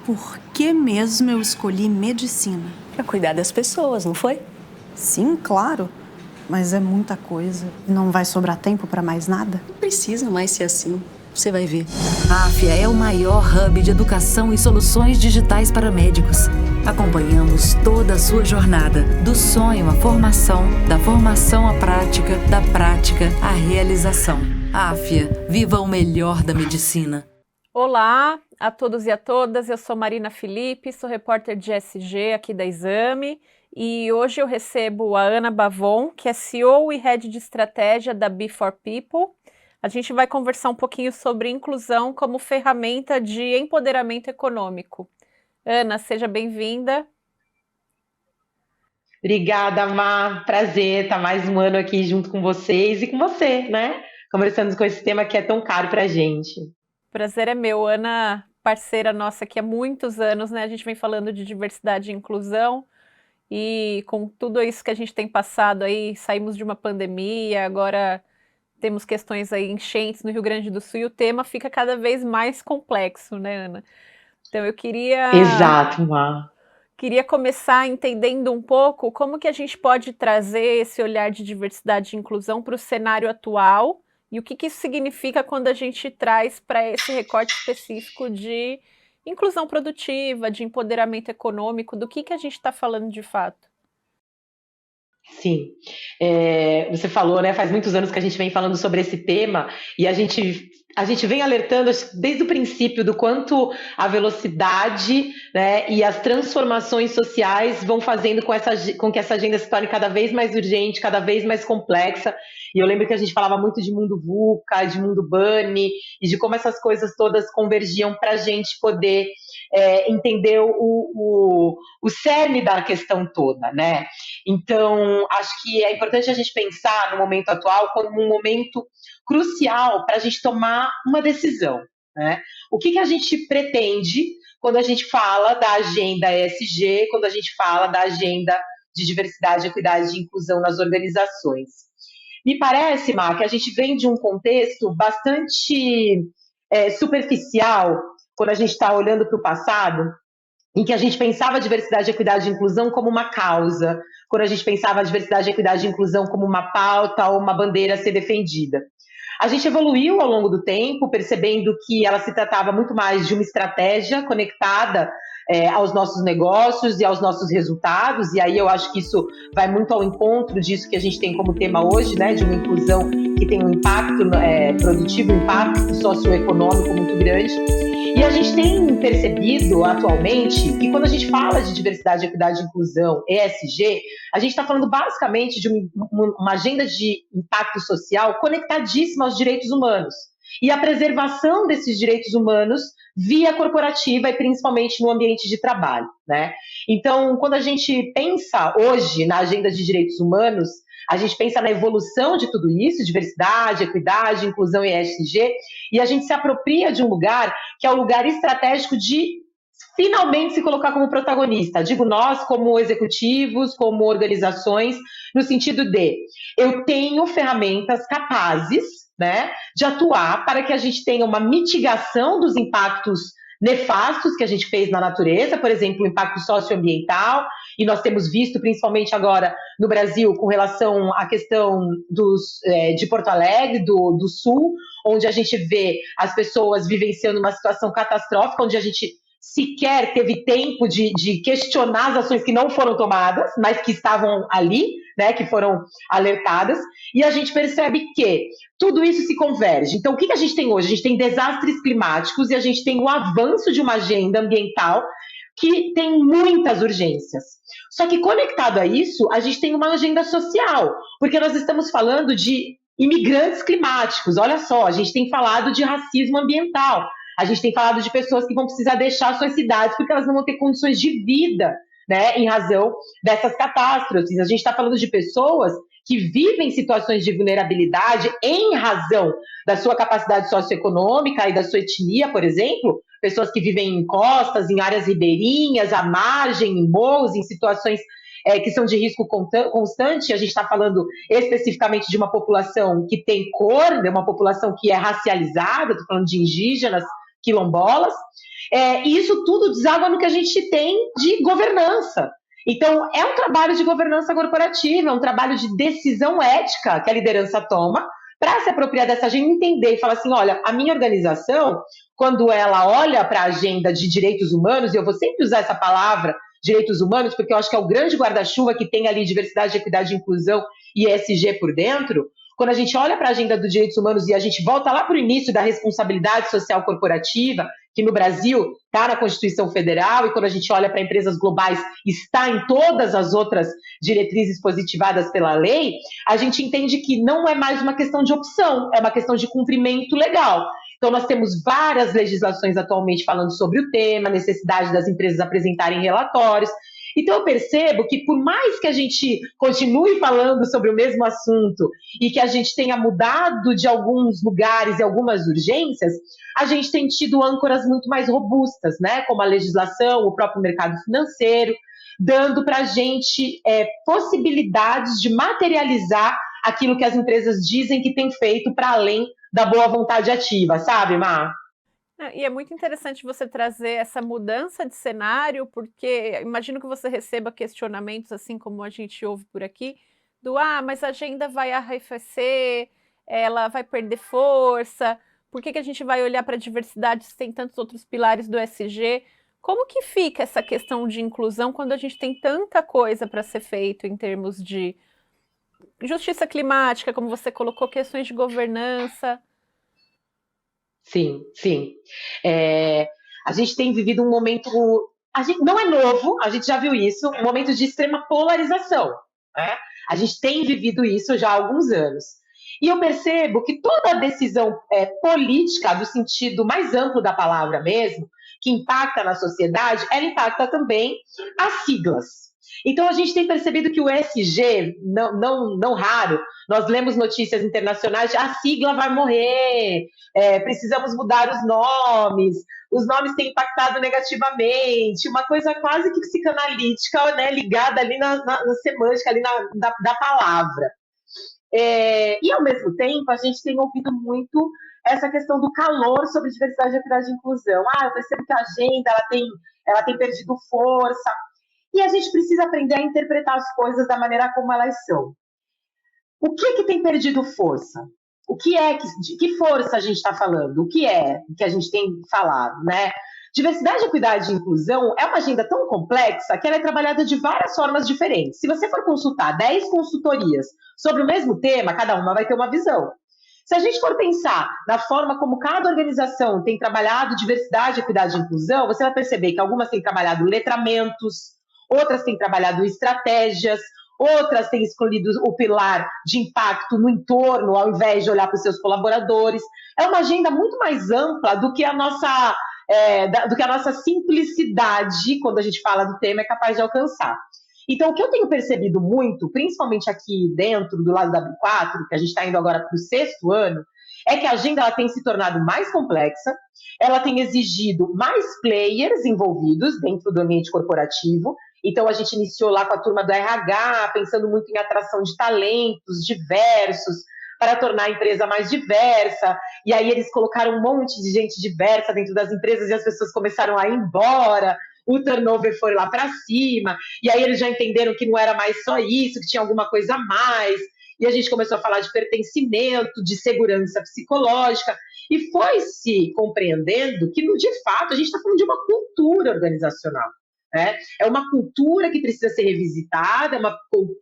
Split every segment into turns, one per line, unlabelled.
por que mesmo eu escolhi medicina?
Pra cuidar das pessoas, não foi?
Sim, claro. Mas é muita coisa. Não vai sobrar tempo para mais nada?
Não precisa mais ser assim. Você vai ver.
A Afya é o maior hub de educação e soluções digitais para médicos. Acompanhamos toda a sua jornada, do sonho à formação, da formação à prática, da prática à realização. Afya, viva o melhor da medicina.
Olá a todos e a todas, eu sou Marina Felipe, sou repórter de ESG aqui da Exame e hoje eu recebo a Ana Bavon, que é CEO e Head de Estratégia da Be4People. A gente vai conversar um pouquinho sobre inclusão como ferramenta de empoderamento econômico. Ana, seja bem-vinda.
Obrigada, Má. Prazer estar mais um ano aqui junto com vocês e com você, né? Conversando com esse tema que é tão caro pra gente.
Prazer é meu. Ana, parceira nossa aqui há muitos anos, né? A gente vem falando de diversidade e inclusão e com tudo isso que a gente tem passado aí, saímos de uma pandemia, agora temos questões aí, enchentes no Rio Grande do Sul e o tema fica cada vez mais complexo, né, Ana? Então eu
Exato, Má.
Queria começar entendendo um pouco como que a gente pode trazer esse olhar de diversidade e inclusão para o cenário atual e o que isso significa quando a gente traz para esse recorte específico de inclusão produtiva, de empoderamento econômico, do que a gente está falando de fato?
Sim, você falou, né? Faz muitos anos que a gente vem falando sobre esse tema e a gente vem alertando desde o princípio do quanto a velocidade, né, e as transformações sociais vão fazendo com que essa agenda se torne cada vez mais urgente, cada vez mais complexa. E eu lembro que a gente falava muito de mundo VUCA, de mundo BANI, e de como essas coisas todas convergiam para a gente poder entender o cerne da questão toda, né? Então, acho que é importante a gente pensar no momento atual como um momento crucial para a gente tomar uma decisão, né? O que a gente pretende quando a gente fala da agenda ESG, quando a gente fala da agenda de diversidade, equidade e inclusão nas organizações? Me parece, Má, que a gente vem de um contexto bastante superficial, quando a gente está olhando para o passado, em que a gente pensava a diversidade, equidade e inclusão como uma causa, quando a gente pensava a diversidade, equidade e inclusão como uma pauta ou uma bandeira a ser defendida. A gente evoluiu ao longo do tempo, percebendo que ela se tratava muito mais de uma estratégia conectada aos nossos negócios e aos nossos resultados, e aí eu acho que isso vai muito ao encontro disso que a gente tem como tema hoje, né, de uma inclusão que tem um impacto produtivo, um impacto socioeconômico muito grande. E a gente tem percebido atualmente que quando a gente fala de diversidade, equidade e inclusão, ESG, a gente está falando basicamente de uma agenda de impacto social conectadíssima aos direitos humanos e a preservação desses direitos humanos via corporativa e principalmente no ambiente de trabalho, né? Então, quando a gente pensa hoje na agenda de direitos humanos, a gente pensa na evolução de tudo isso, diversidade, equidade, inclusão e ESG, e a gente se apropria de um lugar que é o lugar estratégico de finalmente se colocar como protagonista. Digo nós, como executivos, como organizações, no sentido de eu tenho ferramentas capazes, né, de atuar para que a gente tenha uma mitigação dos impactos nefastos que a gente fez na natureza, por exemplo, o impacto socioambiental, e nós temos visto, principalmente agora no Brasil, com relação à questão de Porto Alegre, do Sul, onde a gente vê as pessoas vivenciando uma situação catastrófica, onde a gente sequer teve tempo de questionar as ações que não foram tomadas, mas que estavam ali, né, que foram alertadas, e a gente percebe que tudo isso se converge. Então, o que a gente tem hoje? A gente tem desastres climáticos e a gente tem o avanço de uma agenda ambiental que tem muitas urgências. Só que conectado a isso, a gente tem uma agenda social, porque nós estamos falando de imigrantes climáticos. Olha só, a gente tem falado de racismo ambiental, a gente tem falado de pessoas que vão precisar deixar suas cidades porque elas não vão ter condições de vida, né, em razão dessas catástrofes. A gente está falando de pessoas que vivem situações de vulnerabilidade em razão da sua capacidade socioeconômica e da sua etnia, por exemplo, pessoas que vivem em costas, em áreas ribeirinhas, à margem, em morros, em situações que são de risco constante. A gente está falando especificamente de uma população que tem cor, de uma população que é racializada, estou falando de indígenas, quilombolas, e isso tudo deságua no que a gente tem de governança. Então, é um trabalho de governança corporativa, é um trabalho de decisão ética que a liderança toma para se apropriar dessa agenda, entender e falar assim, olha, a minha organização, quando ela olha para a agenda de direitos humanos, e eu vou sempre usar essa palavra, direitos humanos, porque eu acho que é o grande guarda-chuva que tem ali diversidade, equidade e inclusão e ESG por dentro. Quando a gente olha para a agenda dos direitos humanos e a gente volta lá para o início da responsabilidade social corporativa, que no Brasil está na Constituição Federal, e quando a gente olha para empresas globais, está em todas as outras diretrizes positivadas pela lei, a gente entende que não é mais uma questão de opção, é uma questão de cumprimento legal. Então, nós temos várias legislações atualmente falando sobre o tema, a necessidade das empresas apresentarem relatórios. Então, eu percebo que, por mais que a gente continue falando sobre o mesmo assunto e que a gente tenha mudado de alguns lugares e algumas urgências, a gente tem tido âncoras muito mais robustas, né? Como a legislação, o próprio mercado financeiro, dando para a gente possibilidades de materializar aquilo que as empresas dizem que tem feito para além da boa vontade ativa, sabe, Má?
E é muito interessante você trazer essa mudança de cenário, porque imagino que você receba questionamentos, assim como a gente ouve por aqui, mas a agenda vai arrefecer, ela vai perder força, por que a gente vai olhar para a diversidade se tem tantos outros pilares do ESG? Como que fica essa questão de inclusão quando a gente tem tanta coisa para ser feito em termos de justiça climática, como você colocou, questões de governança?
Sim, sim. A gente tem vivido um momento, não é novo, a gente já viu isso, um momento de extrema polarização, né? A gente tem vivido isso já há alguns anos. E eu percebo que toda decisão política, do sentido mais amplo da palavra mesmo, que impacta na sociedade, ela impacta também as siglas. Então, a gente tem percebido que o ESG, não raro, nós lemos notícias internacionais de a sigla vai morrer, precisamos mudar os nomes têm impactado negativamente, uma coisa quase que psicanalítica, né, ligada ali na semântica ali da palavra. E, ao mesmo tempo, a gente tem ouvido muito essa questão do calor sobre diversidade, equidade e inclusão. Eu percebo que a agenda ela tem perdido força. E a gente precisa aprender a interpretar as coisas da maneira como elas são. O que tem perdido força? De que força a gente está falando? O que é que a gente tem falado, né? Diversidade, equidade e inclusão é uma agenda tão complexa que ela é trabalhada de várias formas diferentes. Se você for consultar 10 consultorias sobre o mesmo tema, cada uma vai ter uma visão. Se a gente for pensar na forma como cada organização tem trabalhado diversidade, equidade e inclusão, você vai perceber que algumas têm trabalhado letramentos, outras têm trabalhado estratégias, outras têm escolhido o pilar de impacto no entorno, ao invés de olhar para os seus colaboradores. É uma agenda muito mais ampla do que a nossa simplicidade, quando a gente fala do tema, é capaz de alcançar. Então, o que eu tenho percebido muito, principalmente aqui dentro do lado da B4, que a gente está indo agora para o 6º ano, é que a agenda ela tem se tornado mais complexa, ela tem exigido mais players envolvidos dentro do ambiente corporativo. Então, a gente iniciou lá com a turma do RH, pensando muito em atração de talentos diversos, para tornar a empresa mais diversa, e aí eles colocaram um monte de gente diversa dentro das empresas e as pessoas começaram a ir embora, o turnover foi lá para cima, e aí eles já entenderam que não era mais só isso, que tinha alguma coisa a mais, e a gente começou a falar de pertencimento, de segurança psicológica, e foi se compreendendo que, de fato, a gente está falando de uma cultura organizacional. É uma cultura que precisa ser revisitada, é uma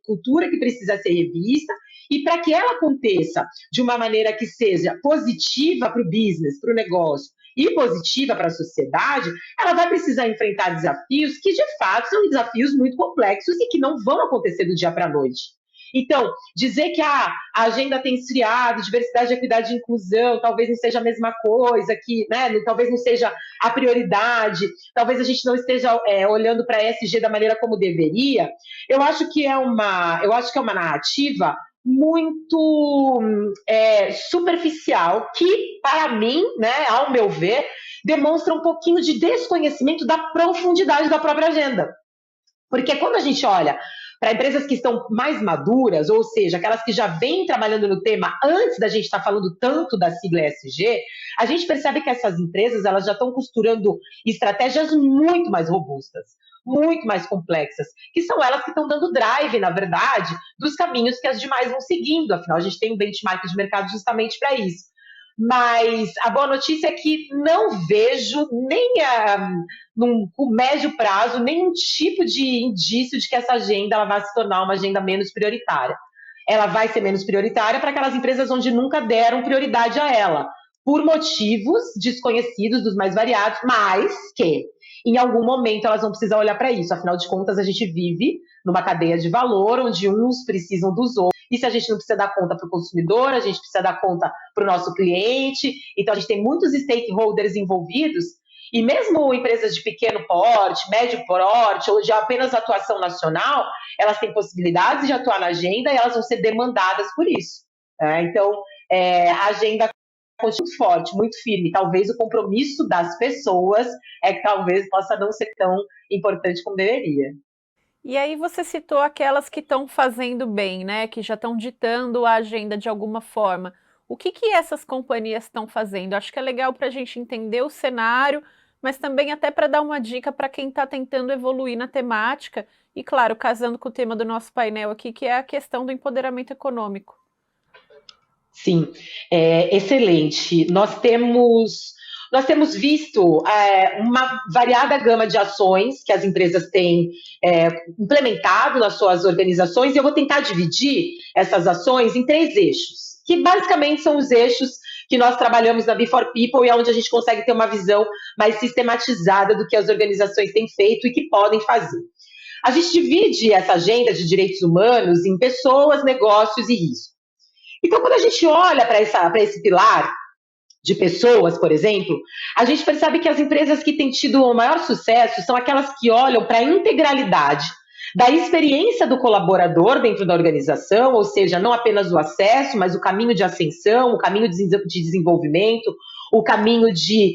cultura que precisa ser revista, e para que ela aconteça de uma maneira que seja positiva para o business, para o negócio, e positiva para a sociedade, ela vai precisar enfrentar desafios que, de fato, são desafios muito complexos e que não vão acontecer do dia para a noite. Então, dizer que a agenda tem esfriado, diversidade, equidade e inclusão, talvez não seja a mesma coisa, que, né, talvez não seja a prioridade, talvez a gente não esteja olhando para a ESG da maneira como deveria, eu acho que é uma narrativa muito superficial, que, para mim, né, ao meu ver, demonstra um pouquinho de desconhecimento da profundidade da própria agenda. Porque quando a gente olha para empresas que estão mais maduras, ou seja, aquelas que já vêm trabalhando no tema antes da gente estar falando tanto da sigla ESG, a gente percebe que essas empresas elas já estão costurando estratégias muito mais robustas, muito mais complexas, que são elas que estão dando drive, na verdade, dos caminhos que as demais vão seguindo. Afinal, a gente tem um benchmark de mercado justamente para isso. Mas a boa notícia é que não vejo nem no médio prazo nenhum tipo de indício de que essa agenda ela vai se tornar uma agenda menos prioritária. Ela vai ser menos prioritária para aquelas empresas onde nunca deram prioridade a ela, por motivos desconhecidos dos mais variados, mas que em algum momento elas vão precisar olhar para isso. Afinal de contas, a gente vive numa cadeia de valor onde uns precisam dos outros. E se a gente não precisa dar conta para o consumidor, a gente precisa dar conta para o nosso cliente. Então, a gente tem muitos stakeholders envolvidos. E mesmo empresas de pequeno porte, médio porte, ou de apenas atuação nacional, elas têm possibilidades de atuar na agenda e elas vão ser demandadas por isso. Então, a agenda continua muito forte, muito firme. Talvez o compromisso das pessoas que talvez possa não ser tão importante como deveria.
E aí você citou aquelas que estão fazendo bem, né? Que já estão ditando a agenda de alguma forma. O que essas companhias estão fazendo? Acho que é legal para a gente entender o cenário, mas também até para dar uma dica para quem está tentando evoluir na temática. E claro, casando com o tema do nosso painel aqui, que é a questão do empoderamento econômico.
Sim, excelente. Nós temos visto uma variada gama de ações que as empresas têm implementado nas suas organizações, e eu vou tentar dividir essas ações em 3 eixos, que basicamente são os eixos que nós trabalhamos na Before People e é onde a gente consegue ter uma visão mais sistematizada do que as organizações têm feito e que podem fazer. A gente divide essa agenda de direitos humanos em pessoas, negócios e risco. Então, quando a gente olha para esse pilar de pessoas, por exemplo, a gente percebe que as empresas que têm tido o maior sucesso são aquelas que olham para a integralidade da experiência do colaborador dentro da organização, ou seja, não apenas o acesso, mas o caminho de ascensão, o caminho de desenvolvimento, o caminho de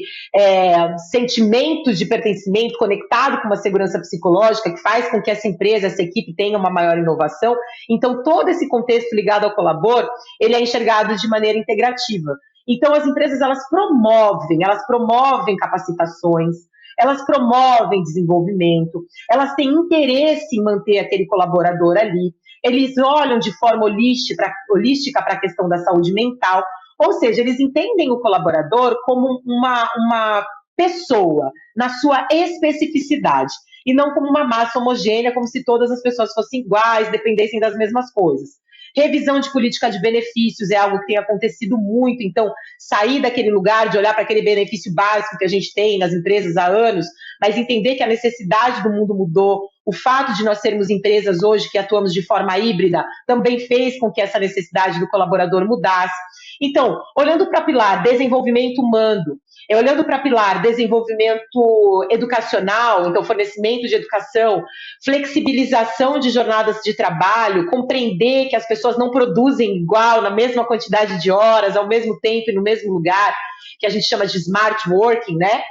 sentimento de pertencimento conectado com uma segurança psicológica que faz com que essa empresa, essa equipe tenha uma maior inovação. Então, todo esse contexto ligado ao colabor, ele é enxergado de maneira integrativa. Então, as empresas, elas promovem capacitações, elas promovem desenvolvimento, elas têm interesse em manter aquele colaborador ali, eles olham de forma holística para a questão da saúde mental, ou seja, eles entendem o colaborador como uma pessoa na sua especificidade, e não como uma massa homogênea, como se todas as pessoas fossem iguais, dependessem das mesmas coisas. Revisão de política de benefícios é algo que tem acontecido muito, então sair daquele lugar de olhar para aquele benefício básico que a gente tem nas empresas há anos, mas entender que a necessidade do mundo mudou, o fato de nós sermos empresas hoje que atuamos de forma híbrida também fez com que essa necessidade do colaborador mudasse. Então, olhando para o pilar desenvolvimento humano, olhando para o pilar desenvolvimento educacional, então fornecimento de educação, flexibilização de jornadas de trabalho, compreender que as pessoas não produzem igual, na mesma quantidade de horas, ao mesmo tempo e no mesmo lugar, que a gente chama de smart working, né?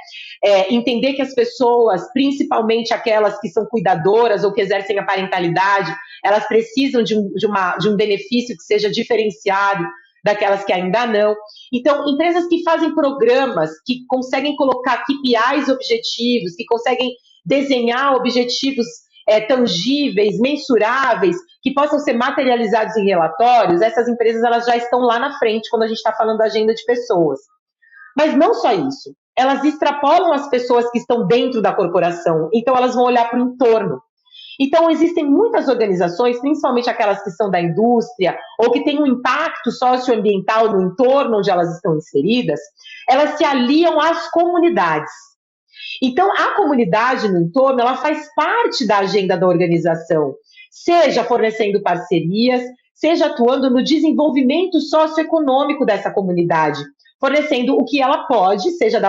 Entender que as pessoas, principalmente aquelas que são cuidadoras ou que exercem a parentalidade, elas precisam de um benefício que seja diferenciado daquelas que ainda não. Então, empresas que fazem programas, que conseguem colocar KPIs objetivos, que conseguem desenhar objetivos tangíveis, mensuráveis, que possam ser materializados em relatórios, essas empresas elas já estão lá na frente quando a gente está falando da agenda de pessoas. Mas não só isso, elas extrapolam as pessoas que estão dentro da corporação, então elas vão olhar para o entorno. Então, existem muitas organizações, principalmente aquelas que são da indústria ou que têm um impacto socioambiental no entorno onde elas estão inseridas, elas se aliam às comunidades. Então, a comunidade no entorno, ela faz parte da agenda da organização, seja fornecendo parcerias, seja atuando no desenvolvimento socioeconômico dessa comunidade, fornecendo o que ela pode, seja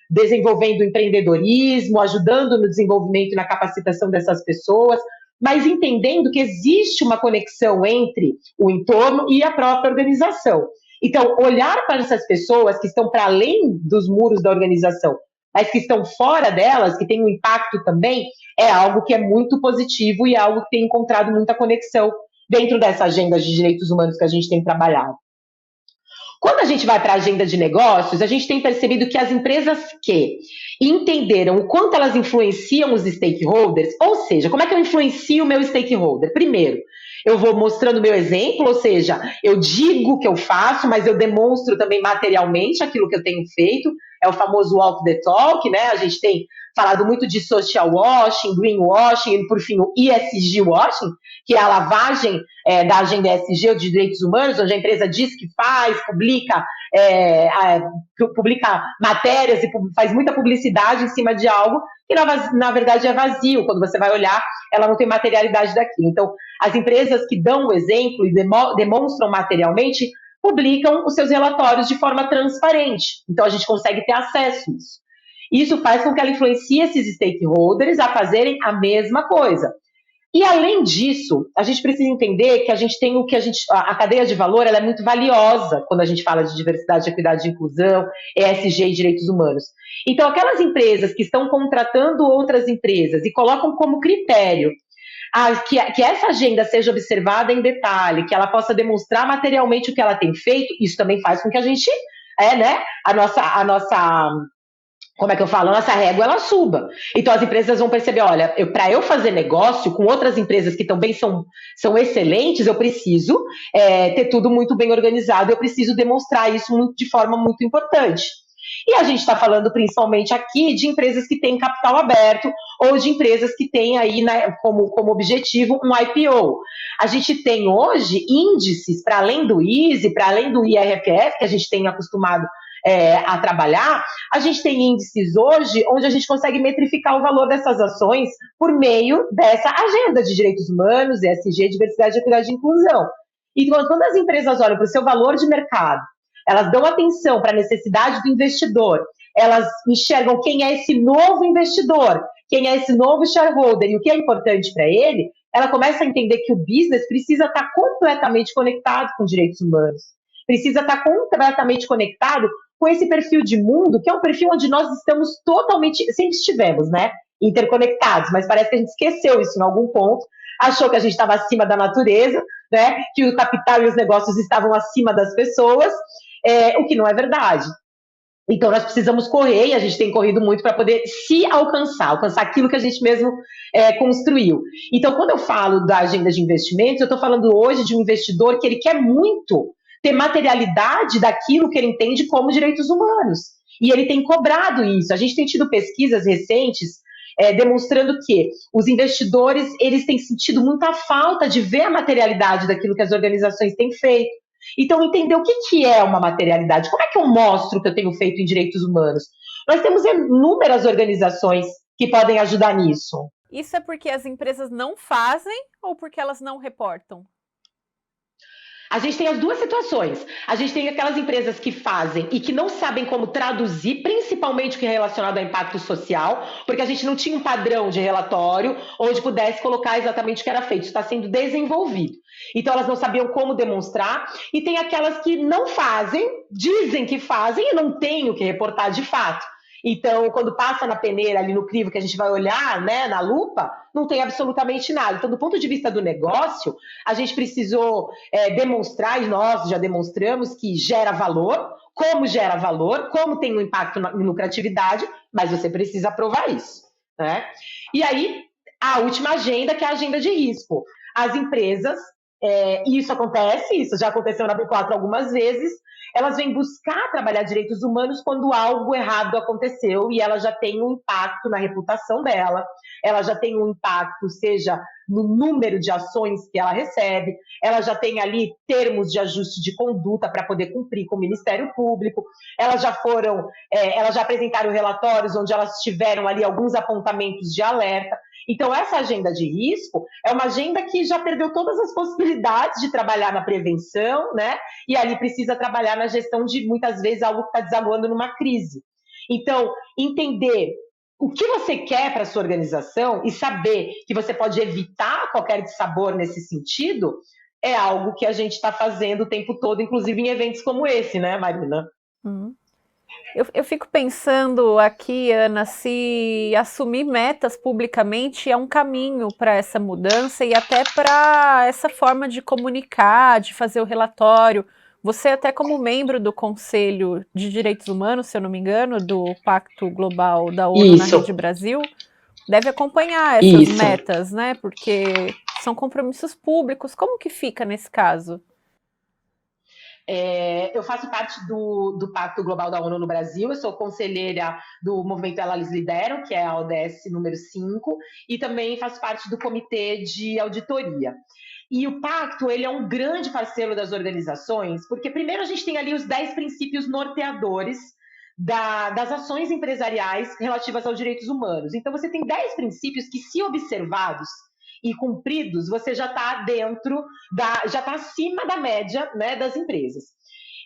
desenvolvendo empreendedorismo, ajudando no desenvolvimento e na capacitação dessas pessoas, mas entendendo que existe uma conexão entre o entorno e a própria organização. Então, olhar para essas pessoas que estão para além dos muros da organização, mas que estão fora delas, que têm um impacto também, é algo que é muito positivo e é algo que tem encontrado muita conexão dentro dessa agenda de direitos humanos que a gente tem trabalhado. Quando a gente vai para a agenda de negócios, a gente tem percebido que as empresas que entenderam o quanto elas influenciam os stakeholders, ou seja, como é que eu influencio o meu stakeholder? Primeiro, eu vou mostrando o meu exemplo, ou seja, eu digo o que eu faço, mas eu demonstro também materialmente aquilo que eu tenho feito, é o famoso walk the talk, né? A gente tem falado muito de social washing, greenwashing e, por fim, o ESG washing, que é a lavagem da agenda ESG, ou de direitos humanos, onde a empresa diz que faz, publica matérias e faz muita publicidade em cima de algo que, na verdade, é vazio. Quando você vai olhar, ela não tem materialidade daquilo. Então, as empresas que dão o exemplo e demonstram materialmente publicam os seus relatórios de forma transparente. Então, a gente consegue ter acesso a isso. Isso faz com que ela influencie esses stakeholders a fazerem a mesma coisa. E, além disso, a gente precisa entender que a gente tem a cadeia de valor, ela é muito valiosa quando a gente fala de diversidade, equidade e inclusão, ESG e direitos humanos. Então, aquelas empresas que estão contratando outras empresas e colocam como critério que essa agenda seja observada em detalhe, que ela possa demonstrar materialmente o que ela tem feito, isso também faz com que a gente, a nossa como é que eu falo? A nossa régua, ela suba. Então, as empresas vão perceber, olha, para eu fazer negócio com outras empresas que também são excelentes, eu preciso ter tudo muito bem organizado, eu preciso demonstrar isso de forma muito importante. E a gente está falando principalmente aqui de empresas que têm capital aberto ou de empresas que têm aí como objetivo um IPO. A gente tem hoje índices, para além do ISE, para além do IRFF, que a gente tem acostumado a trabalhar, a gente tem índices hoje onde a gente consegue metrificar o valor dessas ações por meio dessa agenda de direitos humanos, ESG, diversidade, equidade e inclusão. Então, quando as empresas olham para o seu valor de mercado, elas dão atenção para a necessidade do investidor, elas enxergam quem é esse novo investidor, quem é esse novo shareholder e o que é importante para ele, ela começa a entender que o business precisa estar completamente conectado com direitos humanos, precisa estar completamente conectado com esse perfil de mundo, que é um perfil onde nós estamos totalmente, sempre estivemos, interconectados, mas parece que a gente esqueceu isso em algum ponto, achou que a gente estava acima da natureza, que o capital e os negócios estavam acima das pessoas, o que não é verdade. Então, nós precisamos correr, e a gente tem corrido muito para poder se alcançar aquilo que a gente mesmo construiu. Então, quando eu falo da agenda de investimentos, eu estou falando hoje de um investidor que ele quer muito ter materialidade daquilo que ele entende como direitos humanos. E ele tem cobrado isso. A gente tem tido pesquisas recentes demonstrando que os investidores eles têm sentido muita falta de ver a materialidade daquilo que as organizações têm feito. Então, entender o que é uma materialidade. Como é que eu mostro o que eu tenho feito em direitos humanos? Nós temos inúmeras organizações que podem ajudar nisso.
Isso é porque as empresas não fazem ou porque elas não reportam?
A gente tem as duas situações. A gente tem aquelas empresas que fazem e que não sabem como traduzir, principalmente o que é relacionado ao impacto social, porque a gente não tinha um padrão de relatório onde pudesse colocar exatamente o que era feito. Isso está sendo desenvolvido. Então, elas não sabiam como demonstrar. E tem aquelas que não fazem, dizem que fazem e não têm o que reportar de fato. Então, quando passa na peneira, ali no crivo, que a gente vai olhar, na lupa, não tem absolutamente nada. Então, do ponto de vista do negócio, a gente precisou demonstrar, e nós já demonstramos que gera valor, como tem um impacto em lucratividade, mas você precisa provar isso. E aí, a última agenda, que é a agenda de risco. As empresas, e isso já aconteceu na B4 algumas vezes, elas vêm buscar trabalhar direitos humanos quando algo errado aconteceu e ela já tem um impacto na reputação dela, ela já tem um impacto, seja no número de ações que ela recebe, ela já tem ali termos de ajuste de conduta para poder cumprir com o Ministério Público, elas já apresentaram relatórios onde elas tiveram ali alguns apontamentos de alerta. Então, essa agenda de risco é uma agenda que já perdeu todas as possibilidades de trabalhar na prevenção, e ali precisa trabalhar na gestão de, muitas vezes, algo que está desaguando numa crise. Então, entender o que você quer para a sua organização e saber que você pode evitar qualquer dissabor nesse sentido é algo que a gente está fazendo o tempo todo, inclusive em eventos como esse, Marina?
Eu fico pensando aqui, Ana, se assumir metas publicamente é um caminho para essa mudança e até para essa forma de comunicar, de fazer o relatório. Você, até como membro do Conselho de Direitos Humanos, se eu não me engano, do Pacto Global da ONU na
Isso,
Rede Brasil, deve acompanhar essas
isso.
metas, né? Porque são compromissos públicos. Como que fica nesse caso?
Eu faço parte do Pacto Global da ONU no Brasil, eu sou conselheira do movimento Elas Lideram, que é a ODS número 5, e também faço parte do comitê de auditoria. E o Pacto, ele é um grande parceiro das organizações, porque primeiro a gente tem ali os 10 princípios norteadores das ações empresariais relativas aos direitos humanos. Então você tem 10 princípios que, se observados e cumpridos, você já está já está acima da média, né, das empresas.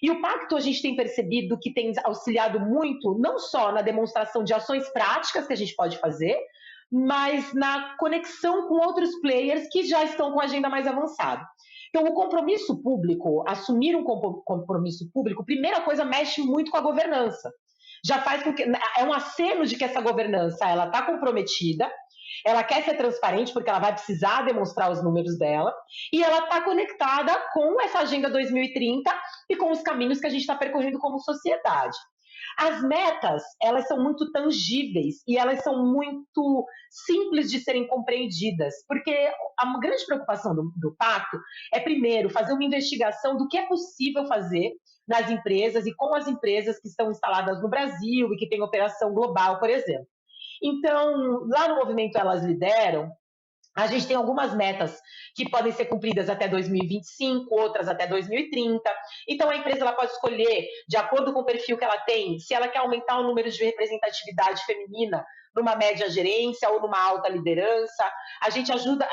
E o Pacto, a gente tem percebido que tem auxiliado muito, não só na demonstração de ações práticas que a gente pode fazer, mas na conexão com outros players que já estão com a agenda mais avançada. Então, o compromisso público, assumir um compromisso público, primeira coisa, mexe muito com a governança. Já faz com que, é um aceno de que essa governança ela está comprometida, ela quer ser transparente porque ela vai precisar demonstrar os números dela, e ela está conectada com essa Agenda 2030 e com os caminhos que a gente está percorrendo como sociedade. As metas, elas são muito tangíveis e elas são muito simples de serem compreendidas, porque a grande preocupação do Pacto é, primeiro, fazer uma investigação do que é possível fazer nas empresas e com as empresas que estão instaladas no Brasil e que têm operação global, por exemplo. Então, lá no movimento Elas Lideram, a gente tem algumas metas que podem ser cumpridas até 2025, outras até 2030. Então, a empresa ela pode escolher, de acordo com o perfil que ela tem, se ela quer aumentar o número de representatividade feminina numa média gerência ou numa alta liderança. A gente ajuda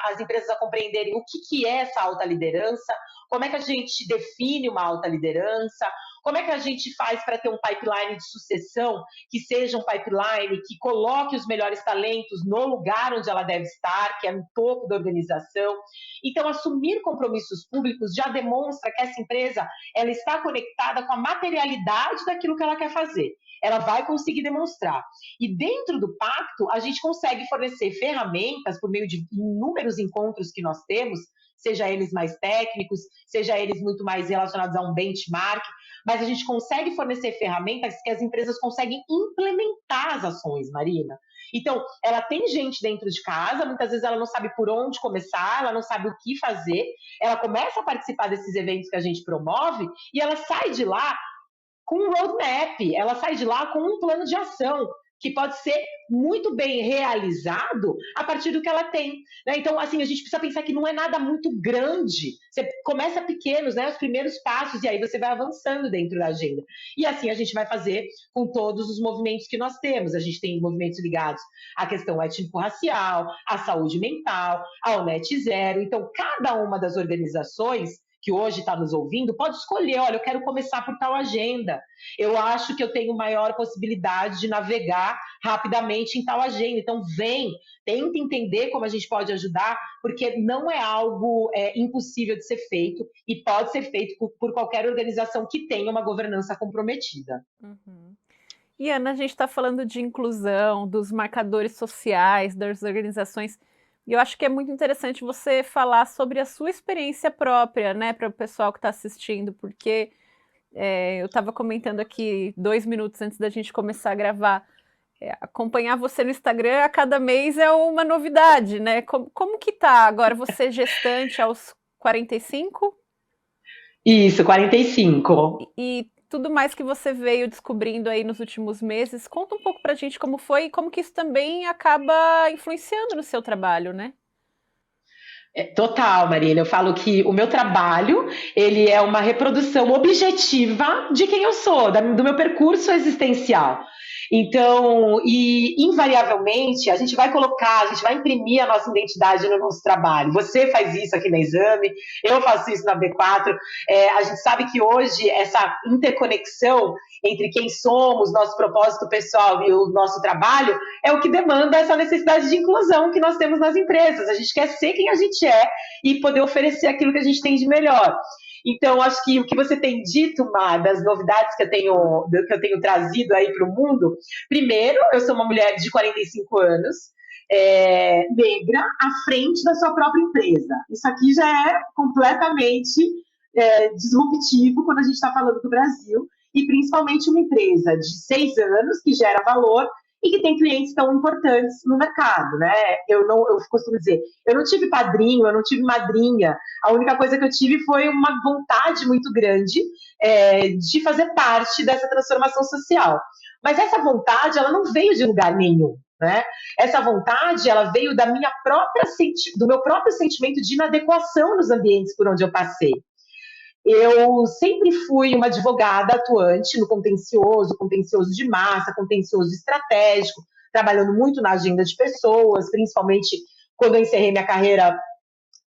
as empresas a compreenderem o que é essa alta liderança, como é que a gente define uma alta liderança, como é que a gente faz para ter um pipeline de sucessão que seja um pipeline que coloque os melhores talentos no lugar onde ela deve estar, que é no topo da organização. Então, assumir compromissos públicos já demonstra que essa empresa ela está conectada com a materialidade daquilo que ela quer fazer. Ela vai conseguir demonstrar. E dentro do pacto, a gente consegue fornecer ferramentas por meio de inúmeros encontros que nós temos, seja eles mais técnicos, seja eles muito mais relacionados a um benchmark, mas a gente consegue fornecer ferramentas que as empresas conseguem implementar as ações, Marina. Então, ela tem gente dentro de casa, muitas vezes ela não sabe por onde começar, ela não sabe o que fazer, ela começa a participar desses eventos que a gente promove e ela sai de lá com um roadmap, ela sai de lá com um plano de ação, que pode ser muito bem realizado a partir do que ela tem. Né? Então, assim, a gente precisa pensar que não é nada muito grande. Você começa pequenos, né, os primeiros passos, e aí você vai avançando dentro da agenda. E assim a gente vai fazer com todos os movimentos que nós temos. A gente tem movimentos ligados à questão étnico-racial, à saúde mental, ao Net Zero. Então, cada uma das organizações que hoje está nos ouvindo, pode escolher, olha, eu quero começar por tal agenda. Eu acho que eu tenho maior possibilidade de navegar rapidamente em tal agenda. Então, tenta entender como a gente pode ajudar, porque não é algo impossível de ser feito e pode ser feito por qualquer organização que tenha uma governança comprometida.
Uhum. E, Ana, a gente está falando de inclusão, dos marcadores sociais, das organizações. E eu acho que é muito interessante você falar sobre a sua experiência própria, né, para o pessoal que está assistindo, porque eu estava comentando aqui 2 minutos antes da gente começar a gravar, acompanhar você no Instagram a cada mês é uma novidade, né? Como que tá agora você gestante aos 45?
Isso, 45.
E tudo mais que você veio descobrindo aí nos últimos meses, conta um pouco pra gente como foi e como que isso também acaba influenciando no seu trabalho, né?
Total, Marina. Eu falo que o meu trabalho, ele é uma reprodução objetiva de quem eu sou, do meu percurso existencial. Então, e invariavelmente, a gente vai imprimir a nossa identidade no nosso trabalho. Você faz isso aqui na Exame, eu faço isso na B4. A gente sabe que hoje essa interconexão entre quem somos, nosso propósito pessoal e o nosso trabalho, é o que demanda essa necessidade de inclusão que nós temos nas empresas. A gente quer ser quem a gente é e poder oferecer aquilo que a gente tem de melhor. Então, acho que o que você tem dito, Mar, das novidades que eu tenho trazido aí para o mundo, primeiro, eu sou uma mulher de 45 anos, negra, à frente da sua própria empresa. Isso aqui já é completamente disruptivo quando a gente está falando do Brasil, e principalmente uma empresa de 6 anos que gera valor e que tem clientes tão importantes no mercado, né? Eu costumo dizer, eu não tive padrinho, eu não tive madrinha, a única coisa que eu tive foi uma vontade muito grande de fazer parte dessa transformação social. Mas essa vontade, ela não veio de lugar nenhum, né? Essa vontade, ela veio do meu próprio sentimento de inadequação nos ambientes por onde eu passei. Eu sempre fui uma advogada atuante no contencioso de massa, contencioso estratégico, trabalhando muito na agenda de pessoas, principalmente quando eu encerrei minha carreira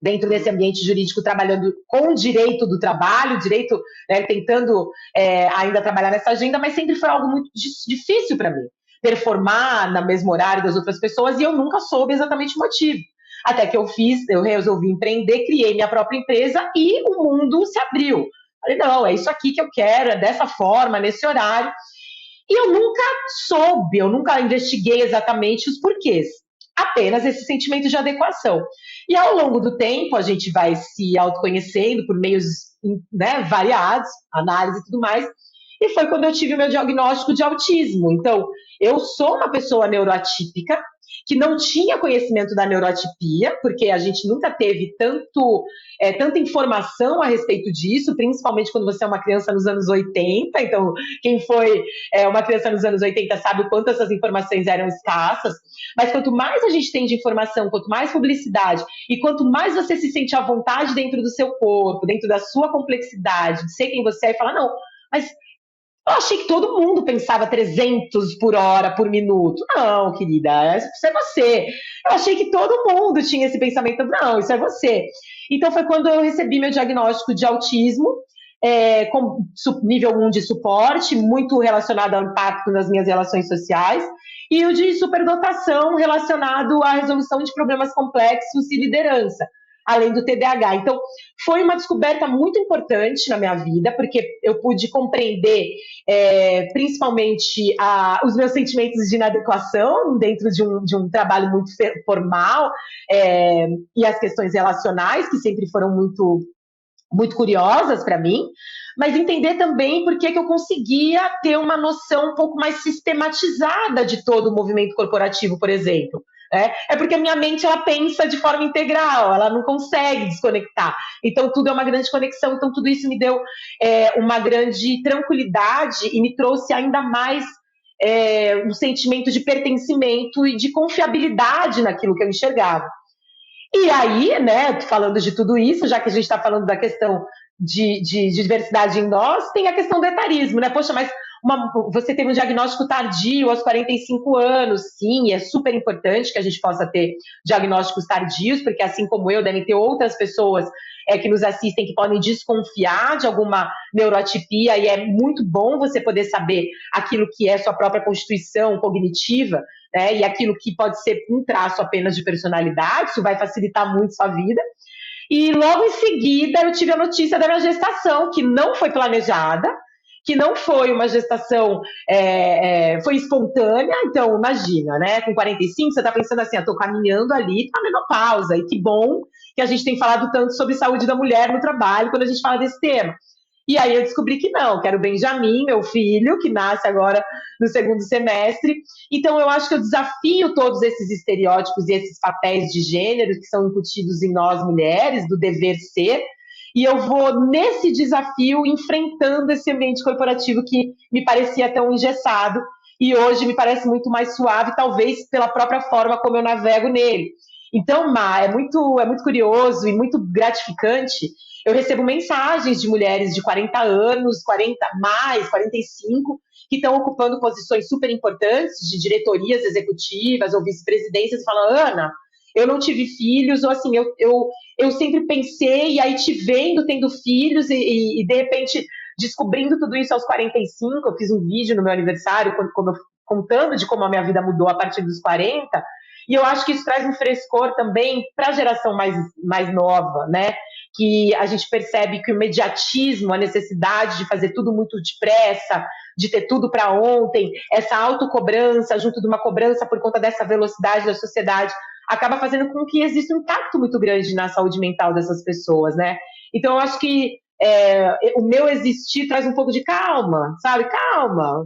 dentro desse ambiente jurídico, trabalhando com o direito do trabalho, tentando ainda trabalhar nessa agenda, mas sempre foi algo muito difícil para mim, performar no mesmo horário das outras pessoas, e eu nunca soube exatamente o motivo. Até que eu resolvi empreender, criei minha própria empresa e o mundo se abriu. Falei, não, é isso aqui que eu quero, é dessa forma, nesse horário. E eu nunca investiguei exatamente os porquês. Apenas esse sentimento de adequação. E ao longo do tempo, a gente vai se autoconhecendo por meios variados, análise e tudo mais. E foi quando eu tive o meu diagnóstico de autismo. Então, eu sou uma pessoa neuroatípica, que não tinha conhecimento da neuroatipia, porque a gente nunca teve tanta informação a respeito disso, principalmente quando você é uma criança nos anos 80, então quem foi uma criança nos anos 80 sabe o quanto essas informações eram escassas, mas quanto mais a gente tem de informação, quanto mais publicidade, e quanto mais você se sente à vontade dentro do seu corpo, dentro da sua complexidade, de ser quem você é, e falar, não, mas eu achei que todo mundo pensava 300 por hora, por minuto. Não, querida, isso é você. Eu achei que todo mundo tinha esse pensamento. Não, isso é você. Então foi quando eu recebi meu diagnóstico de autismo, com nível 1 de suporte, muito relacionado ao impacto nas minhas relações sociais, e o de superdotação relacionado à resolução de problemas complexos e liderança, além do TDAH. Então, foi uma descoberta muito importante na minha vida, porque eu pude compreender principalmente os meus sentimentos de inadequação dentro de um trabalho muito formal, e as questões relacionais, que sempre foram muito, muito curiosas para mim, mas entender também por que eu conseguia ter uma noção um pouco mais sistematizada de todo o movimento corporativo, por exemplo. É porque a minha mente, ela pensa de forma integral, ela não consegue desconectar. Então, tudo é uma grande conexão. Então, tudo isso me deu uma grande tranquilidade e me trouxe ainda mais um sentimento de pertencimento e de confiabilidade naquilo que eu enxergava. E aí, falando de tudo isso, já que a gente está falando da questão de diversidade em nós, tem a questão do etarismo, Poxa, mas você teve um diagnóstico tardio aos 45 anos, sim, é super importante que a gente possa ter diagnósticos tardios, porque assim como eu, devem ter outras pessoas que nos assistem que podem desconfiar de alguma neuroatipia, e é muito bom você poder saber aquilo que é sua própria constituição cognitiva, e aquilo que pode ser um traço apenas de personalidade, isso vai facilitar muito sua vida. E logo em seguida eu tive a notícia da minha gestação, que não foi planejada, que não foi uma gestação, foi espontânea. Então imagina, com 45 você está pensando assim, eu estou caminhando ali para a menopausa, e que bom que a gente tem falado tanto sobre saúde da mulher no trabalho quando a gente fala desse tema. E aí eu descobri que não, que era o Benjamin, meu filho, que nasce agora no 2º semestre. Então eu acho que eu desafio todos esses estereótipos e esses papéis de gênero que são incutidos em nós mulheres, do dever ser, e eu vou nesse desafio enfrentando esse ambiente corporativo que me parecia tão engessado, e hoje me parece muito mais suave, talvez pela própria forma como eu navego nele. Então, Má, é muito curioso e muito gratificante. Eu recebo mensagens de mulheres de 40 anos, 40 mais, 45, que estão ocupando posições super importantes de diretorias executivas ou vice-presidências, e falam, Ana, eu não tive filhos, ou assim, eu sempre pensei, e aí te vendo tendo filhos, e de repente descobrindo tudo isso aos 45, eu fiz um vídeo no meu aniversário, contando de como a minha vida mudou a partir dos 40, E eu acho que isso traz um frescor também para a geração mais nova, né? Que a gente percebe que o imediatismo, a necessidade de fazer tudo muito depressa, de ter tudo para ontem, essa autocobrança, junto de uma cobrança por conta dessa velocidade da sociedade, acaba fazendo com que exista um impacto muito grande na saúde mental dessas pessoas, né? Então, eu acho que o meu existir traz um pouco de calma, sabe? Calma,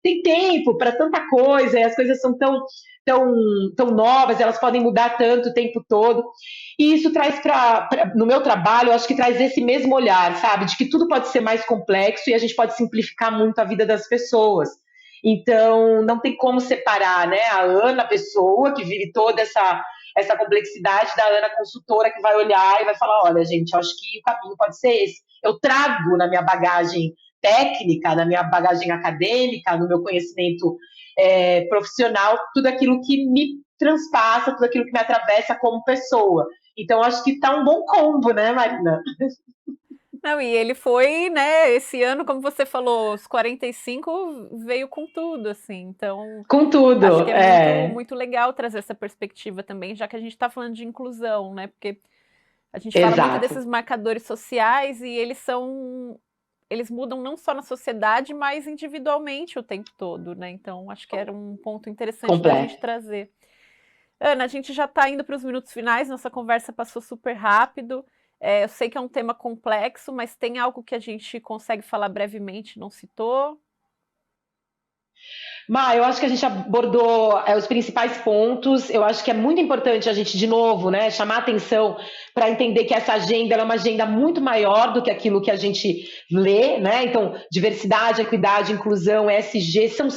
tem tempo para tanta coisa, e as coisas são tão novas, elas podem mudar tanto o tempo todo. E isso traz no meu trabalho, eu acho que traz esse mesmo olhar, sabe? De que tudo pode ser mais complexo e a gente pode simplificar muito a vida das pessoas. Então, não tem como separar, né? A Ana, a pessoa que vive toda essa complexidade, da Ana, consultora, que vai olhar e vai falar, olha, gente, eu acho que o caminho pode ser esse. Eu trago na minha bagagem técnica, na minha bagagem acadêmica, no meu conhecimento profissional, tudo aquilo que me transpassa, tudo aquilo que me atravessa como pessoa. Então, acho que tá um bom combo, né, Marina?
Não, e ele foi, né, esse ano, como você falou, os 45 veio com tudo, assim, então...
Com tudo,
acho que é muito legal trazer essa perspectiva também, já que a gente está falando de inclusão, né, porque a gente fala muito desses marcadores sociais e eles mudam não só na sociedade, mas individualmente o tempo todo, né, então acho que era um ponto interessante da gente trazer. Ana, a gente já está indo para os minutos finais, nossa conversa passou super rápido. Eu sei que é um tema complexo, mas tem algo que a gente consegue falar brevemente, não citou?
Eu acho que a gente abordou os principais pontos. Eu acho que é muito importante a gente, de novo, né, chamar atenção para entender que essa agenda é uma agenda muito maior do que aquilo que a gente lê, né? Então, diversidade, equidade, inclusão, ESG, são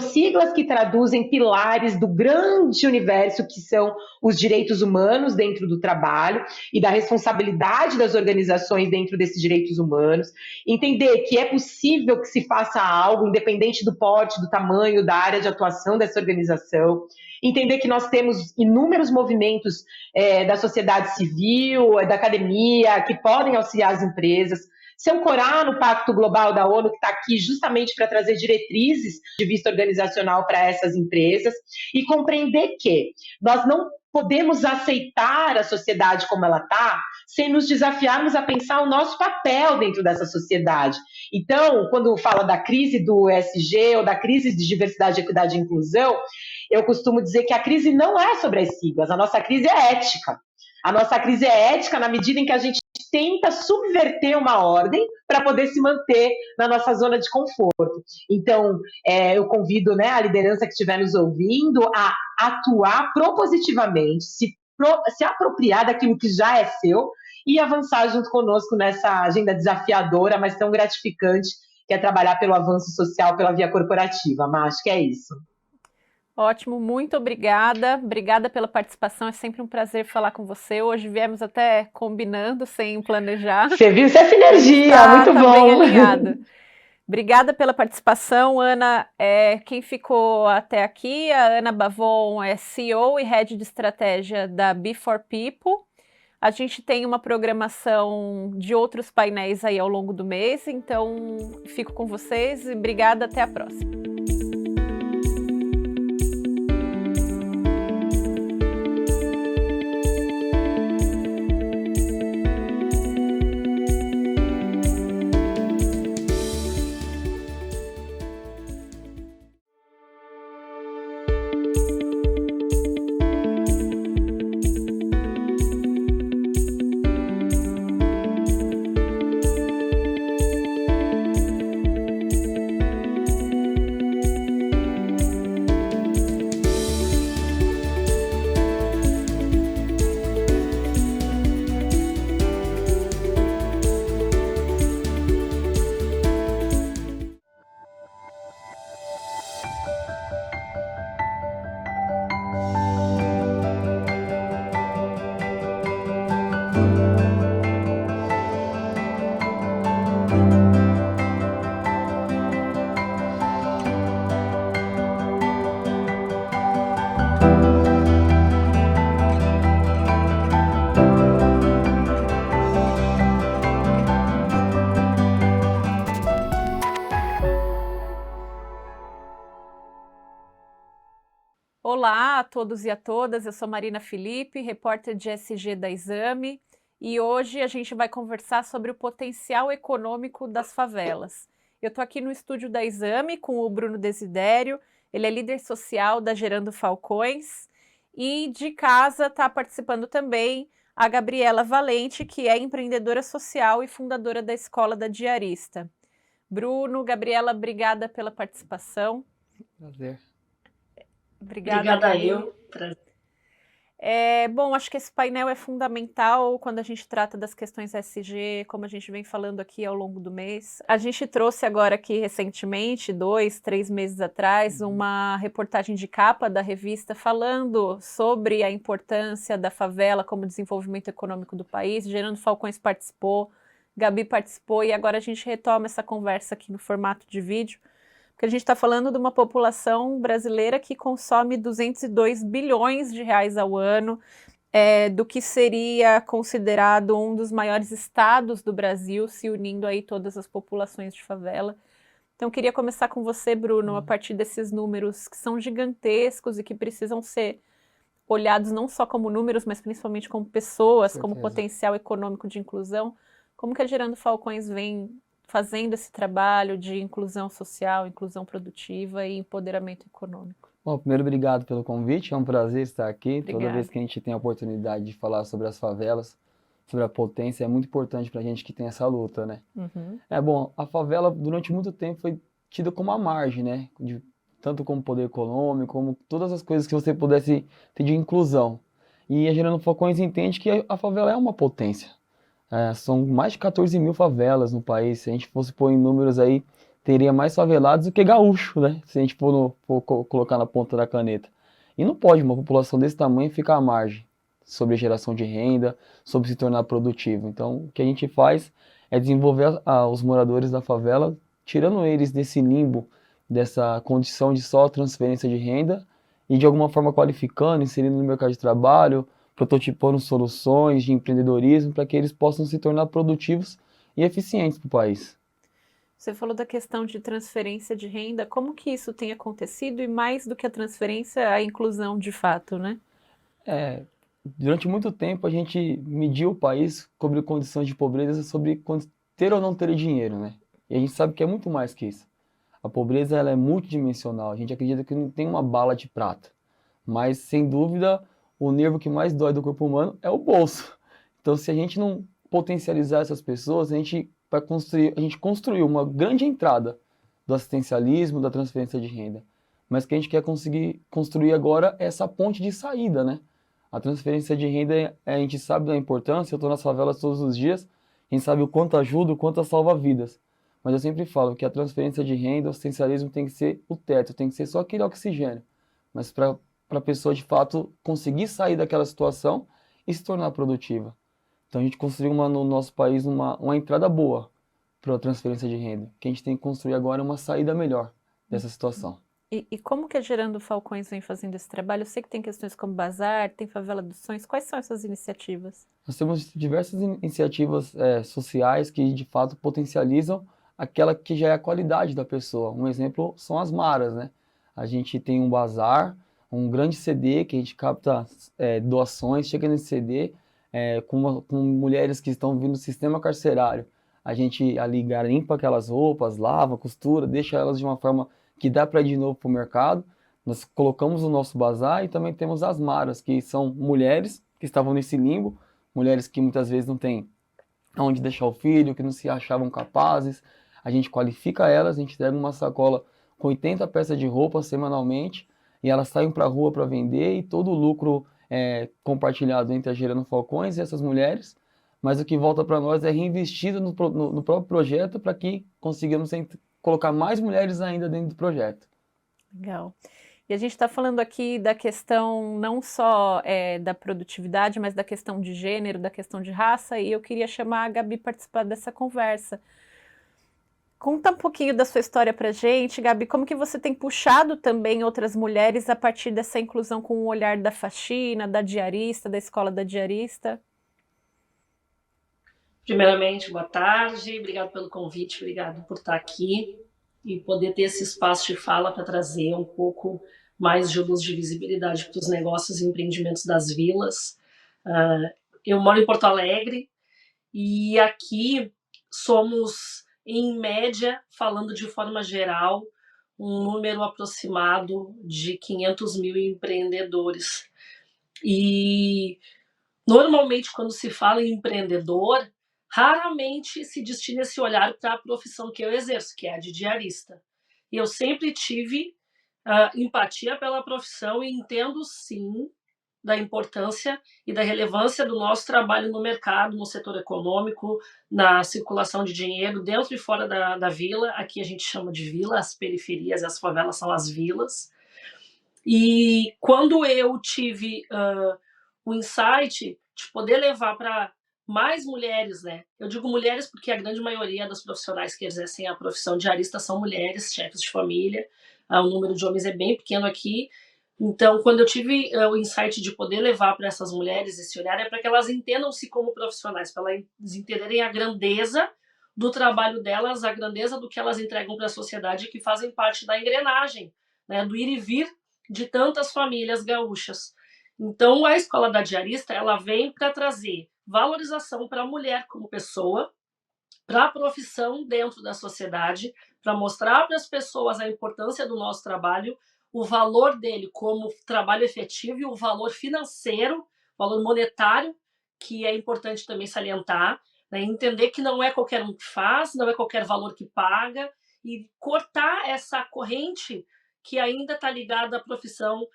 siglas que traduzem pilares do grande universo que são os direitos humanos dentro do trabalho e da responsabilidade das organizações dentro desses direitos humanos. Entender que é possível que se faça algo, independente do porte, do tamanho, da área de atuação dessa organização. Entender que nós temos inúmeros movimentos da sociedade civil, da academia, que podem auxiliar as empresas. Se ancorar no Pacto Global da ONU, que está aqui justamente para trazer diretrizes de vista organizacional para essas empresas, e compreender que nós não podemos aceitar a sociedade como ela está, sem nos desafiarmos a pensar o nosso papel dentro dessa sociedade. Então, quando fala da crise do ESG ou da crise de diversidade, equidade e inclusão, eu costumo dizer que a crise não é sobre as siglas, a nossa crise é ética. A nossa crise é ética na medida em que a gente tenta subverter uma ordem para poder se manter na nossa zona de conforto. Então, eu convido, né, a liderança que estiver nos ouvindo a atuar propositivamente, se apropriar daquilo que já é seu e avançar junto conosco nessa agenda desafiadora, mas tão gratificante, que é trabalhar pelo avanço social pela via corporativa. Mas acho que é isso.
Ótimo, muito obrigada. Obrigada pela participação, é sempre um prazer falar com você. Hoje viemos até combinando, sem planejar.
Você viu? Isso é sinergia, muito bom.
Bem alinhado. Obrigada pela participação, Ana. Quem ficou até aqui, a Ana Bavon é CEO e Head de Estratégia da Be4People. A gente tem uma programação de outros painéis aí ao longo do mês, então fico com vocês e obrigada, até a próxima. Olá a todos e a todas, eu sou Marina Felipe, repórter de SG da Exame, e hoje a gente vai conversar sobre o potencial econômico das favelas. Eu estou aqui no estúdio da Exame com o Bruno Desidério, ele é líder social da Gerando Falcões, e de casa está participando também a Gabriela Valente, que é empreendedora social e fundadora da Escola da Diarista. Bruno, Gabriela, obrigada pela participação.
Prazer.
Obrigada
Gabi.
eu. Bom, acho que esse painel é fundamental quando a gente trata das questões SG, como a gente vem falando aqui ao longo do mês. A gente trouxe agora aqui recentemente, 2, 3 meses atrás, uma reportagem de capa da revista falando sobre a importância da favela como desenvolvimento econômico do país. Gerando Falcões participou, Gabi participou e agora a gente retoma essa conversa aqui no formato de vídeo. Porque a gente está falando de uma população brasileira que consome 202 bilhões de reais ao ano, do que seria considerado um dos maiores estados do Brasil, se unindo aí todas as populações de favela. Então, queria começar com você, Bruno, a partir desses números que são gigantescos e que precisam ser olhados não só como números, mas principalmente como pessoas, como potencial econômico de inclusão. Como que a Gerando Falcões vem fazendo esse trabalho de inclusão social, inclusão produtiva e empoderamento econômico?
Bom, primeiro, obrigado pelo convite, é um prazer estar aqui.
Obrigada.
Toda vez que a gente tem a oportunidade de falar sobre as favelas, sobre a potência, é muito importante para a gente que tem essa luta, né?
Uhum.
Bom, a favela durante muito tempo foi tida como a margem, né? Tanto como poder econômico, como todas as coisas que você pudesse ter de inclusão. E a Gerando Falcões entende que a favela é uma potência. São mais de 14 mil favelas no país. Se a gente fosse pôr em números aí, teria mais favelados do que gaúcho, né? Se a gente for colocar na ponta da caneta. E não pode uma população desse tamanho ficar à margem sobre a geração de renda, sobre se tornar produtivo. Então, o que a gente faz é desenvolver os moradores da favela, tirando eles desse limbo, dessa condição de só transferência de renda e de alguma forma qualificando, inserindo no mercado de trabalho, prototipando soluções de empreendedorismo para que eles possam se tornar produtivos e eficientes para o país.
Você falou da questão de transferência de renda, como que isso tem acontecido e mais do que a transferência, a inclusão de fato, né?
Durante muito tempo a gente mediu o país sobre condições de pobreza, sobre ter ou não ter dinheiro, né? E a gente sabe que é muito mais que isso. A pobreza ela é multidimensional, a gente acredita que não tem uma bala de prata, mas sem dúvida o nervo que mais dói do corpo humano é o bolso. Então, se a gente não potencializar essas pessoas, a gente construiu uma grande entrada do assistencialismo, da transferência de renda. Mas que a gente quer conseguir construir agora é essa ponte de saída, né? A transferência de renda, a gente sabe da importância, eu estou nas favelas todos os dias, a gente sabe o quanto ajuda, o quanto salva vidas. Mas eu sempre falo que a transferência de renda, o assistencialismo tem que ser o teto, tem que ser só aquele oxigênio. Mas para a pessoa, de fato, conseguir sair daquela situação e se tornar produtiva. Então, a gente construiu no nosso país uma entrada boa para a transferência de renda. O que a gente tem que construir agora é uma saída melhor dessa situação.
E como que a Gerando Falcões vem fazendo esse trabalho? Eu sei que tem questões como Bazar, tem Favela dos Sonhos. Quais são essas iniciativas?
Nós temos diversas iniciativas sociais que, de fato, potencializam aquela que já é a qualidade da pessoa. Um exemplo são as maras, né? A gente tem um bazar, um grande CD que a gente capta doações, chega nesse CD com mulheres que estão vindo do sistema carcerário. A gente ali garimpa aquelas roupas, lava, costura, deixa elas de uma forma que dá para ir de novo para o mercado. Nós colocamos o nosso bazar e também temos as maras, que são mulheres que estavam nesse limbo, mulheres que muitas vezes não têm onde deixar o filho, que não se achavam capazes. A gente qualifica elas, a gente entrega uma sacola com 80 peças de roupa semanalmente, e elas saem para a rua para vender, e todo o lucro é compartilhado entre a Gerando Falcões e essas mulheres, mas o que volta para nós é reinvestido no próprio projeto para que consigamos colocar mais mulheres ainda dentro do projeto.
Legal. E a gente está falando aqui da questão não só da produtividade, mas da questão de gênero, da questão de raça, e eu queria chamar a Gabi para participar dessa conversa. Conta um pouquinho da sua história pra gente, Gabi, como que você tem puxado também outras mulheres a partir dessa inclusão com o olhar da faxina, da diarista, da escola da diarista?
Primeiramente, boa tarde, obrigado pelo convite, obrigado por estar aqui e poder ter esse espaço de fala para trazer um pouco mais de luz de visibilidade para os negócios e empreendimentos das vilas. Eu moro em Porto Alegre e aqui somos, em média, falando de forma geral, um número aproximado de 500 mil empreendedores. E normalmente, quando se fala em empreendedor, raramente se destina esse olhar para a profissão que eu exerço, que é a de diarista. E eu sempre tive empatia pela profissão e entendo, sim, da importância e da relevância do nosso trabalho no mercado, no setor econômico, na circulação de dinheiro dentro e fora da vila. Aqui a gente chama de vila, as periferias, as favelas são as vilas. E quando eu tive o insight de poder levar para mais mulheres, né? Eu digo mulheres porque a grande maioria dos profissionais que exercem a profissão de diarista são mulheres, chefes de família. O número de homens é bem pequeno aqui. Então, quando eu tive o insight de poder levar para essas mulheres esse olhar, é para que elas entendam-se como profissionais, para elas entenderem a grandeza do trabalho delas, a grandeza do que elas entregam para a sociedade, que fazem parte da engrenagem, né, do ir e vir de tantas famílias gaúchas. Então, a Escola da Diarista, ela vem para trazer valorização para a mulher como pessoa, para a profissão dentro da sociedade, para mostrar para as pessoas a importância do nosso trabalho, o valor dele como trabalho efetivo e o valor financeiro, o valor monetário, que é importante também salientar, né? Entender que não é qualquer um que faz, não é qualquer valor que paga, e cortar essa corrente que ainda está ligada à profissão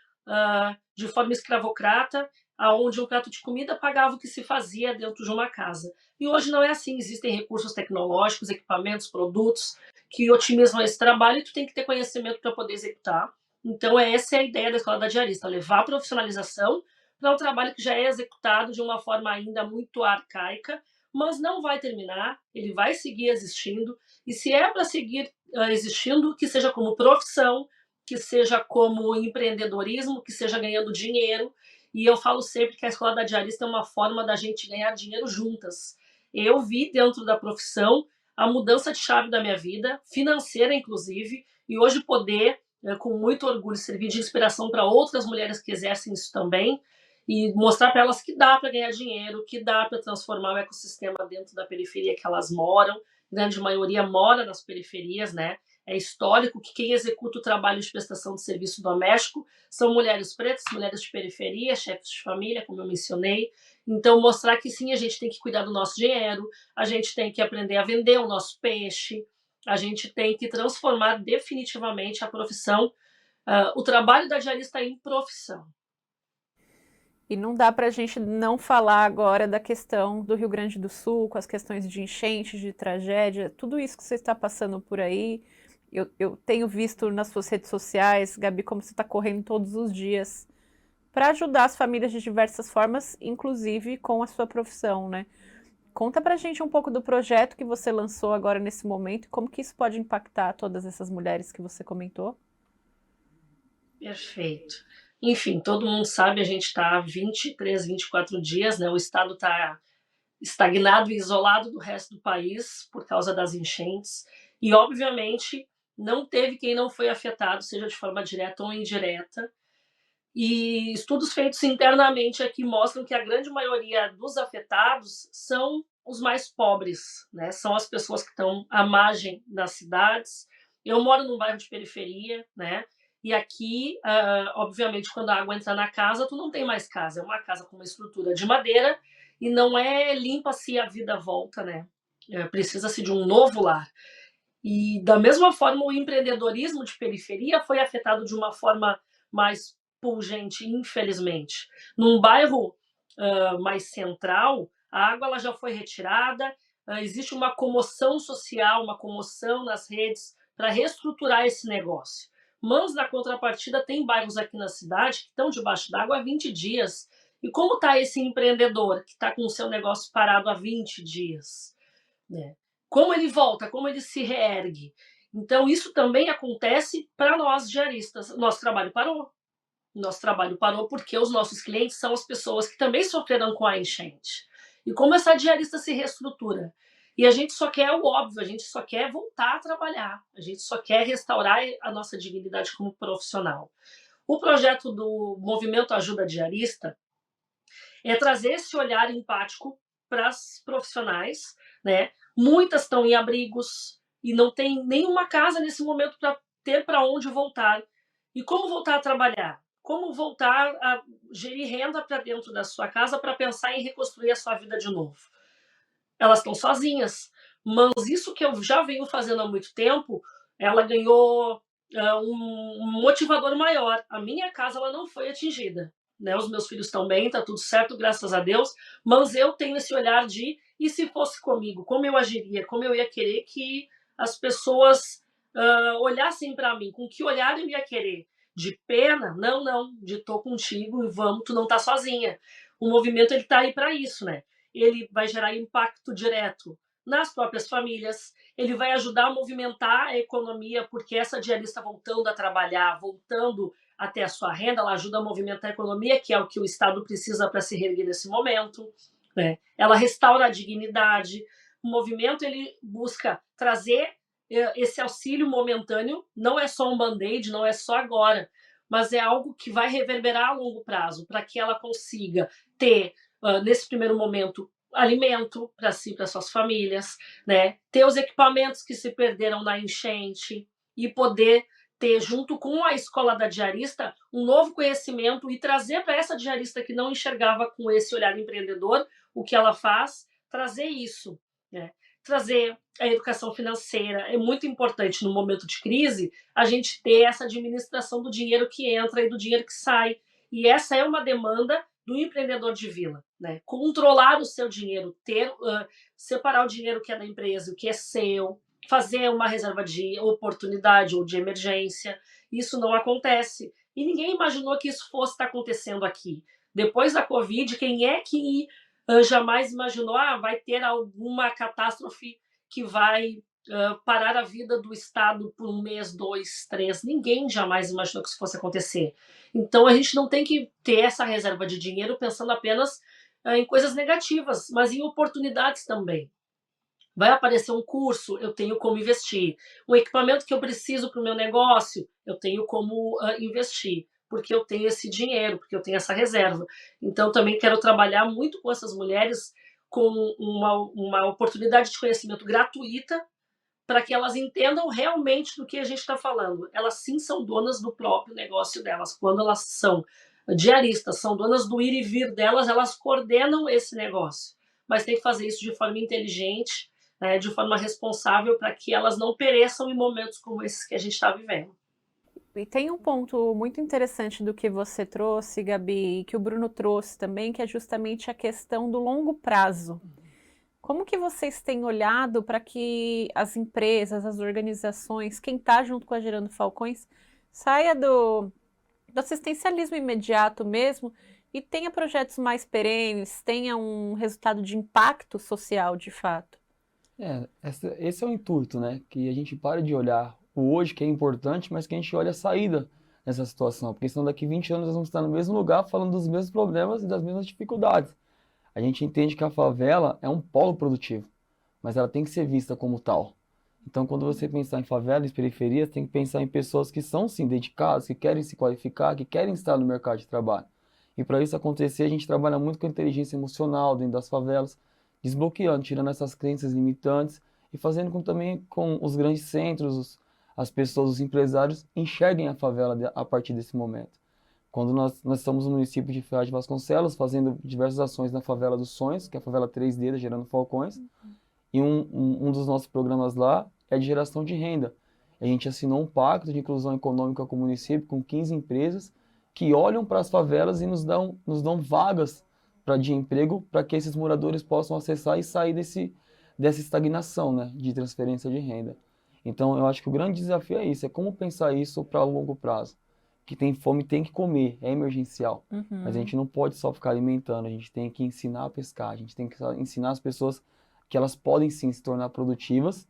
de forma escravocrata, onde um prato de comida pagava o que se fazia dentro de uma casa. E hoje não é assim, existem recursos tecnológicos, equipamentos, produtos que otimizam esse trabalho e tu tem que ter conhecimento para poder executar. Então essa é a ideia da Escola da Diarista, levar a profissionalização para um trabalho que já é executado de uma forma ainda muito arcaica, mas não vai terminar, ele vai seguir existindo, e se é para seguir existindo, que seja como profissão, que seja como empreendedorismo, que seja ganhando dinheiro. E eu falo sempre que a Escola da Diarista é uma forma da gente ganhar dinheiro juntas. Eu vi dentro da profissão a mudança de chave da minha vida, financeira inclusive, e hoje poder, com muito orgulho, servir de inspiração para outras mulheres que exercem isso também, e mostrar para elas que dá para ganhar dinheiro, que dá para transformar o ecossistema dentro da periferia que elas moram. A grande maioria mora nas periferias, né? É histórico que quem executa o trabalho de prestação de serviço doméstico são mulheres pretas, mulheres de periferia, chefes de família, como eu mencionei. Então, mostrar que sim, a gente tem que cuidar do nosso dinheiro, a gente tem que aprender a vender o nosso peixe, a gente tem que transformar definitivamente a profissão, o trabalho da diarista em profissão.
E não dá para a gente não falar agora da questão do Rio Grande do Sul, com as questões de enchentes, de tragédia, tudo isso que você está passando por aí. Eu tenho visto nas suas redes sociais, Gabi, como você está correndo todos os dias para ajudar as famílias de diversas formas, inclusive com a sua profissão, né? Conta pra gente um pouco do projeto que você lançou agora nesse momento e como que isso pode impactar todas essas mulheres que você comentou.
Perfeito. Enfim, todo mundo sabe, a gente está há 23, 24 dias, né? O estado está estagnado e isolado do resto do país por causa das enchentes. E, obviamente, não teve quem não foi afetado, seja de forma direta ou indireta. E estudos feitos internamente aqui mostram que a grande maioria dos afetados são os mais pobres, né? São as pessoas que estão à margem das cidades. Eu moro num bairro de periferia, né? E aqui, obviamente, quando a água entra na casa, tu não tem mais casa. É uma casa com uma estrutura de madeira e não é limpa se a vida volta, né? Precisa-se de um novo lar. E, da mesma forma, o empreendedorismo de periferia foi afetado de uma forma mais pungente, infelizmente. Num bairro mais central, a água ela já foi retirada, existe uma comoção social, uma comoção nas redes para reestruturar esse negócio. Mas, na contrapartida, tem bairros aqui na cidade que estão debaixo d'água há 20 dias. E como está esse empreendedor que está com o seu negócio parado há 20 dias? Né? Como ele volta? Como ele se reergue? Então, isso também acontece para nós diaristas. Nosso trabalho parou. Nosso trabalho parou porque os nossos clientes são as pessoas que também sofreram com a enchente. E como essa diarista se reestrutura? E a gente só quer o óbvio, a gente só quer voltar a trabalhar, a gente só quer restaurar a nossa dignidade como profissional. O projeto do Movimento Ajuda Diarista é trazer esse olhar empático para as profissionais, né? Muitas estão em abrigos e não tem nenhuma casa nesse momento para ter para onde voltar. E como voltar a trabalhar? Como voltar a gerir renda para dentro da sua casa para pensar em reconstruir a sua vida de novo? Elas estão sozinhas, mas isso que eu já venho fazendo há muito tempo, ela ganhou um motivador maior. A minha casa ela não foi atingida, né? Os meus filhos estão bem, está tudo certo, graças a Deus, mas eu tenho esse olhar de, e se fosse comigo, como eu agiria, como eu ia querer que as pessoas olhassem para mim, com que olhar eu ia querer? De pena? Não, de tô contigo e vamos, tu não tá sozinha. O movimento ele tá aí para isso, né? Ele vai gerar impacto direto nas próprias famílias, ele vai ajudar a movimentar a economia, porque essa diarista voltando a trabalhar, voltando a ter a sua renda, ela ajuda a movimentar a economia, que é o que o Estado precisa para se reerguer nesse momento, né? Ela restaura a dignidade. O movimento ele busca trazer esse auxílio momentâneo, não é só um band-aid, não é só agora, mas é algo que vai reverberar a longo prazo, para que ela consiga ter, nesse primeiro momento, alimento para si, para suas famílias, né? Ter os equipamentos que se perderam na enchente e poder ter, junto com a escola da diarista, um novo conhecimento e trazer para essa diarista que não enxergava com esse olhar empreendedor o que ela faz, trazer isso, né? Trazer a educação financeira. É muito importante no momento de crise a gente ter essa administração do dinheiro que entra e do dinheiro que sai. E essa é uma demanda do empreendedor de vila, né? Controlar o seu dinheiro, separar o dinheiro que é da empresa, o que é seu, fazer uma reserva de oportunidade ou de emergência. Isso não acontece. E ninguém imaginou que isso fosse estar acontecendo aqui. Depois da Covid, quem é que jamais imaginou vai ter alguma catástrofe que vai parar a vida do Estado por 1 mês, 2, 3? Ninguém jamais imaginou que isso fosse acontecer. Então a gente não tem que ter essa reserva de dinheiro pensando apenas em coisas negativas, mas em oportunidades também. Vai aparecer um curso, eu tenho como investir. Um equipamento que eu preciso para o meu negócio, eu tenho como investir, porque eu tenho esse dinheiro, porque eu tenho essa reserva. Então, também quero trabalhar muito com essas mulheres com uma oportunidade de conhecimento gratuita para que elas entendam realmente do que a gente está falando. Elas sim são donas do próprio negócio delas. Quando elas são diaristas, são donas do ir e vir delas, elas coordenam esse negócio. Mas tem que fazer isso de forma inteligente, né, de forma responsável, para que elas não pereçam em momentos como esses que a gente está vivendo.
E tem um ponto muito interessante do que você trouxe, Gabi, e que o Bruno trouxe também, que é justamente a questão do longo prazo. Como que vocês têm olhado para que as empresas, as organizações, quem está junto com a Gerando Falcões, saia do assistencialismo imediato mesmo e tenha projetos mais perenes, tenha um resultado de impacto social de fato?
Esse é o intuito, né? Que a gente pare de olhar o hoje, que é importante, mas que a gente olhe a saída nessa situação. Porque senão daqui 20 anos nós vamos estar no mesmo lugar falando dos mesmos problemas e das mesmas dificuldades. A gente entende que a favela é um polo produtivo, mas ela tem que ser vista como tal. Então, quando você pensar em favelas e periferias, tem que pensar em pessoas que são, sim, dedicadas, que querem se qualificar, que querem estar no mercado de trabalho. E para isso acontecer, a gente trabalha muito com a inteligência emocional dentro das favelas, desbloqueando, tirando essas crenças limitantes e fazendo também com os grandes centros, as pessoas, os empresários, enxerguem a favela a partir desse momento. Quando nós estamos no município de Ferraz de Vasconcelos, fazendo diversas ações na Favela dos Sonhos, que é a favela 3D da Gerando Falcões, e um dos nossos programas lá é de geração de renda. A gente assinou um pacto de inclusão econômica com o município, com 15 empresas, que olham para as favelas e nos dão vagas de emprego para que esses moradores possam acessar e sair dessa estagnação, né, de transferência de renda. Então, eu acho que o grande desafio é isso, é como pensar isso para longo prazo. Que tem fome tem que comer, é emergencial. Mas a gente não pode só ficar alimentando, a gente tem que ensinar a pescar, a gente tem que ensinar as pessoas que elas podem sim se tornar produtivas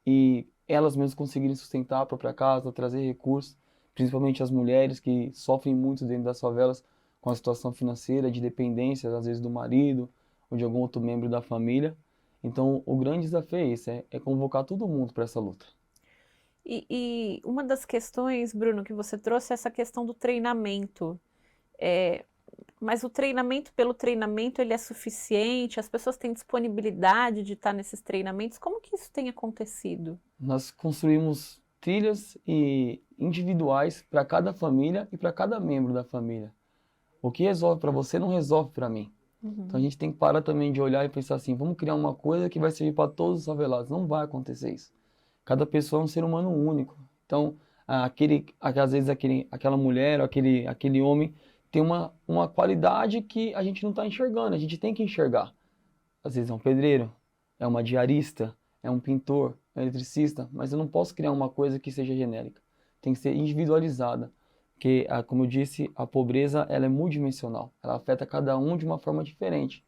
e elas mesmas conseguirem sustentar a própria casa, trazer recursos, principalmente as mulheres que sofrem muito dentro das favelas com a situação financeira, de dependência, às vezes do marido ou de algum outro membro da família. Então, o grande desafio é esse, é convocar todo mundo para essa luta.
E uma das questões, Bruno, que você trouxe é essa questão do treinamento. Mas o treinamento pelo treinamento, ele é suficiente? As pessoas têm disponibilidade de estar nesses treinamentos? Como que isso tem acontecido?
Nós construímos trilhas individuais para cada família e para cada membro da família. O que resolve para você não resolve para mim. Então a gente tem que parar também de olhar e pensar assim, vamos criar uma coisa que vai servir para todos os favelados. Não vai acontecer isso. Cada pessoa é um ser humano único. Então, às vezes aquela mulher, aquele homem tem uma qualidade que a gente não está enxergando, a gente tem que enxergar. Às vezes é um pedreiro, é uma diarista, é um pintor, é um eletricista, mas eu não posso criar uma coisa que seja genérica. Tem que ser individualizada. Porque, como eu disse, a pobreza ela é multidimensional. Ela afeta cada um de uma forma diferente.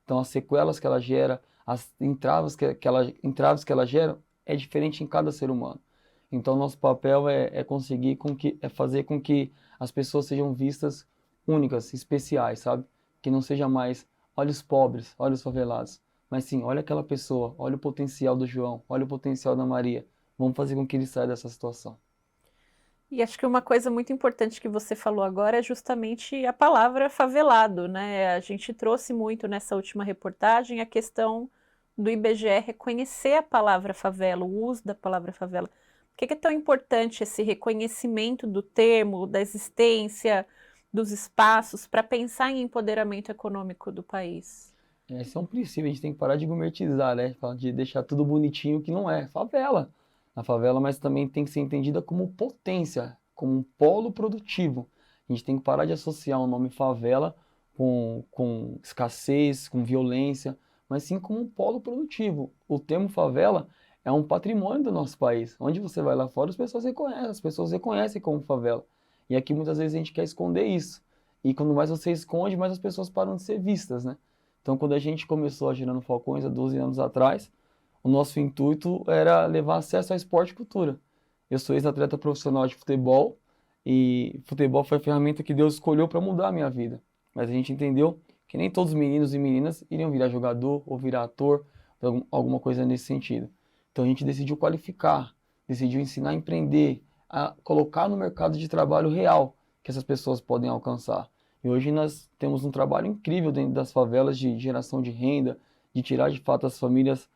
Então, as sequelas que ela gera, as entraves que ela gera, é diferente em cada ser humano. Então, nosso papel é fazer com que as pessoas sejam vistas únicas, especiais, sabe? Que não seja mais, olha os pobres, olha os favelados. Mas sim, olha aquela pessoa, olha o potencial do João, olha o potencial da Maria. Vamos fazer com que ele saia dessa situação.
E acho que uma coisa muito importante que você falou agora é justamente a palavra favelado, né? A gente trouxe muito nessa última reportagem a questão do IBGE reconhecer a palavra favela, o uso da palavra favela. Por que é tão importante esse reconhecimento do termo, da existência, dos espaços, para pensar em empoderamento econômico do país?
Esse é um princípio, a gente tem que parar de gourmetizar, né? De deixar tudo bonitinho que não é. Favela. A favela, mas também tem que ser entendida como potência, como um polo produtivo. A gente tem que parar de associar o nome favela com escassez, com violência, mas sim como um polo produtivo. O termo favela é um patrimônio do nosso país. Onde você vai lá fora, as pessoas reconhecem como favela. E aqui muitas vezes a gente quer esconder isso. E quando mais você esconde, mais as pessoas param de ser vistas, né? Então quando a gente começou a Girando Falcões há 12 anos atrás, o nosso intuito era levar acesso ao esporte e cultura. Eu sou ex-atleta profissional de futebol e futebol foi a ferramenta que Deus escolheu para mudar a minha vida. Mas a gente entendeu que nem todos os meninos e meninas iriam virar jogador ou virar ator, alguma coisa nesse sentido. Então a gente decidiu qualificar, decidiu ensinar a empreender, a colocar no mercado de trabalho real que essas pessoas podem alcançar. E hoje nós temos um trabalho incrível dentro das favelas de geração de renda, de tirar de fato as famílias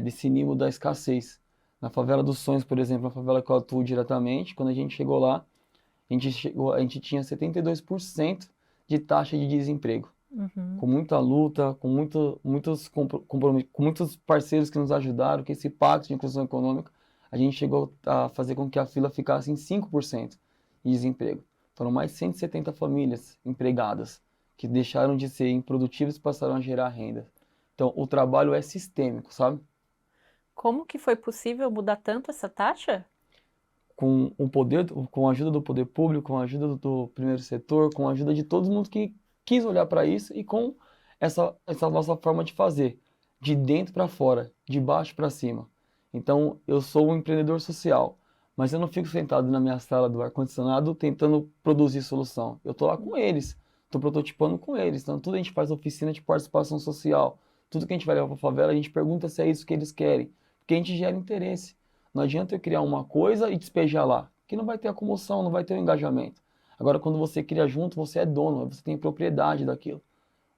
desse nível da escassez. Na favela dos Sonhos, por exemplo, a favela que eu atuo diretamente, quando a gente chegou lá, a gente tinha 72% de taxa de desemprego. Com muita luta, com muitos parceiros que nos ajudaram, com esse pacto de inclusão econômica, a gente chegou a fazer com que a fila ficasse em 5% de desemprego. Foram mais de 170 famílias empregadas, que deixaram de ser improdutivas e passaram a gerar renda. Então, o trabalho é sistêmico, sabe?
Como que foi possível mudar tanto essa taxa?
Com a ajuda do poder público, com a ajuda do primeiro setor, com a ajuda de todo mundo que quis olhar para isso e com essa nossa forma de fazer, de dentro para fora, de baixo para cima. Então, eu sou um empreendedor social, mas eu não fico sentado na minha sala do ar-condicionado tentando produzir solução. Eu estou lá com eles, estou prototipando com eles. Então, tudo a gente faz oficina de participação social. Tudo que a gente vai levar para a favela, a gente pergunta se é isso que eles querem, porque a gente gera interesse. Não adianta eu criar uma coisa e despejar lá, que não vai ter a comoção, não vai ter o engajamento. Agora, quando você cria junto, você é dono, você tem propriedade daquilo.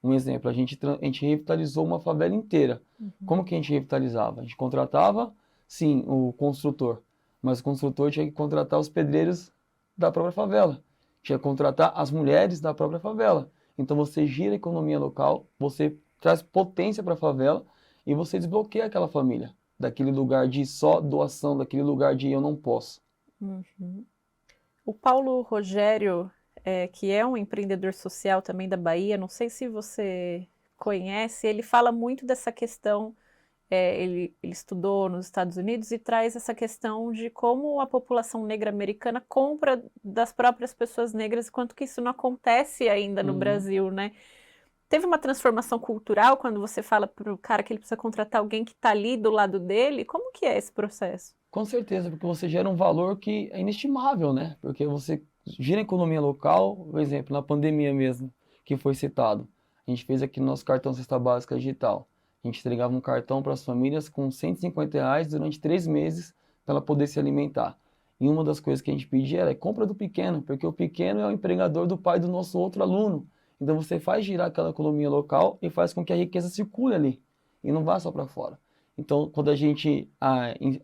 Um exemplo, a gente revitalizou uma favela inteira. Como que a gente revitalizava? A gente contratava, sim, o construtor, mas o construtor tinha que contratar os pedreiros da própria favela, tinha que contratar as mulheres da própria favela. Então você gira a economia local, você traz potência para a favela e você desbloqueia aquela família daquele lugar de só doação, daquele lugar de eu não posso.
O Paulo Rogério, que é um empreendedor social também da Bahia, não sei se você conhece, ele fala muito dessa questão, ele estudou nos Estados Unidos e traz essa questão de como a população negra americana compra das próprias pessoas negras, quanto que isso não acontece ainda no Brasil, né? Teve uma transformação cultural quando você fala para o cara que ele precisa contratar alguém que está ali do lado dele? Como que é esse processo?
Com certeza, porque você gera um valor que é inestimável, né? Porque você gira a economia local, por exemplo, na pandemia mesmo, que foi citado. A gente fez aqui no nosso cartão Cesta Básica Digital. A gente entregava um cartão para as famílias com R$150 durante 3 meses, para ela poder se alimentar. E uma das coisas que a gente pedia era compra do pequeno, porque o pequeno é o empregador do pai do nosso outro aluno. Então você faz girar aquela economia local e faz com que a riqueza circule ali e não vá só para fora. Então, quando a gente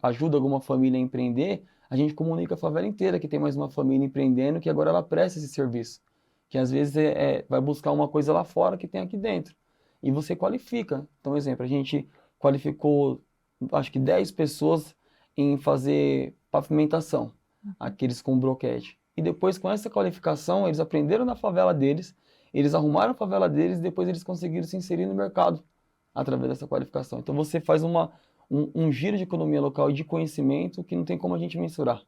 ajuda alguma família a empreender, a gente comunica a favela inteira que tem mais uma família empreendendo, que agora ela presta esse serviço. Que às vezes vai buscar uma coisa lá fora que tem aqui dentro. E você qualifica. Então, exemplo, a gente qualificou, acho que 10 pessoas em fazer pavimentação, aqueles com broquete. E depois, com essa qualificação, eles aprenderam na favela deles, eles arrumaram a favela deles e depois eles conseguiram se inserir no mercado através dessa qualificação. Então, você faz um giro de economia local e de conhecimento que não tem como a gente mensurar.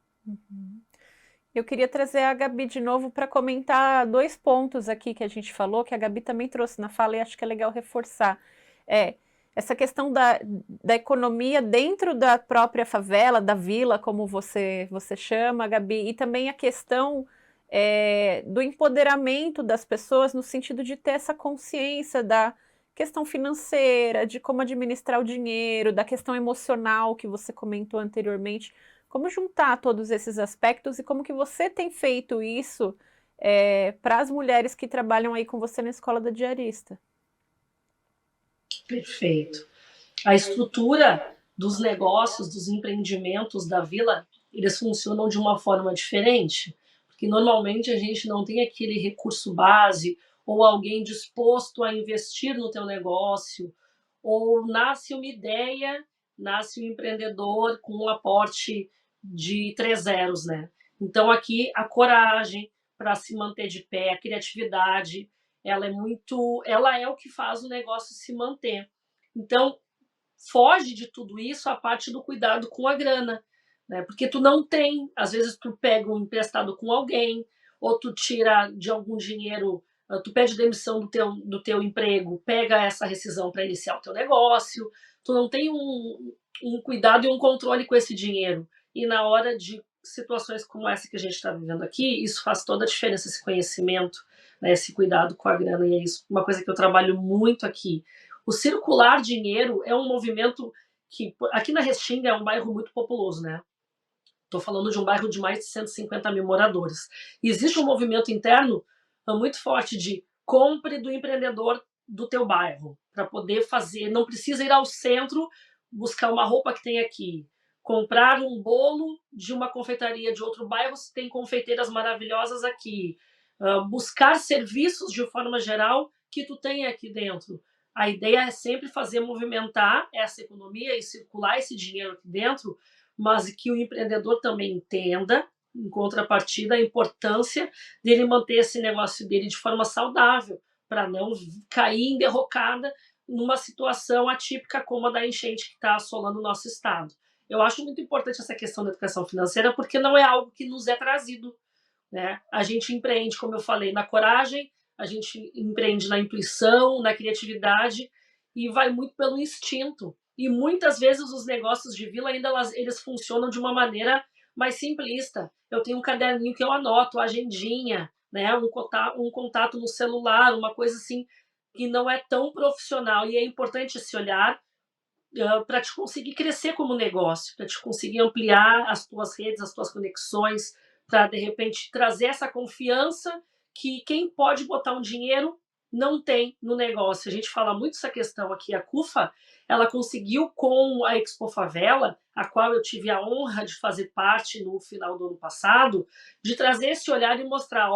Eu queria trazer a Gabi de novo para comentar 2 pontos aqui que a gente falou, que a Gabi também trouxe na fala e acho que é legal reforçar. Essa questão da economia dentro da própria favela, da vila, como você chama, Gabi, e também a questão do empoderamento das pessoas no sentido de ter essa consciência da questão financeira, de como administrar o dinheiro, da questão emocional que você comentou anteriormente. Como juntar todos esses aspectos e como que você tem feito isso para as mulheres que trabalham aí com você na Escola da Diarista?
Perfeito. A estrutura dos negócios, dos empreendimentos da vila, eles funcionam de uma forma diferente, porque normalmente a gente não tem aquele recurso base ou alguém disposto a investir no teu negócio, ou nasce uma ideia, nasce um empreendedor com um aporte de 3 zeros, né? Então aqui a coragem para se manter de pé, a criatividade, ela é o que faz o negócio se manter. Então foge de tudo isso a parte do cuidado com a grana, né? Porque tu não tem, às vezes tu pega um emprestado com alguém, ou tu tira de algum dinheiro, tu pede demissão do teu emprego, pega essa rescisão para iniciar o teu negócio, tu não tem um cuidado e um controle com esse dinheiro. E na hora de situações como essa que a gente está vivendo aqui, isso faz toda a diferença, esse conhecimento, né, esse cuidado com a grana, e é isso uma coisa que eu trabalho muito aqui. O circular dinheiro é um movimento que, aqui na Restinga, é um bairro muito populoso, né? Estou falando de um bairro de mais de 150 mil moradores. E existe um movimento interno muito forte de compre do empreendedor do teu bairro, para poder fazer, não precisa ir ao centro buscar uma roupa que tem aqui, comprar um bolo de uma confeitaria de outro bairro, se tem confeiteiras maravilhosas aqui, buscar serviços de forma geral que tu tem aqui dentro. A ideia é sempre fazer movimentar essa economia e circular esse dinheiro aqui dentro, mas que o empreendedor também entenda, em contrapartida, a importância dele manter esse negócio dele de forma saudável, para não cair em derrocada numa situação atípica como a da enchente que está assolando o nosso estado. Eu acho muito importante essa questão da educação financeira, porque não é algo que nos é trazido, né? A gente empreende, como eu falei, na coragem, a gente empreende na intuição, na criatividade, e vai muito pelo instinto. E muitas vezes os negócios de vila ainda eles funcionam de uma maneira mais simplista. Eu tenho um caderninho que eu anoto, agendinha, né? um contato no celular, uma coisa assim que não é tão profissional. E é importante esse olhar para te conseguir crescer como negócio, para te conseguir ampliar as tuas redes, as tuas conexões, para, de repente, trazer essa confiança que quem pode botar um dinheiro não tem no negócio. A gente fala muito essa questão aqui. A CUFA, ela conseguiu com a Expo Favela, a qual eu tive a honra de fazer parte no final do ano passado, de trazer esse olhar e mostrar,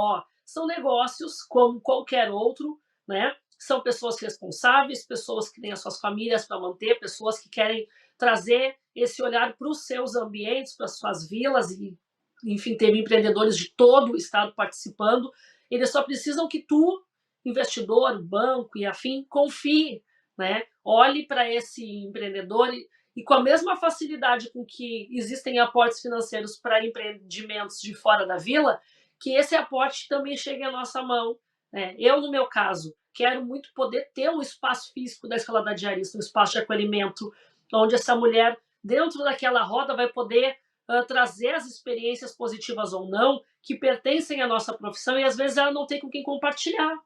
são negócios como qualquer outro, né? São pessoas responsáveis, pessoas que têm as suas famílias para manter, pessoas que querem trazer esse olhar para os seus ambientes, para as suas vilas, e, enfim, teve empreendedores de todo o estado participando. Eles só precisam que tu, investidor, banco e afim, confie, né? Olhe para esse empreendedor e com a mesma facilidade com que existem aportes financeiros para empreendimentos de fora da vila, que esse aporte também chegue à nossa mão, né? Eu, no meu caso, quero muito poder ter um espaço físico da Escola da Diarista, um espaço de acolhimento, onde essa mulher, dentro daquela roda, vai poder trazer as experiências positivas ou não, que pertencem à nossa profissão, e às vezes ela não tem com quem compartilhar.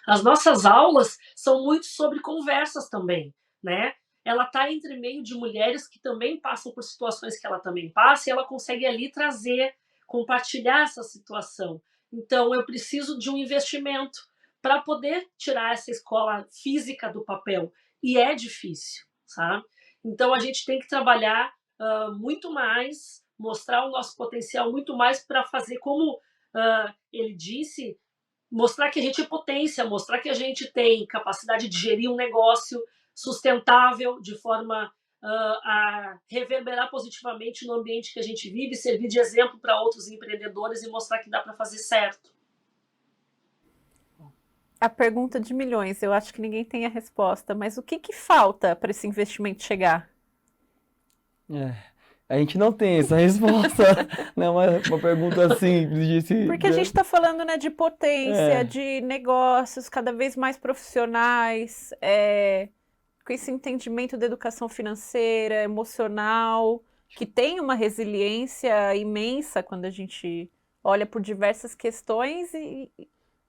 As nossas aulas são muito sobre conversas também, né? ela está entre meio de mulheres que também passam por situações que ela também passa, e ela consegue ali trazer, compartilhar essa situação. Então, eu preciso de um investimento para poder tirar essa escola física do papel. E é difícil, sabe? Então, a gente tem que trabalhar muito mais, mostrar o nosso potencial muito mais para fazer, como ele disse, mostrar que a gente é potência, mostrar que a gente tem capacidade de gerir um negócio sustentável, de forma a reverberar positivamente no ambiente que a gente vive, servir de exemplo para outros empreendedores e mostrar que dá para fazer certo.
A pergunta de milhões, eu acho que ninguém tem a resposta, mas o que que falta para esse investimento chegar?
A gente não tem essa resposta, não é uma pergunta simples.
Porque a gente está falando, né, de potência, de negócios cada vez mais profissionais, com esse entendimento da educação financeira, emocional, que tem uma resiliência imensa quando a gente olha por diversas questões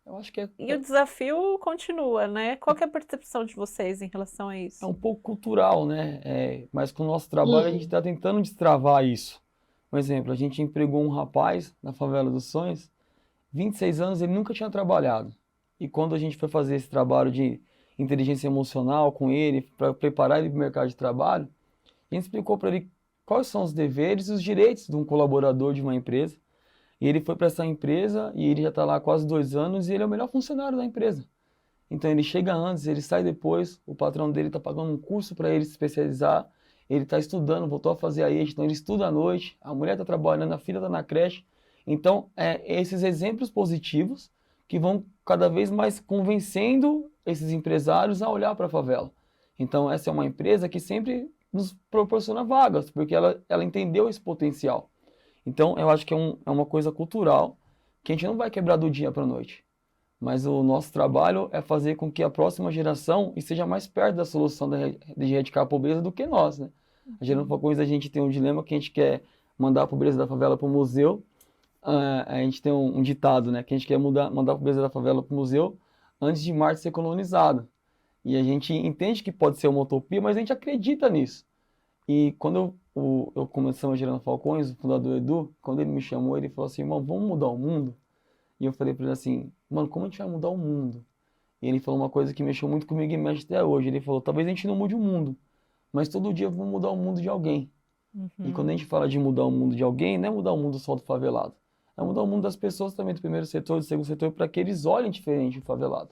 Eu acho que
e o desafio continua, né? Qual que é a percepção de vocês em relação a isso?
é um pouco cultural, né? Mas com o nosso trabalho a gente está tentando destravar isso. Por exemplo, a gente empregou um rapaz na Favela dos Sonhos, 26 anos, ele nunca tinha trabalhado. E quando a gente foi fazer esse trabalho de inteligência emocional com ele, para preparar ele para o mercado de trabalho, a gente explicou para ele quais são os deveres e os direitos de um colaborador de uma empresa. E ele foi para essa empresa e ele já está lá há quase 2 anos e ele é o melhor funcionário da empresa. Então ele chega antes, ele sai depois, o patrão dele está pagando um curso para ele se especializar, ele está estudando, voltou a fazer a extra, então ele estuda à noite, a mulher está trabalhando, a filha está na creche. Então, esses exemplos positivos que vão cada vez mais convencendo esses empresários a olhar para a favela. Então, essa é uma empresa que sempre nos proporciona vagas, porque ela entendeu esse potencial. Então, eu acho que é uma coisa cultural que a gente não vai quebrar do dia para a noite. Mas o nosso trabalho é fazer com que a próxima geração esteja mais perto da solução de erradicar a pobreza do que nós, né? A Gerando Falcões, a gente tem um dilema que a gente quer mandar a pobreza da favela para o museu. A gente tem um ditado, né? Que a gente quer mandar a pobreza da favela para o museu antes de Marte ser colonizada. E a gente entende que pode ser uma utopia, mas a gente acredita nisso. E quando eu comecei a Gerando Falcões, o fundador Edu, quando ele me chamou, ele falou assim, irmão, vamos mudar o mundo? E eu falei para ele assim, mano, como a gente vai mudar o mundo? E ele falou uma coisa que mexeu muito comigo e mexe até hoje. Ele falou, talvez a gente não mude o mundo, mas todo dia vamos mudar o mundo de alguém. E quando a gente fala de mudar o mundo de alguém, não é mudar o mundo só do favelado. É mudar o mundo das pessoas também, do primeiro setor, do segundo setor, para que eles olhem diferente o favelado.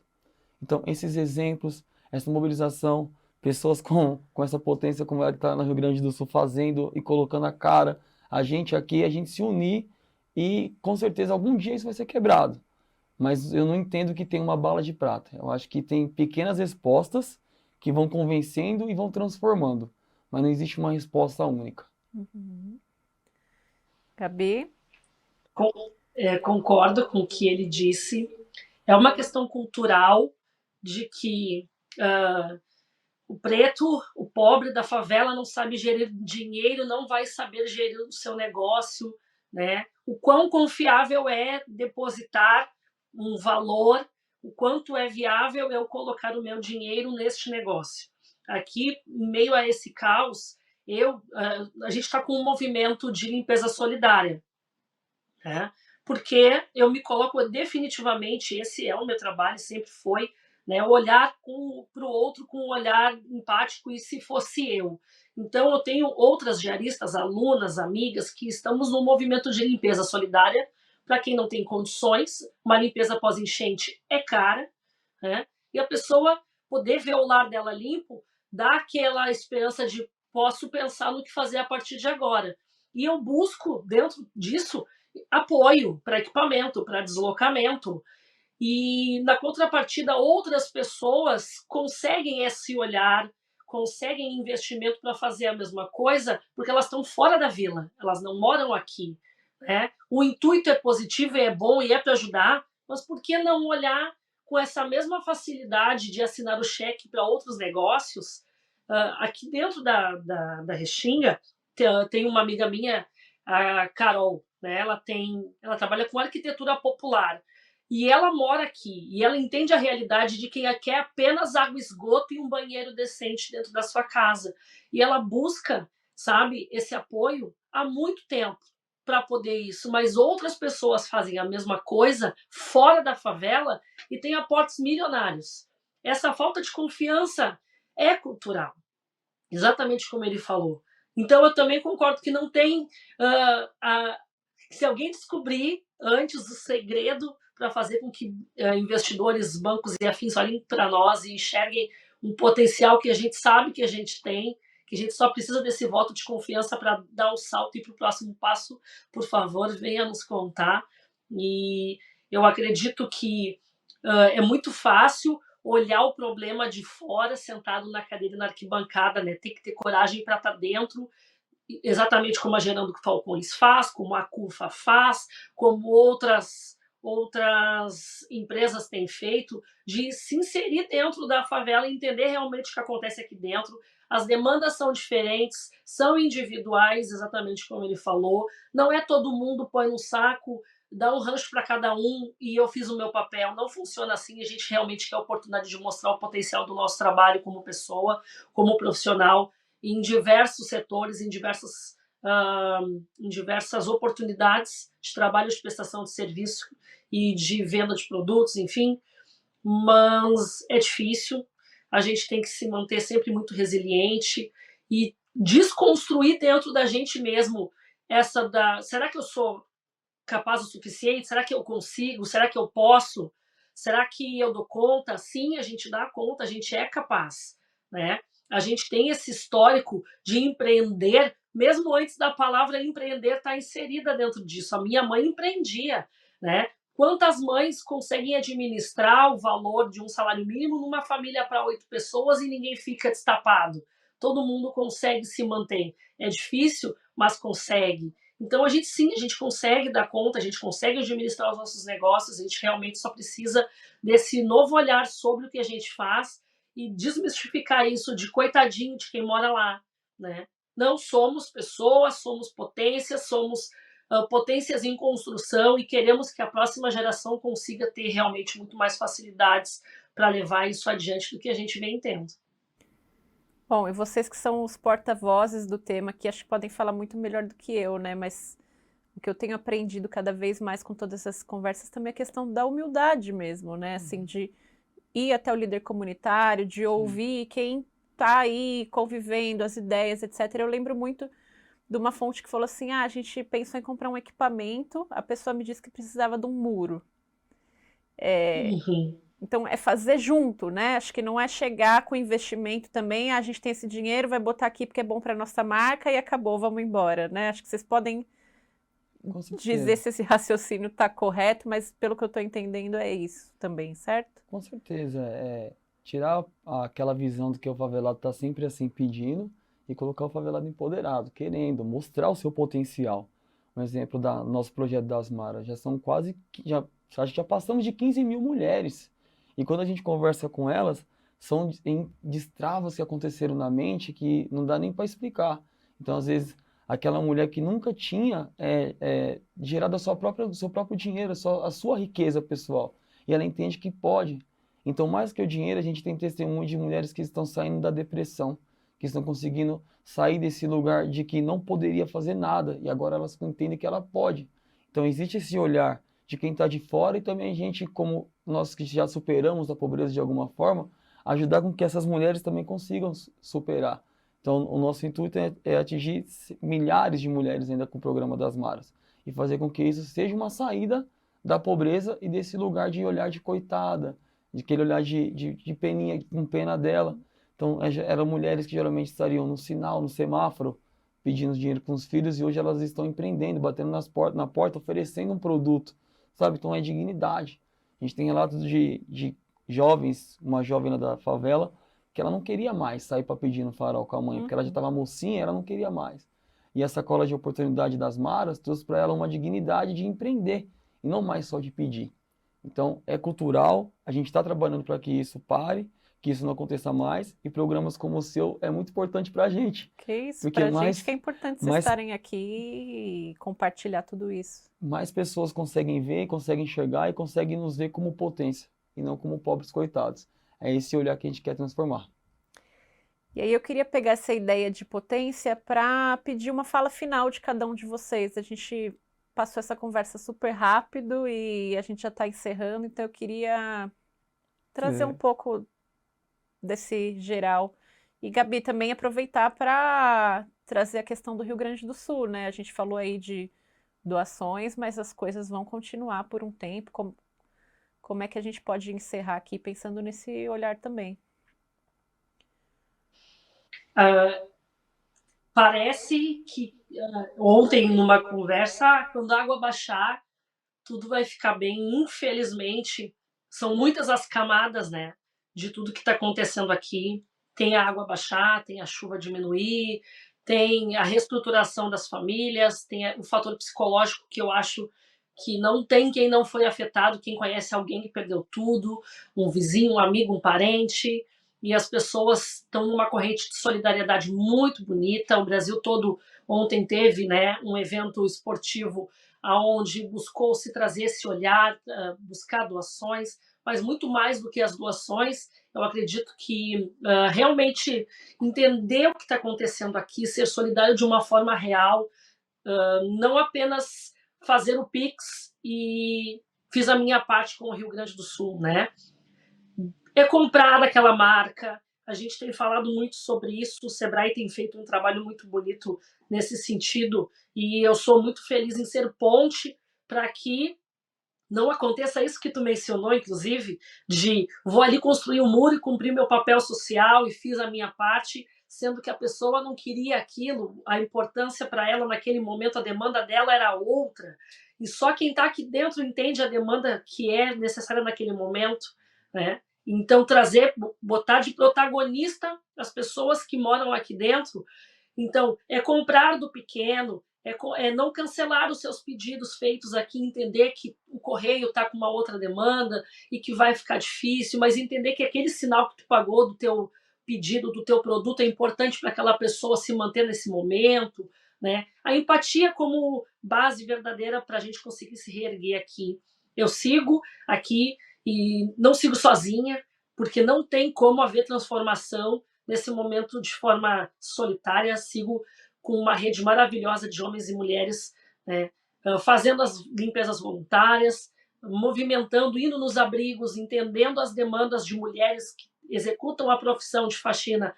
Então, esses exemplos, essa mobilização, pessoas com essa potência como ela que está no Rio Grande do Sul fazendo e colocando a cara, a gente aqui, a gente se unir e com certeza algum dia isso vai ser quebrado. Mas eu não entendo que tem uma bala de prata. Eu acho que tem pequenas respostas que vão convencendo e vão transformando. Mas não existe uma resposta única.
Gabi?
Concordo com o que ele disse. É uma questão cultural de que o preto, o pobre da favela não sabe gerir dinheiro, não vai saber gerir o seu negócio, né? O quão confiável é depositar um valor, o quanto é viável eu colocar o meu dinheiro neste negócio. Aqui, em meio a esse caos, a gente está com um movimento de limpeza solidária, né? Porque eu me coloco definitivamente, esse é o meu trabalho, sempre foi, né, olhar para o outro com um olhar empático, e se fosse eu. Então, eu tenho outras diaristas, alunas, amigas, que estamos no movimento de limpeza solidária. Para quem não tem condições, uma limpeza pós-enchente é cara, né? E a pessoa poder ver o lar dela limpo dá aquela esperança de posso pensar no que fazer a partir de agora. E eu busco, dentro disso, apoio para equipamento, para deslocamento. E, na contrapartida, outras pessoas conseguem esse olhar, conseguem investimento para fazer a mesma coisa, porque elas estão fora da vila, elas não moram aqui, né? O intuito é positivo e é bom e é para ajudar, mas por que não olhar com essa mesma facilidade de assinar o cheque para outros negócios? Aqui dentro da Restinga tem uma amiga minha, a Carol, né? Ela trabalha com arquitetura popular. E ela mora aqui, e ela entende a realidade de quem quer apenas água, esgoto e um banheiro decente dentro da sua casa. E ela busca, sabe, esse apoio há muito tempo para poder isso, mas outras pessoas fazem a mesma coisa fora da favela e têm aportes milionários. Essa falta de confiança é cultural, exatamente como ele falou. Então eu também concordo que não tem se alguém descobrir antes o segredo para fazer com que investidores, bancos e afins olhem para nós e enxerguem um potencial que a gente sabe que a gente tem, que a gente só precisa desse voto de confiança para dar o salto e ir para o próximo passo, por favor, venha nos contar. E eu acredito que é muito fácil olhar o problema de fora, sentado na cadeira, na arquibancada, né? Tem que ter coragem para estar dentro, exatamente como a Gerando Falcões faz, como a CUFA faz, como outras empresas têm feito, de se inserir dentro da favela e entender realmente o que acontece aqui dentro. As demandas são diferentes, são individuais, exatamente como ele falou. Não é todo mundo põe no saco, dá um rancho para cada um e eu fiz o meu papel. Não funciona assim. A gente realmente quer a oportunidade de mostrar o potencial do nosso trabalho como pessoa, como profissional, em diversos setores, em diversas oportunidades de trabalho, de prestação de serviço e de venda de produtos, enfim. Mas é difícil. A gente tem que se manter sempre muito resiliente e desconstruir dentro da gente mesmo será que eu sou capaz o suficiente? Será que eu consigo? Será que eu posso? Será que eu dou conta? Sim, a gente dá conta, a gente é capaz, né? A gente tem esse histórico de empreender, mesmo antes da palavra empreender estar inserida dentro disso. A minha mãe empreendia, né? Quantas mães conseguem administrar o valor de um salário mínimo numa família para 8 pessoas e ninguém fica destapado? Todo mundo consegue se manter. É difícil, mas consegue. Então, a gente consegue dar conta, a gente consegue administrar os nossos negócios, a gente realmente só precisa desse novo olhar sobre o que a gente faz e desmistificar isso de coitadinho de quem mora lá, né? Não somos pessoas, somos potências, somos potências em construção e queremos que a próxima geração consiga ter realmente muito mais facilidades para levar isso adiante do que a gente vem tendo.
Bom, e vocês que são os porta-vozes do tema, que acho que podem falar muito melhor do que eu, né? Mas o que eu tenho aprendido cada vez mais com todas essas conversas também é a questão da humildade mesmo, né? Assim, de ir até o líder comunitário, de ouvir quem tá aí convivendo, as ideias, etc. Eu lembro muito de uma fonte que falou assim, a gente pensou em comprar um equipamento, a pessoa me disse que precisava de um muro. Então, é fazer junto, né? Acho que não é chegar com investimento também, a gente tem esse dinheiro, vai botar aqui porque é bom para nossa marca e acabou, vamos embora, né? Acho que vocês podem dizer se esse raciocínio está correto, mas pelo que eu estou entendendo é isso também, certo?
Com certeza, tirar aquela visão do que o favelado está sempre assim pedindo e colocar o favelado empoderado, querendo mostrar o seu potencial. Um exemplo do nosso projeto das Maras, acho que já passamos de 15 mil mulheres. E quando a gente conversa com elas, são destravas que aconteceram na mente que não dá nem para explicar. Então, às vezes, aquela mulher que nunca tinha gerado o seu próprio dinheiro, a sua riqueza pessoal. E ela entende que pode. Então, mais que o dinheiro, a gente tem testemunho de mulheres que estão saindo da depressão, que estão conseguindo sair desse lugar de que não poderia fazer nada, e agora elas entendem que ela pode. Então existe esse olhar de quem está de fora e também a gente, como nós que já superamos a pobreza de alguma forma, ajudar com que essas mulheres também consigam superar. Então o nosso intuito é atingir milhares de mulheres ainda com o programa das Maras e fazer com que isso seja uma saída da pobreza e desse lugar de olhar de coitada, de aquele olhar de peninha, com pena dela. Então, eram mulheres que geralmente estariam no sinal, no semáforo, pedindo dinheiro para os filhos, e hoje elas estão empreendendo, batendo na porta, oferecendo um produto, sabe? Então, é dignidade. A gente tem relatos de jovens, uma jovem lá da favela, que ela não queria mais sair para pedir no farol com a mãe, porque ela já estava mocinha e ela não queria mais. E essa cola de oportunidade das Maras trouxe para ela uma dignidade de empreender, e não mais só de pedir. Então, é cultural, a gente está trabalhando para que isso pare, que isso não aconteça mais, e programas como o seu é muito importante para a gente.
Que isso,
Porque
pra
mais-
gente que é importante vocês
mais-
estarem aqui e compartilhar tudo isso.
Mais pessoas conseguem ver, conseguem enxergar e conseguem nos ver como potência, e não como pobres coitados. É esse olhar que a gente quer transformar.
E aí eu queria pegar essa ideia de potência para pedir uma fala final de cada um de vocês. A gente passou essa conversa super rápido e a gente já está encerrando, então eu queria trazer um pouco desse geral. E Gabi, também aproveitar para trazer a questão do Rio Grande do Sul, né? A gente falou aí de doações, mas as coisas vão continuar por um tempo. Como é que a gente pode encerrar aqui pensando nesse olhar também?
Parece que ontem, numa conversa, quando a água baixar, tudo vai ficar bem. Infelizmente, são muitas as camadas, né, de tudo que está acontecendo aqui. Tem a água baixar, tem a chuva diminuir, tem a reestruturação das famílias, tem o fator psicológico, que eu acho que não tem quem não foi afetado, quem conhece alguém que perdeu tudo, um vizinho, um amigo, um parente, e as pessoas estão numa corrente de solidariedade muito bonita. O Brasil todo ontem teve, né, um evento esportivo onde buscou se trazer esse olhar, buscar doações, mas muito mais do que as doações, eu acredito que realmente entender o que está acontecendo aqui, ser solidário de uma forma real, não apenas fazer o Pix e fiz a minha parte com o Rio Grande do Sul, né? É comprar daquela marca. A gente tem falado muito sobre isso, o Sebrae tem feito um trabalho muito bonito nesse sentido, e eu sou muito feliz em ser ponte para que não aconteça isso que tu mencionou, inclusive, de vou ali construir um muro e cumprir meu papel social e fiz a minha parte, sendo que a pessoa não queria aquilo, a importância para ela naquele momento, a demanda dela era outra, e só quem está aqui dentro entende a demanda que é necessária naquele momento, né? Então, botar de protagonista as pessoas que moram aqui dentro. Então, é comprar do pequeno, é não cancelar os seus pedidos feitos aqui, entender que o correio está com uma outra demanda e que vai ficar difícil, mas entender que aquele sinal que tu pagou do teu pedido, do teu produto, é importante para aquela pessoa se manter nesse momento, né? A empatia como base verdadeira para a gente conseguir se reerguer aqui. Eu sigo aqui e não sigo sozinha, porque não tem como haver transformação nesse momento de forma solitária. Sigo com uma rede maravilhosa de homens e mulheres, né, fazendo as limpezas voluntárias, movimentando, indo nos abrigos, entendendo as demandas de mulheres que executam a profissão de faxina,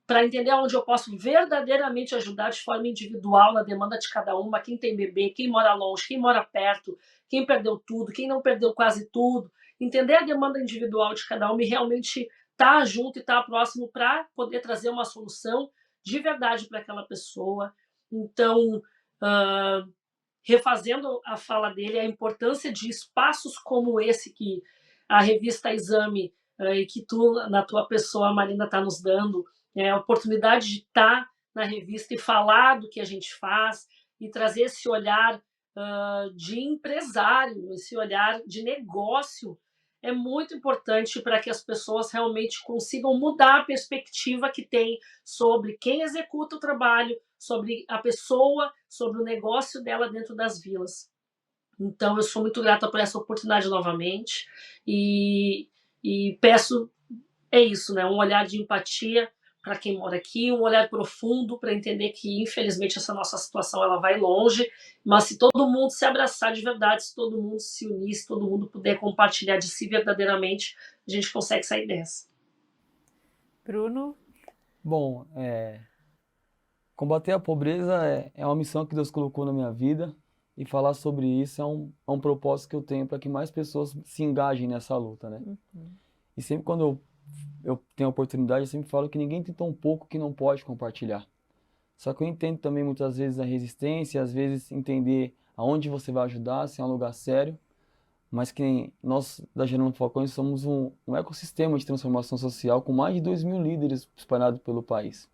para entender onde eu posso verdadeiramente ajudar de forma individual na demanda de cada uma, quem tem bebê, quem mora longe, quem mora perto, quem perdeu tudo, quem não perdeu quase tudo, entender a demanda individual de cada uma e realmente estar junto e estar próximo para poder trazer uma solução de verdade para aquela pessoa. Então, refazendo a fala dele, a importância de espaços como esse que a revista Exame e que tu, na tua pessoa, Marina, está nos dando, a oportunidade de estar na revista e falar do que a gente faz e trazer esse olhar de empresário, esse olhar de negócio, é muito importante para que as pessoas realmente consigam mudar a perspectiva que tem sobre quem executa o trabalho, sobre a pessoa, sobre o negócio dela dentro das vilas. Então, eu sou muito grata por essa oportunidade novamente e peço, é isso, né? Um olhar de empatia para quem mora aqui, um olhar profundo para entender que, infelizmente, essa nossa situação ela vai longe, mas se todo mundo se abraçar de verdade, se todo mundo se unir, se todo mundo puder compartilhar de si verdadeiramente, a gente consegue sair dessa.
Bruno?
Bom, combater a pobreza é uma missão que Deus colocou na minha vida, e falar sobre isso é um propósito que eu tenho para que mais pessoas se engajem nessa luta, né?
Uhum.
E sempre quando eu tenho a oportunidade, eu sempre falo que ninguém tem tão pouco que não pode compartilhar. Só que eu entendo também muitas vezes a resistência, às vezes entender aonde você vai ajudar, se é um lugar sério, mas que nós da Jerônimo Falcões somos um ecossistema de transformação social com mais de 2.000 líderes espalhados pelo país.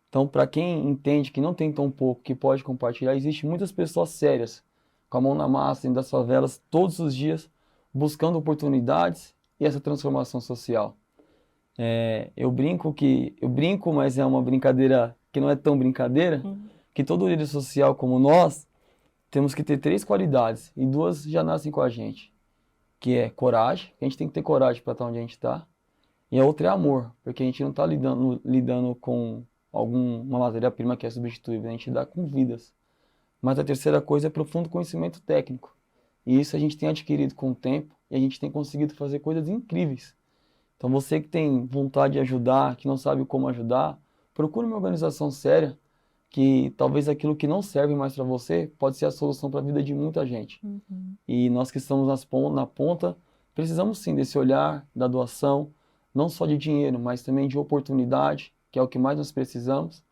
Então, para quem entende que não tem tão pouco que pode compartilhar, existem muitas pessoas sérias, com a mão na massa, dentro das favelas, todos os dias, buscando oportunidades e essa transformação social. Eu brinco, mas é uma brincadeira que não é tão brincadeira, que todo líder social como nós temos que ter 3 qualidades, e 2 já nascem com a gente, que é coragem, a gente tem que ter coragem para estar onde a gente está, e a outra é amor, porque a gente não está lidando com alguma matéria-prima que é substituível, a gente dá com vidas. Mas a terceira coisa é profundo conhecimento técnico, e isso a gente tem adquirido com o tempo, e a gente tem conseguido fazer coisas incríveis. Então você que tem vontade de ajudar, que não sabe como ajudar, procure uma organização séria, que talvez aquilo que não serve mais para você pode ser a solução para a vida de muita gente. E nós que estamos na ponta, precisamos sim desse olhar da doação, não só de dinheiro, mas também de oportunidade, que é o que mais nós precisamos.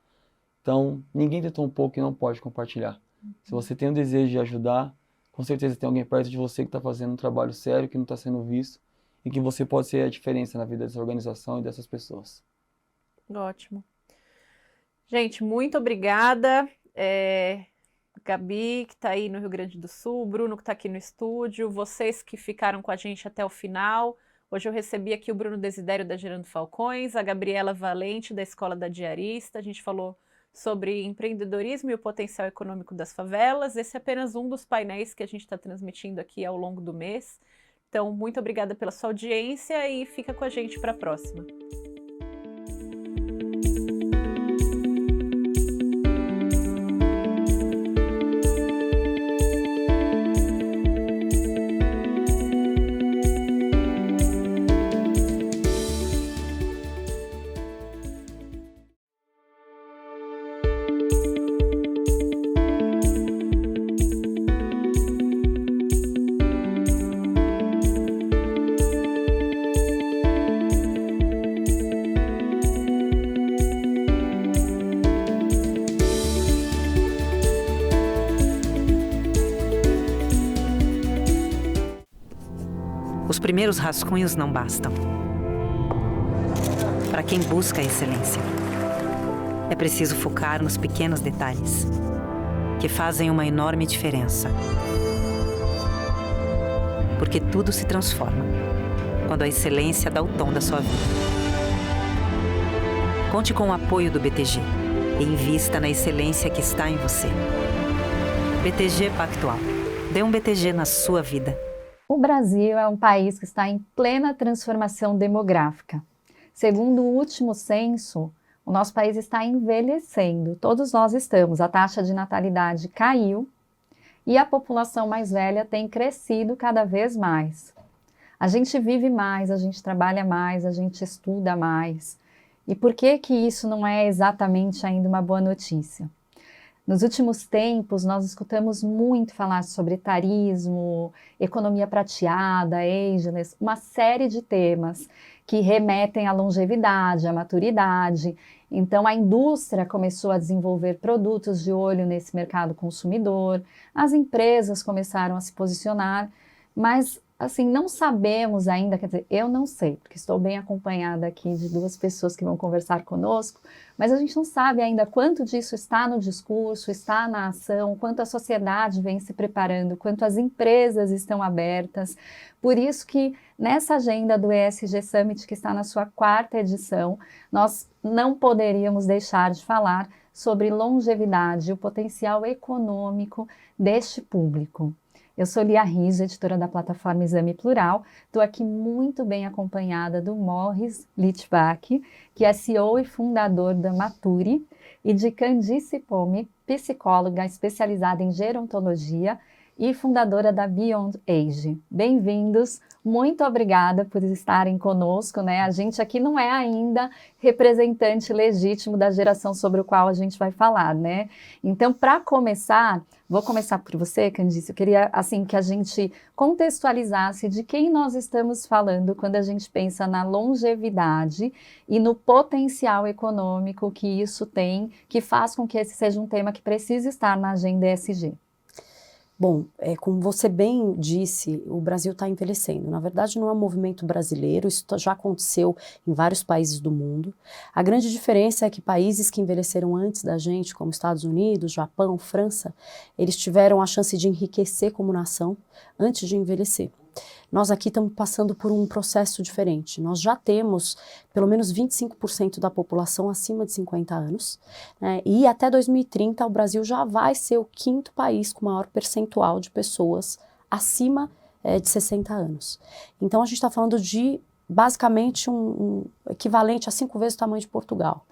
Então, ninguém tem tão pouco que não pode compartilhar. Se você tem o desejo de ajudar, com certeza tem alguém perto de você que está fazendo um trabalho sério, que não está sendo visto, e que você pode ser a diferença na vida dessa organização e dessas pessoas.
Ótimo. Gente, muito obrigada. Gabi, que está aí no Rio Grande do Sul, Bruno, que está aqui no estúdio, vocês que ficaram com a gente até o final. Hoje eu recebi aqui o Bruno Desidério, da Gerando Falcões, a Gabriela Valente, da Escola da Diarista. A gente falou sobre empreendedorismo e o potencial econômico das favelas. Esse é apenas um dos painéis que a gente está transmitindo aqui ao longo do mês. Então, muito obrigada pela sua audiência e fica com a gente para a próxima.
Os primeiros rascunhos não bastam. Para quem busca a excelência, é preciso focar nos pequenos detalhes, que fazem uma enorme diferença. Porque tudo se transforma quando a excelência dá o tom da sua vida. Conte com o apoio do BTG e invista na excelência que está em você. BTG Pactual. Dê um BTG na sua vida.
O Brasil é um país que está em plena transformação demográfica. Segundo o último censo, o nosso país está envelhecendo. Todos nós estamos. A taxa de natalidade caiu e a população mais velha tem crescido cada vez mais. A gente vive mais, a gente trabalha mais, a gente estuda mais. E por que que isso não é exatamente ainda uma boa notícia? Nos últimos tempos, nós escutamos muito falar sobre etarismo, economia prateada, ageless, uma série de temas que remetem à longevidade, à maturidade. Então, a indústria começou a desenvolver produtos de olho nesse mercado consumidor, as empresas começaram a se posicionar, mas, assim, não sabemos ainda, quer dizer, eu não sei, porque estou bem acompanhada aqui de 2 pessoas que vão conversar conosco, mas a gente não sabe ainda quanto disso está no discurso, está na ação, quanto a sociedade vem se preparando, quanto as empresas estão abertas. Por isso que nessa agenda do ESG Summit, que está na sua 4ª edição, nós não poderíamos deixar de falar sobre longevidade e o potencial econômico deste público. Eu sou Lia Riso, editora da plataforma Exame Plural. Estou aqui muito bem acompanhada do Morris Litvak, que é CEO e fundador da Maturi, e de Candice Pome, psicóloga especializada em gerontologia e fundadora da Beyond Age. Bem-vindos, muito obrigada por estarem conosco, né? A gente aqui não é ainda representante legítimo da geração sobre o qual a gente vai falar, né? Então, para começar, vou começar por você, Candice. Eu queria, assim, que a gente contextualizasse de quem nós estamos falando quando a gente pensa na longevidade e no potencial econômico que isso tem, que faz com que esse seja um tema que precisa estar na agenda ESG.
Bom, como você bem disse, o Brasil está envelhecendo. Na verdade, não é um movimento brasileiro, isso já aconteceu em vários países do mundo. A grande diferença é que países que envelheceram antes da gente, como Estados Unidos, Japão, França, eles tiveram a chance de enriquecer como nação antes de envelhecer. nós aqui estamos passando por um processo diferente. Nós já temos pelo menos 25% da população acima de 50 anos, né? E até 2030 o Brasil já vai ser o 5º país com maior percentual de pessoas acima de 60 anos. Então a gente está falando de basicamente um equivalente a 5 vezes o tamanho de Portugal.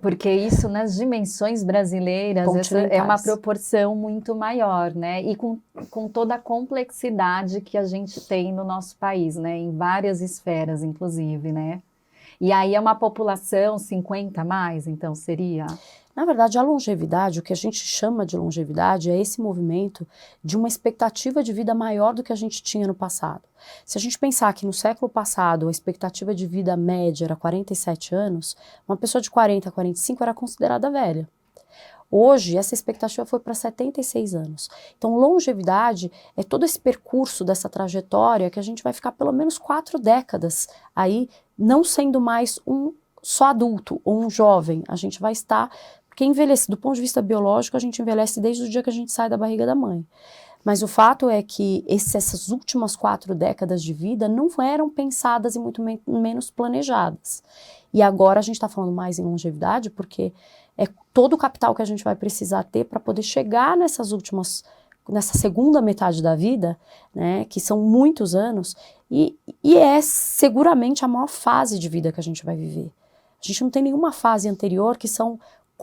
Porque isso nas dimensões brasileiras é uma proporção muito maior, né? E com toda a complexidade que a gente tem no nosso país, né? Em várias esferas, inclusive, né? E aí é uma população 50 a mais, então seria...
Na verdade, a longevidade, o que a gente chama de longevidade, é esse movimento de uma expectativa de vida maior do que a gente tinha no passado. Se a gente pensar que no século passado a expectativa de vida média era 47 anos, uma pessoa de 40 a 45 era considerada velha. Hoje, essa expectativa foi para 76 anos. Então, longevidade é todo esse percurso dessa trajetória que a gente vai ficar pelo menos 4 décadas aí, não sendo mais um só adulto ou um jovem. A gente vai estar... Porque envelhece, do ponto de vista biológico, a gente envelhece desde o dia que a gente sai da barriga da mãe. Mas o fato é que essas últimas 4 décadas de vida não eram pensadas e muito menos planejadas. E agora a gente está falando mais em longevidade porque é todo o capital que a gente vai precisar ter para poder chegar nessa segunda metade da vida, né, que são muitos anos, e é seguramente a maior fase de vida que a gente vai viver. A gente não tem nenhuma fase anterior que são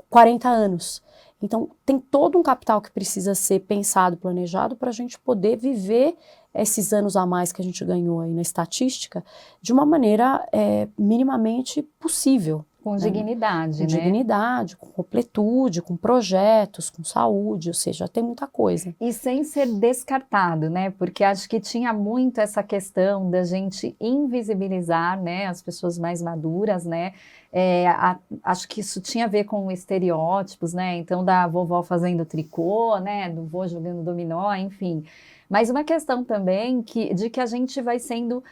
40 anos. Então, tem todo um capital que precisa ser pensado, planejado, para a gente poder viver esses anos a mais que a gente ganhou aí na estatística de uma maneira minimamente possível.
Com dignidade,
né? Com dignidade, com completude, com projetos, com saúde, ou seja, tem muita coisa.
E sem ser descartado, né? Porque acho que tinha muito essa questão da gente invisibilizar, né, as pessoas mais maduras, né? Acho que isso tinha a ver com estereótipos, né? Então, da vovó fazendo tricô, né? Do vô jogando dominó, enfim. Mas uma questão também de que a gente vai sendo...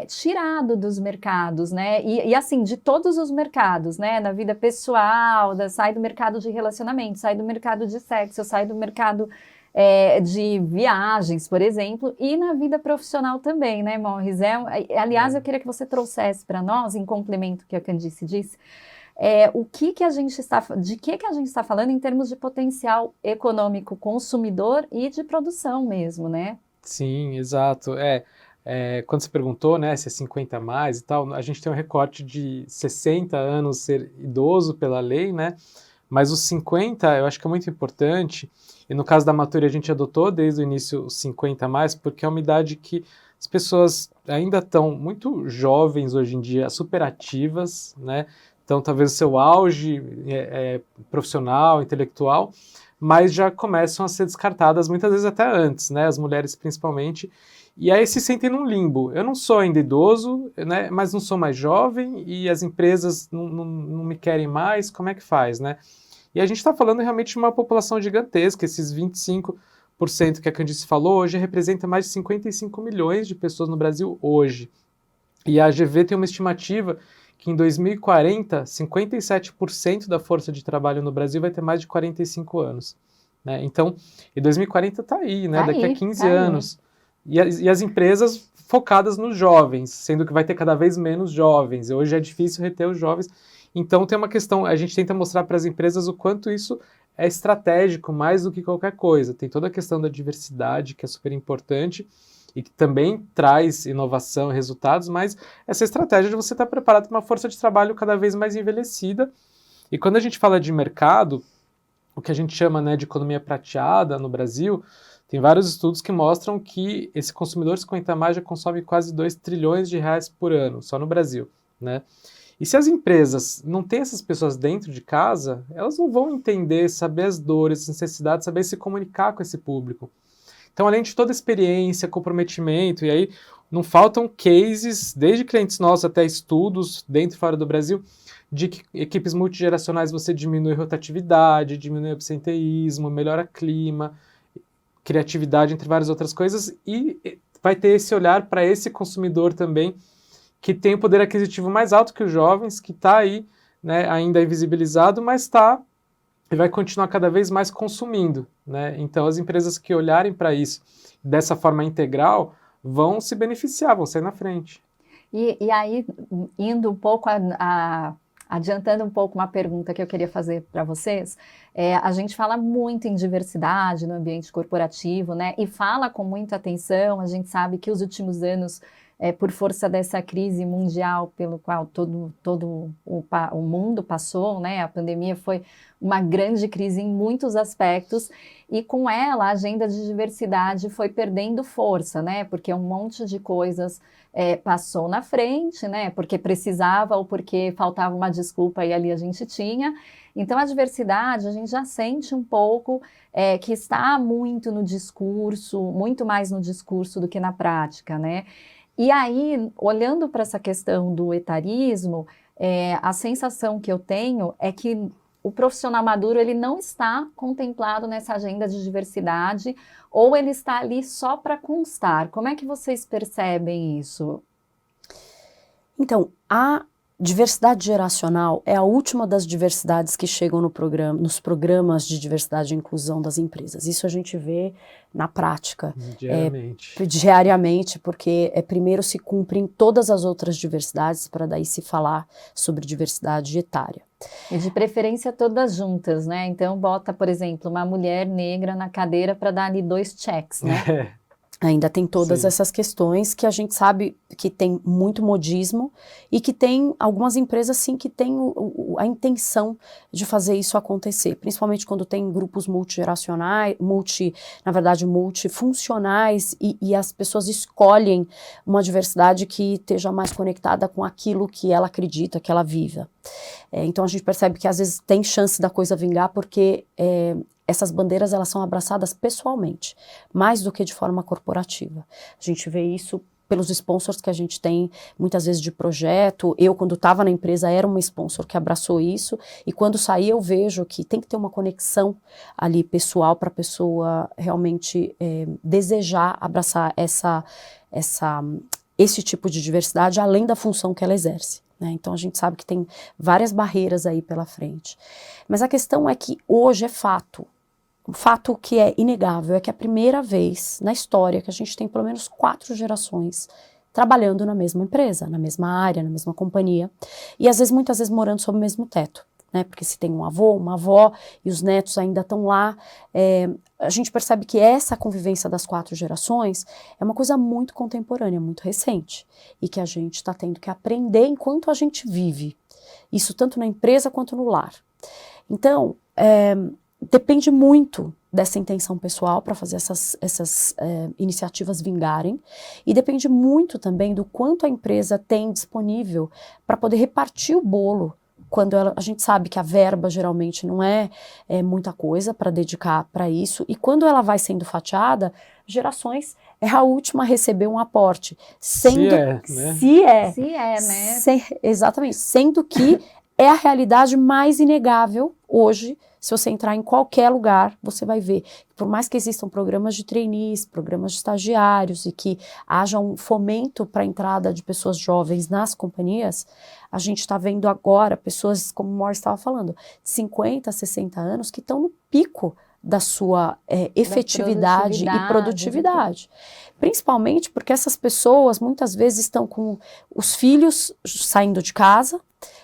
tirado dos mercados, né, e assim, de todos os mercados, né, na vida pessoal, sai do mercado de relacionamento, sai do mercado de sexo, sai do mercado de viagens, por exemplo, e na vida profissional também, né, Morris? Aliás, eu queria que você trouxesse para nós, em complemento ao que a Candice disse, de que a gente está falando em termos de potencial econômico consumidor e de produção mesmo, né?
Sim, exato, quando você perguntou, né, se é 50 a mais e tal, a gente tem um recorte de 60 anos ser idoso pela lei, né, mas os 50 eu acho que é muito importante, e no caso da Maturi a gente adotou desde o início os 50 a mais, porque é uma idade que as pessoas ainda estão muito jovens hoje em dia, super ativas, né, então talvez o seu auge profissional, intelectual, mas já começam a ser descartadas muitas vezes até antes, né, as mulheres principalmente, e aí se sentem num limbo. Eu não sou ainda idoso, né, mas não sou mais jovem e as empresas não me querem mais, como é que faz, né? E a gente está falando realmente de uma população gigantesca, esses 25% que a Candice falou hoje representa mais de 55 milhões de pessoas no Brasil hoje. E a AGV tem uma estimativa que em 2040, 57% da força de trabalho no Brasil vai ter mais de 45 anos. Né? Então, e 2040 está aí, né? Daqui a 15 anos. E as empresas focadas nos jovens, sendo que vai ter cada vez menos jovens. Hoje é difícil reter os jovens. Então tem uma questão, a gente tenta mostrar para as empresas o quanto isso é estratégico, mais do que qualquer coisa. Tem toda a questão da diversidade, que é super importante, e que também traz inovação e resultados, mas essa estratégia de você estar preparado para uma força de trabalho cada vez mais envelhecida. E quando a gente fala de mercado, o que a gente chama, né, de economia prateada no Brasil, tem vários estudos que mostram que esse consumidor 50 a mais já consome quase 2 trilhões de reais por ano, só no Brasil, né? E se as empresas não têm essas pessoas dentro de casa, elas não vão entender, saber as dores, as necessidades, saber se comunicar com esse público. Então, além de toda a experiência, comprometimento, e aí não faltam cases, desde clientes nossos até estudos dentro e fora do Brasil, de que equipes multigeracionais você diminui rotatividade, diminui absenteísmo, melhora clima, criatividade, entre várias outras coisas, e vai ter esse olhar para esse consumidor também, que tem o poder aquisitivo mais alto que os jovens, que está aí, né, ainda invisibilizado, mas está e vai continuar cada vez mais consumindo. Né? Então, as empresas que olharem para isso dessa forma integral vão se beneficiar, vão sair na frente.
E aí, indo um pouco adiantando um pouco uma pergunta que eu queria fazer para vocês, a gente fala muito em diversidade no ambiente corporativo, né? E fala com muita atenção. A gente sabe que os últimos anos, por força dessa crise mundial pelo qual todo o mundo passou, né? A pandemia foi uma grande crise em muitos aspectos, e com ela a agenda de diversidade foi perdendo força, né? Porque um monte de coisas passou na frente, né? Porque precisava ou porque faltava uma desculpa e ali a gente tinha. Então a diversidade a gente já sente um pouco que está muito no discurso, muito mais no discurso do que na prática, né? E aí, olhando para essa questão do etarismo, a sensação que eu tenho é que o profissional maduro ele não está contemplado nessa agenda de diversidade, ou ele está ali só para constar. Como é que vocês percebem isso?
Então, a diversidade geracional é a última das diversidades que chegam nos programas de diversidade e inclusão das empresas. Isso a gente vê na prática. Diariamente, porque primeiro se cumprem todas as outras diversidades para daí se falar sobre diversidade etária.
E de preferência todas juntas, né? Então bota, por exemplo, uma mulher negra na cadeira para dar ali 2 checks, né?
Ainda tem todas essas questões que a gente sabe que tem muito modismo e que tem algumas empresas, sim, que têm a intenção de fazer isso acontecer, principalmente quando tem grupos multigeracionais, multifuncionais e as pessoas escolhem uma diversidade que esteja mais conectada com aquilo que ela acredita, que ela viva. Então a gente percebe que às vezes tem chance da coisa vingar porque essas bandeiras elas são abraçadas pessoalmente, mais do que de forma corporativa. A gente vê isso pelos sponsors que a gente tem, muitas vezes de projeto. Eu, quando estava na empresa, era uma sponsor que abraçou isso, e quando saí eu vejo que tem que ter uma conexão ali pessoal para a pessoa realmente desejar abraçar esse tipo de diversidade, além da função que ela exerce. Então a gente sabe que tem várias barreiras aí pela frente. Mas a questão é que hoje é fato. O fato que é inegável é que é a primeira vez na história que a gente tem pelo menos 4 gerações trabalhando na mesma empresa, na mesma área, na mesma companhia, e muitas vezes morando sob o mesmo teto, né? Porque se tem um avô, uma avó e os netos ainda estão lá, a gente percebe que essa convivência das 4 gerações é uma coisa muito contemporânea, muito recente, e que a gente está tendo que aprender enquanto a gente vive, isso tanto na empresa quanto no lar. Então, depende muito dessa intenção pessoal para fazer essas iniciativas vingarem, e depende muito também do quanto a empresa tem disponível para poder repartir o bolo, quando a gente sabe que a verba geralmente não é muita coisa para dedicar para isso, e quando ela vai sendo fatiada, gerações é a última a receber um aporte. Exatamente, sendo que é a realidade mais inegável hoje. Se você entrar em qualquer lugar, você vai ver, por mais que existam programas de trainees, programas de estagiários e que haja um fomento para a entrada de pessoas jovens nas companhias, a gente está vendo agora pessoas, como o Morris estava falando, de 50, 60 anos que estão no pico da sua efetividade e produtividade. Principalmente porque essas pessoas muitas vezes estão com os filhos saindo de casa,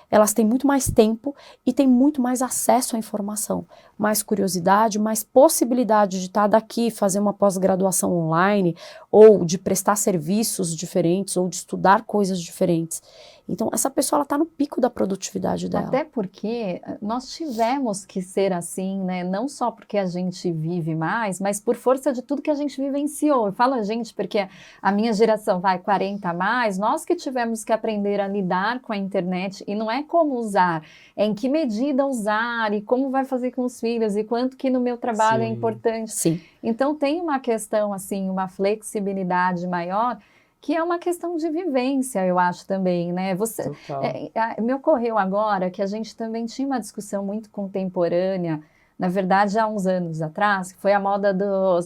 elas têm muito mais tempo e têm muito mais acesso à informação, mais curiosidade, mais possibilidade de estar daqui, fazer uma pós-graduação online, ou de prestar serviços diferentes, ou de estudar coisas diferentes. Então, essa pessoa está no pico da produtividade dela.
Até porque nós tivemos que ser assim, né? Não só porque a gente vive mais, mas por força de tudo que a gente vivenciou. Eu falo a gente porque a minha geração vai 40 a mais, nós que tivemos que aprender a lidar com a internet, e não é como usar, é em que medida usar, e como vai fazer com os filhos, e quanto que no meu trabalho é importante.
Sim.
Então, tem uma questão, assim, uma flexibilidade maior, que é uma questão de vivência, eu acho também, né? Me ocorreu agora que a gente também tinha uma discussão muito contemporânea, na verdade, há uns anos atrás, que foi a moda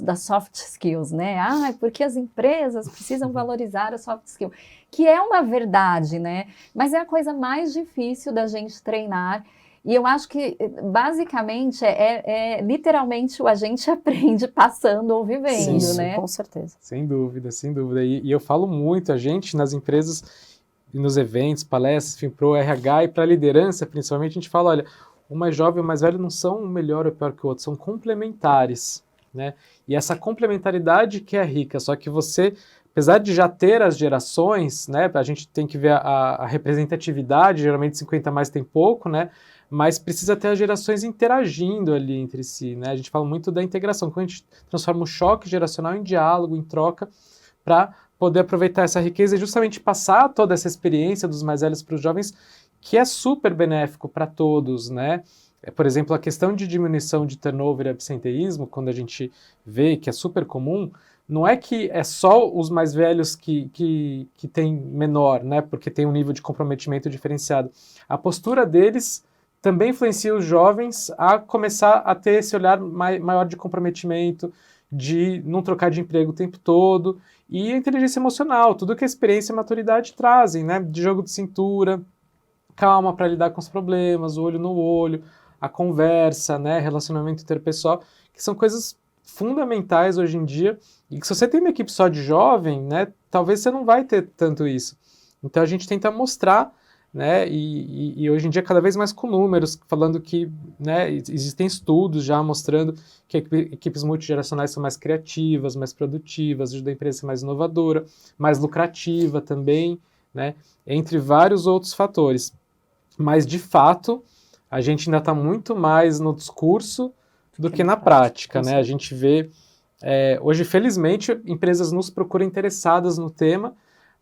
das soft skills, né? Porque as empresas precisam valorizar a soft skill, que é uma verdade, né? Mas é a coisa mais difícil da gente treinar. E eu acho que, basicamente, literalmente o a gente aprende passando ou vivendo,
Sim,
né?
com certeza.
Sem dúvida, sem dúvida. E eu falo muito, a gente nas empresas, e nos eventos, palestras, enfim, para o RH e para a liderança, principalmente, a gente fala, olha, o mais jovem e o mais velho não são um melhor ou pior que o outro, são complementares, né? E essa complementaridade que é rica, só que você, apesar de já ter as gerações, né, a gente tem que ver a representatividade, geralmente 50 mais tem pouco, né? Mas precisa ter as gerações interagindo ali entre si, né? A gente fala muito da integração, quando a gente transforma o choque geracional em diálogo, em troca, para poder aproveitar essa riqueza e justamente passar toda essa experiência dos mais velhos para os jovens, que é super benéfico para todos, né? Por exemplo, a questão de diminuição de turnover e absenteísmo, quando a gente vê que é super comum, não é que é só os mais velhos que têm menor, né? Porque tem um nível de comprometimento diferenciado. A postura deles também influencia os jovens a começar a ter esse olhar maior de comprometimento, de não trocar de emprego o tempo todo, e a inteligência emocional, tudo que a experiência e a maturidade trazem, né? De jogo de cintura, calma para lidar com os problemas, o olho no olho, a conversa, né? Relacionamento interpessoal, que são coisas fundamentais hoje em dia, e que se você tem uma equipe só de jovem, né? Talvez você não vai ter tanto isso. Então a gente tenta mostrar, né, e hoje em dia cada vez mais com números, falando que, né, existem estudos já mostrando que equipes multigeracionais são mais criativas, mais produtivas, ajudam a empresa a ser mais inovadora, mais lucrativa também, né, entre vários outros fatores. Mas, de fato, a gente ainda está muito mais no discurso do que na prática, né? A gente vê, hoje, felizmente, empresas nos procuram interessadas no tema,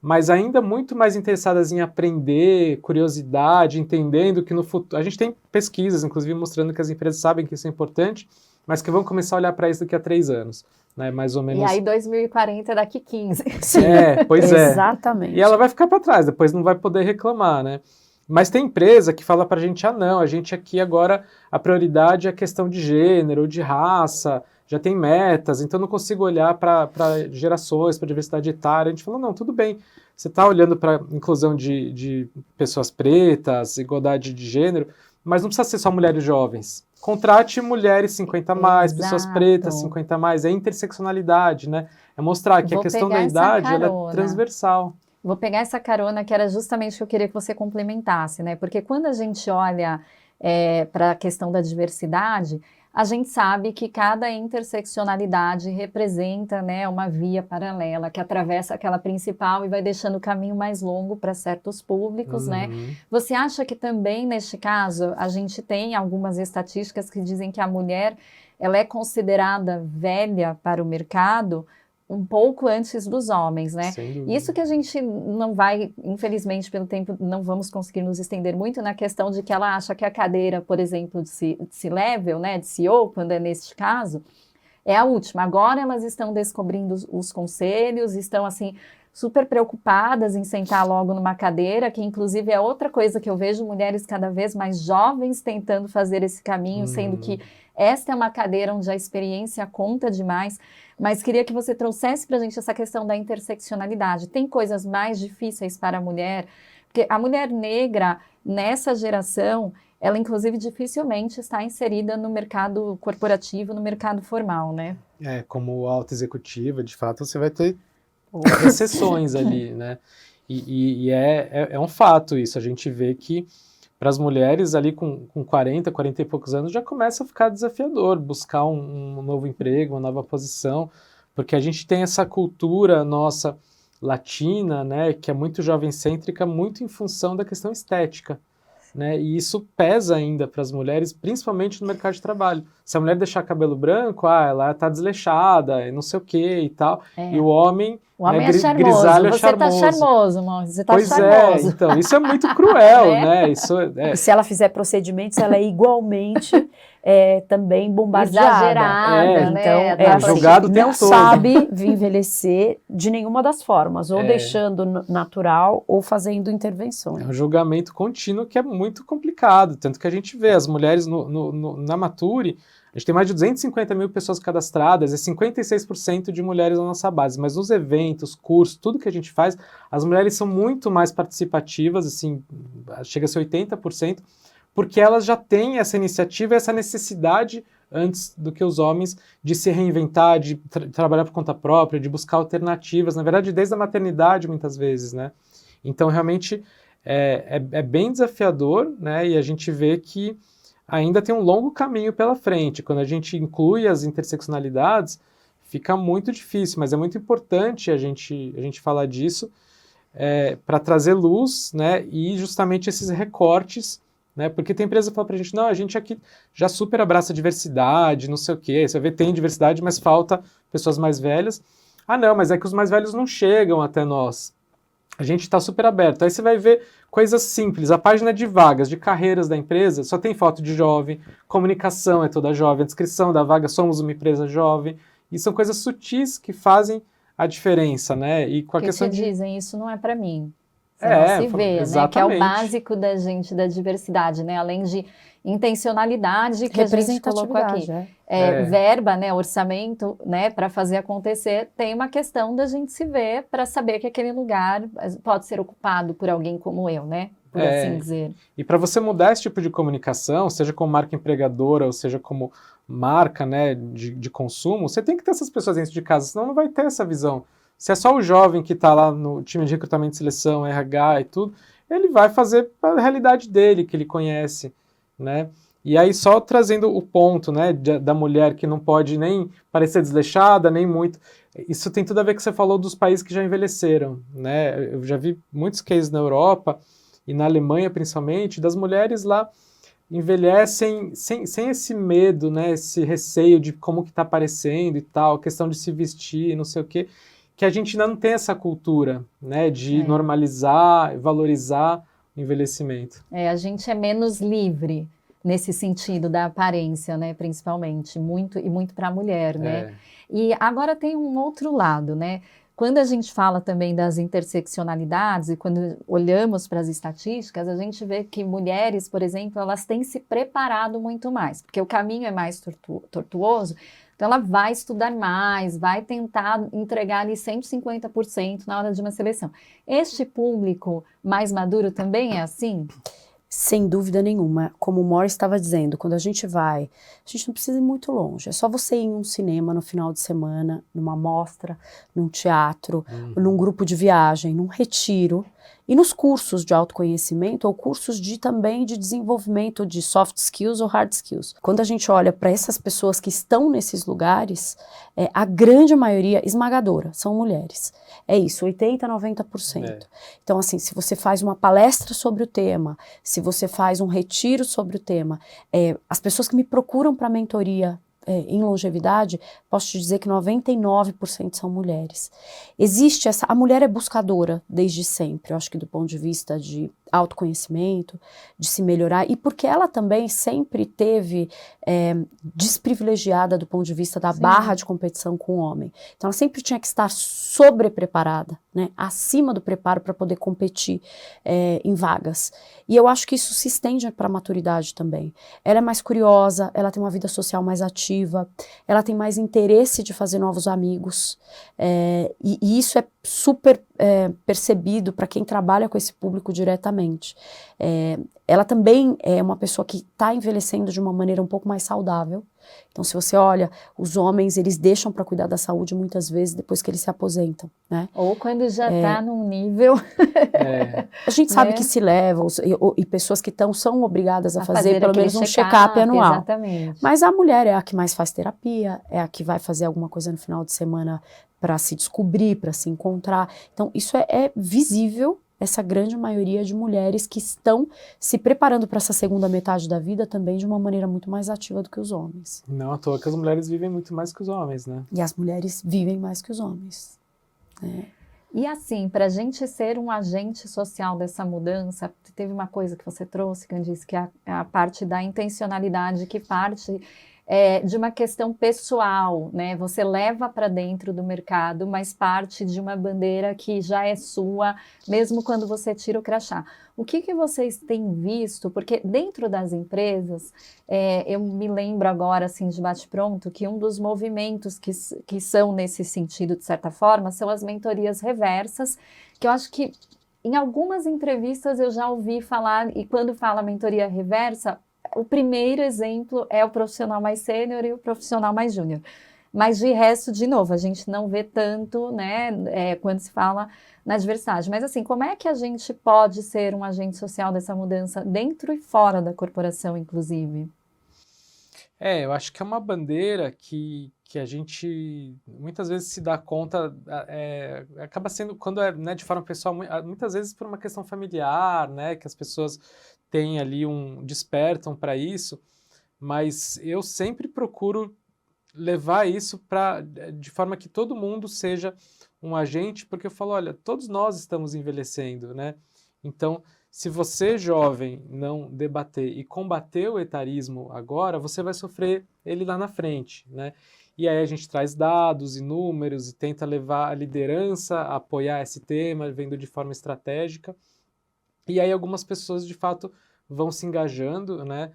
mas ainda muito mais interessadas em aprender, curiosidade, entendendo que no futuro... A gente tem pesquisas, inclusive, mostrando que as empresas sabem que isso é importante, mas que vão começar a olhar para isso daqui a 3 anos, né? Mais ou menos...
E aí 2040 daqui 15.
Sim, pois é.
Exatamente.
E ela vai ficar para trás, depois não vai poder reclamar, né? Mas tem empresa que fala para a gente, não, a gente aqui agora, a prioridade é a questão de gênero ou de raça, já tem metas, então não consigo olhar para gerações, para diversidade etária. A gente falou, não, tudo bem, você está olhando para inclusão de pessoas pretas, igualdade de gênero, mas não precisa ser só mulheres jovens. Contrate mulheres 50 mais, pessoas pretas 50 mais, é interseccionalidade, né? É mostrar que a questão da idade ela é transversal.
Vou pegar essa carona que era justamente o que eu queria que você complementasse, né? Porque quando a gente olha para a questão da diversidade, a gente sabe que cada interseccionalidade representa, né, uma via paralela que atravessa aquela principal e vai deixando o caminho mais longo para certos públicos, né? Você acha que também, neste caso, a gente tem algumas estatísticas que dizem que a mulher ela é considerada velha para o mercado um pouco antes dos homens, né? Isso que a gente não vai, infelizmente, pelo tempo, não vamos conseguir nos estender muito na questão de que ela acha que a cadeira, por exemplo, de C-level, né, de CEO, quando é neste caso, é a última. Agora elas estão descobrindo os conselhos, estão, assim, super preocupadas em sentar logo numa cadeira, que inclusive é outra coisa que eu vejo mulheres cada vez mais jovens tentando fazer esse caminho, sendo que esta é uma cadeira onde a experiência conta demais, mas queria que você trouxesse para a gente essa questão da interseccionalidade. Tem coisas mais difíceis para a mulher? Porque a mulher negra, nessa geração, ela inclusive dificilmente está inserida no mercado corporativo, no mercado formal, né?
Como alta executiva, de fato, você vai ter exceções ali, né? E é um fato isso, a gente vê que para as mulheres ali com 40 e poucos anos já começa a ficar desafiador buscar um novo emprego, uma nova posição, porque a gente tem essa cultura nossa latina, né, que é muito jovem-cêntrica, muito em função da questão estética, né, e isso pesa ainda para as mulheres, principalmente no mercado de trabalho. Se a mulher deixar cabelo branco, ela tá desleixada, não sei o que e tal, e o homem
é charmoso, você tá charmoso, você tá charmoso.
Então, isso é muito cruel, né?
E se ela fizer procedimentos, ela é igualmente também bombardeada.
Exagerada, né?
Então,
julgado o tempo
não
todo.
sabe envelhecer de nenhuma das formas, ou deixando natural, ou fazendo intervenções.
É um julgamento contínuo que é muito complicado, tanto que a gente vê as mulheres na Mature, a gente tem mais de 250 mil pessoas cadastradas, é 56% de mulheres na nossa base, mas nos eventos, cursos, tudo que a gente faz, as mulheres são muito mais participativas, assim, chega a ser 80%, porque elas já têm essa iniciativa, essa necessidade antes do que os homens de se reinventar, de trabalhar por conta própria, de buscar alternativas, na verdade desde a maternidade muitas vezes, né? Então realmente é bem desafiador, né? E a gente vê que ainda tem um longo caminho pela frente. Quando a gente inclui as interseccionalidades, fica muito difícil, mas é muito importante a gente falar disso para trazer luz, né? E justamente esses recortes, né? Porque tem empresa que fala pra gente, não, a gente aqui já super abraça a diversidade, não sei o quê. Você vê, tem diversidade, mas falta pessoas mais velhas. Ah, não, mas é que os mais velhos não chegam até nós. A gente está super aberto. Aí você vai ver coisas simples. A página de vagas, de carreiras da empresa, só tem foto de jovem, comunicação é toda jovem, a descrição da vaga, somos uma empresa jovem. E são coisas sutis que fazem a diferença, né? E com a questão
te dizem, isso não é para mim. Você
não
se vê,
exatamente.
né? Que é o básico da gente, da diversidade, né? Além de intencionalidade que a gente colocou aqui. Verba, né? Orçamento, né? Para fazer acontecer, tem uma questão da gente se ver para saber que aquele lugar pode ser ocupado por alguém como eu, né? Por assim dizer.
E para você mudar esse tipo de comunicação, seja como marca empregadora, ou seja como marca, né, de consumo, você tem que ter essas pessoas dentro de casa, senão não vai ter essa visão. Se é só o jovem que está lá no time de recrutamento e seleção, RH e tudo, ele vai fazer a realidade dele, que ele conhece, né? E aí só trazendo o ponto, né, da mulher que não pode nem parecer desleixada, nem muito. Isso tem tudo a ver com o que você falou dos países que já envelheceram, né? Eu já vi muitos cases na Europa e na Alemanha principalmente, das mulheres lá envelhecem sem esse medo, né, esse receio de como que está aparecendo e tal, questão de se vestir, não sei o quê, que a gente ainda não tem essa cultura, né, de normalizar, valorizar o envelhecimento.
A gente é menos livre nesse sentido da aparência, né, principalmente, muito para a mulher, né? E agora tem um outro lado, né? Quando a gente fala também das interseccionalidades e quando olhamos para as estatísticas, a gente vê que mulheres, por exemplo, elas têm se preparado muito mais, porque o caminho é mais tortuoso, então ela vai estudar mais, vai tentar entregar ali 150% na hora de uma seleção. Este público mais maduro também é assim?
Sem dúvida nenhuma. Como o Morris estava dizendo, quando a gente não precisa ir muito longe. É só você ir em um cinema no final de semana, numa mostra, num teatro, num grupo de viagem, num retiro, e nos cursos de autoconhecimento ou cursos também de desenvolvimento de soft skills ou hard skills. Quando a gente olha para essas pessoas que estão nesses lugares, a grande maioria esmagadora são mulheres. É isso, 80%, 90%. Então, assim, se você faz uma palestra sobre o tema, se você faz um retiro sobre o tema, as pessoas que me procuram para mentoria em longevidade, posso te dizer que 99% são mulheres. Existe a mulher é buscadora desde sempre, eu acho que do ponto de vista de autoconhecimento, de se melhorar, e porque ela também sempre teve desprivilegiada do ponto de vista da barra de competição com o homem. Então ela sempre tinha que estar sobrepreparada, né, acima do preparo para poder competir em vagas. E eu acho que isso se estende para a maturidade também. Ela é mais curiosa, ela tem uma vida social mais ativa, ela tem mais interesse de fazer novos amigos, e isso é super percebido para quem trabalha com esse público diretamente. Ela também é uma pessoa que está envelhecendo de uma maneira um pouco mais saudável. Então, se você olha, os homens, eles deixam para cuidar da saúde muitas vezes depois que eles se aposentam, né?
Ou quando já está num nível...
A gente sabe que se leva, e pessoas que são obrigadas a fazer pelo menos um check-up anual.
Exatamente.
Mas a mulher é a que mais faz terapia, é a que vai fazer alguma coisa no final de semana para se descobrir, para se encontrar. Então, isso é visível, essa grande maioria de mulheres que estão se preparando para essa segunda metade da vida também de uma maneira muito mais ativa do que os homens.
Não à toa que as mulheres vivem muito mais que os homens, né?
E as mulheres vivem mais que os homens.
E assim, para a gente ser um agente social dessa mudança, teve uma coisa que você trouxe, Candice, que é a parte da intencionalidade, que parte de uma questão pessoal, né? Você leva para dentro do mercado, mas parte de uma bandeira que já é sua, mesmo quando você tira o crachá. O que vocês têm visto? Porque dentro das empresas, eu me lembro agora, assim, de bate-pronto, que um dos movimentos que são nesse sentido, de certa forma, são as mentorias reversas, que eu acho que Em algumas entrevistas eu já ouvi falar, e quando fala mentoria reversa, o primeiro exemplo é o profissional mais sênior e o profissional mais júnior. Mas de resto, de novo, a gente não vê tanto, né, quando se fala na diversidade. Mas assim, como é que a gente pode ser um agente social dessa mudança dentro e fora da corporação, inclusive?
Eu acho que é uma bandeira que a gente muitas vezes se dá conta, acaba sendo, quando é, né, de forma pessoal, muitas vezes por uma questão familiar, né, que as pessoas têm ali despertam para isso, mas eu sempre procuro levar isso de forma que todo mundo seja um agente, porque eu falo, olha, todos nós estamos envelhecendo, né? Então, se você, jovem, não debater e combater o etarismo agora, você vai sofrer ele lá na frente, né? E aí a gente traz dados e números e tenta levar a liderança a apoiar esse tema, vendo de forma estratégica. E aí algumas pessoas, de fato, vão se engajando, né?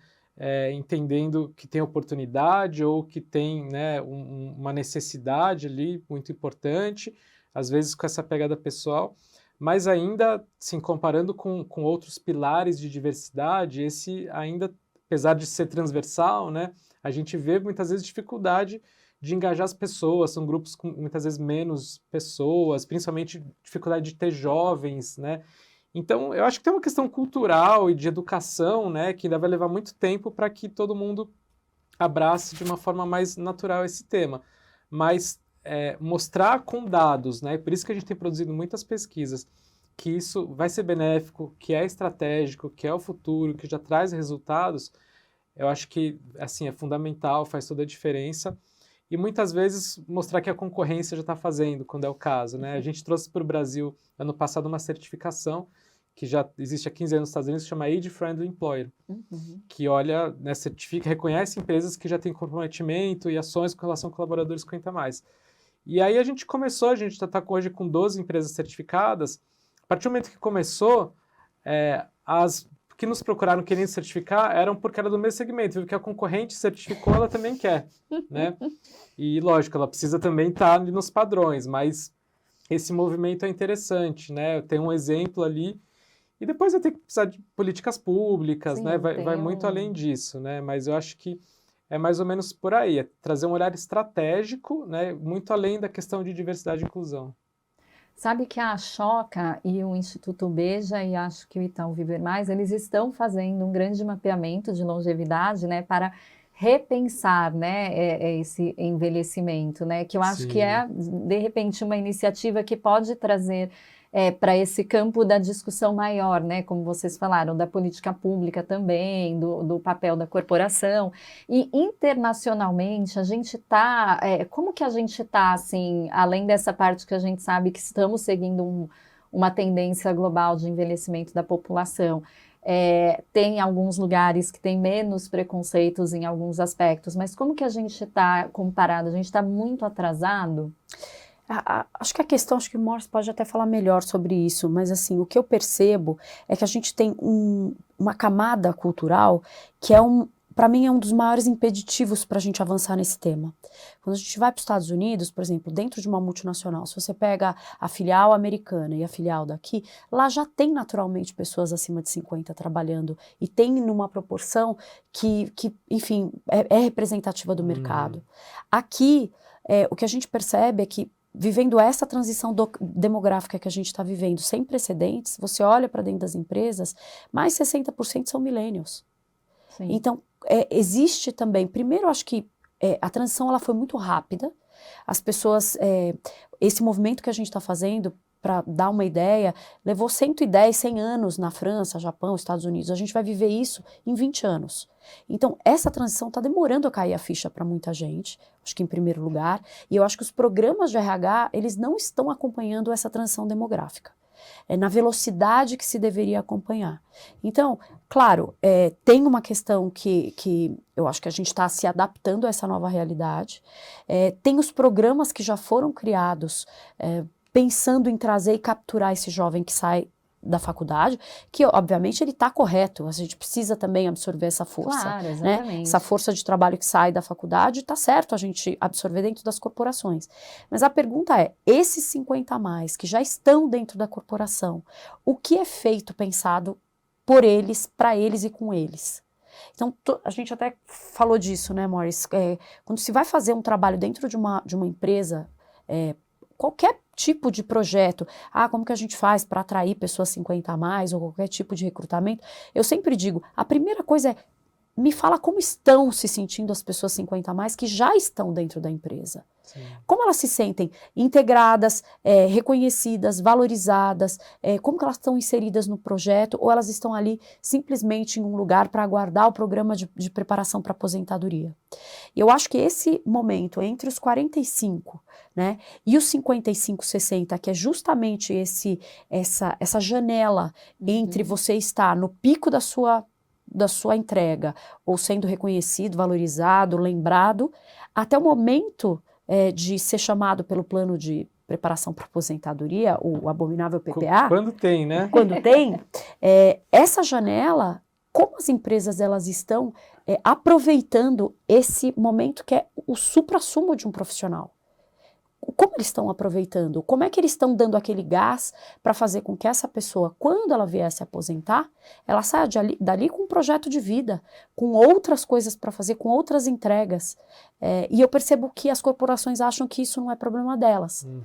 Entendendo que tem oportunidade ou que tem, né, uma necessidade ali muito importante, às vezes com essa pegada pessoal, mas ainda, assim, comparando com outros pilares de diversidade, esse ainda, apesar de ser transversal, né, a gente vê muitas vezes dificuldade de engajar as pessoas, são grupos com muitas vezes menos pessoas, principalmente dificuldade de ter jovens, né? Então, eu acho que tem uma questão cultural e de educação, né, que ainda vai levar muito tempo para que todo mundo abrace de uma forma mais natural esse tema. Mas mostrar com dados, né, por isso que a gente tem produzido muitas pesquisas, que isso vai ser benéfico, que é estratégico, que é o futuro, que já traz resultados, eu acho que, assim, é fundamental, faz toda a diferença. E muitas vezes mostrar que a concorrência já está fazendo, quando é o caso, né? A gente trouxe para o Brasil, ano passado, uma certificação que já existe há 15 anos nos Estados Unidos, que chama Age Friendly Employer, que olha, né, certifica, reconhece empresas que já têm comprometimento e ações com relação a colaboradores 50+. E aí a gente já está hoje com 12 empresas certificadas. A partir do momento que começou, as que nos procuraram querendo certificar eram porque era do mesmo segmento, viu? Que a concorrente certificou, ela também quer, né? E lógico, ela precisa também estar nos padrões, mas esse movimento é interessante, né? Tem um exemplo ali, e depois vai ter que precisar de políticas públicas, né? Vai muito além disso, né? Mas eu acho que é mais ou menos por aí, é trazer um olhar estratégico, né? Muito além da questão de diversidade e inclusão.
Sabe que a Choca e o Instituto Beja, e acho que o Itaú Viver Mais, eles estão fazendo um grande mapeamento de longevidade, né, para repensar, né, esse envelhecimento, né, que eu acho que é, de repente, uma iniciativa que pode trazer para esse campo da discussão maior, né, como vocês falaram, da política pública também, do papel da corporação. E internacionalmente, a gente está, como que a gente está, assim, além dessa parte que a gente sabe que estamos seguindo uma tendência global de envelhecimento da população, tem alguns lugares que tem menos preconceitos em alguns aspectos, mas como que a gente está comparado? A gente está muito atrasado?
Acho que a questão, acho que o Morris pode até falar melhor sobre isso, mas assim, o que eu percebo é que a gente tem uma camada cultural que para mim é um dos maiores impeditivos para a gente avançar nesse tema. Quando a gente vai para os Estados Unidos, por exemplo, dentro de uma multinacional, se você pega a filial americana e a filial daqui, lá já tem naturalmente pessoas acima de 50 trabalhando e tem numa proporção que enfim, é representativa do mercado. Aqui, o que a gente percebe é que vivendo essa transição demográfica que a gente está vivendo sem precedentes, você olha para dentro das empresas, mais 60% são millennials. Sim. Então, existe também, primeiro, acho que a transição ela foi muito rápida, as pessoas, esse movimento que a gente está fazendo, para dar uma ideia, levou 110, 100 anos na França, Japão, Estados Unidos, a gente vai viver isso em 20 anos. Então, essa transição está demorando a cair a ficha para muita gente, acho que em primeiro lugar, e eu acho que os programas de RH, eles não estão acompanhando essa transição demográfica. Na velocidade que se deveria acompanhar. Então, claro, tem uma questão que eu acho que a gente está se adaptando a essa nova realidade, tem os programas que já foram criados, pensando em trazer e capturar esse jovem que sai da faculdade, que obviamente ele está correto, a gente precisa também absorver essa força.
Claro,
Né?
exatamente.
Essa força de trabalho que sai da faculdade, está certo a gente absorver dentro das corporações. Mas a pergunta é, esses 50 a mais que já estão dentro da corporação, o que é feito, pensado por eles, para eles e com eles? Então, a gente até falou disso, né, Morris? Quando se vai fazer um trabalho dentro de uma empresa, qualquer tipo de projeto, como que a gente faz para atrair pessoas 50 a mais, ou qualquer tipo de recrutamento, eu sempre digo, a primeira coisa é, me fala como estão se sentindo as pessoas 50 a mais que já estão dentro da empresa. Sim. Como elas se sentem integradas, reconhecidas, valorizadas, como que elas estão inseridas no projeto, ou elas estão ali simplesmente em um lugar para aguardar o programa de preparação para aposentadoria. E eu acho que esse momento entre os 45, né, e os 55, 60, que é justamente essa janela entre você estar no pico da sua entrega, ou sendo reconhecido, valorizado, lembrado, até o momento de ser chamado pelo plano de preparação para aposentadoria, o abominável PPA.
Quando tem, né?
Quando tem, essa janela, como as empresas elas estão aproveitando esse momento que é o suprassumo de um profissional. Como eles estão aproveitando? Como é que eles estão dando aquele gás para fazer com que essa pessoa, quando ela vier se aposentar, ela saia dali com um projeto de vida, com outras coisas para fazer, com outras entregas. E eu percebo que as corporações acham que isso não é problema delas. Uhum.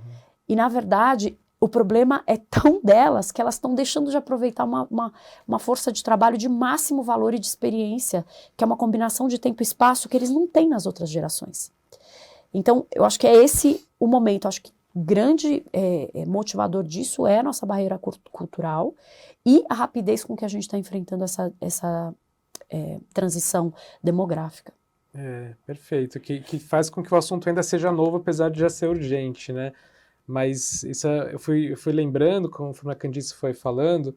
E, na verdade, o problema é tão delas que elas estão deixando de aproveitar uma força de trabalho de máximo valor e de experiência, que é uma combinação de tempo e espaço que eles não têm nas outras gerações. Então, eu acho que é esse o momento, eu acho que o grande motivador disso é a nossa barreira cultural e a rapidez com que a gente está enfrentando essa transição demográfica.
Perfeito, que faz com que o assunto ainda seja novo, apesar de já ser urgente, né? Mas isso eu fui lembrando, conforme a Candice foi falando,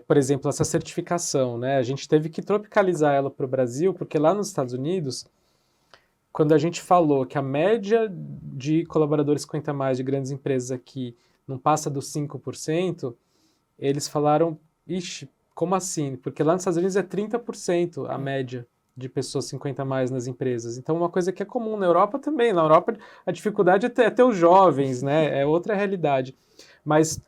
por exemplo, essa certificação, né? A gente teve que tropicalizar ela para o Brasil, porque lá nos Estados Unidos, quando a gente falou que a média de colaboradores 50 a mais de grandes empresas aqui não passa dos 5%, eles falaram, ixi, como assim? Porque lá nos Estados Unidos é 30% a média de pessoas 50 a mais nas empresas. Então, uma coisa que é comum na Europa também. Na Europa, a dificuldade é ter os jovens, né? É outra realidade. Mas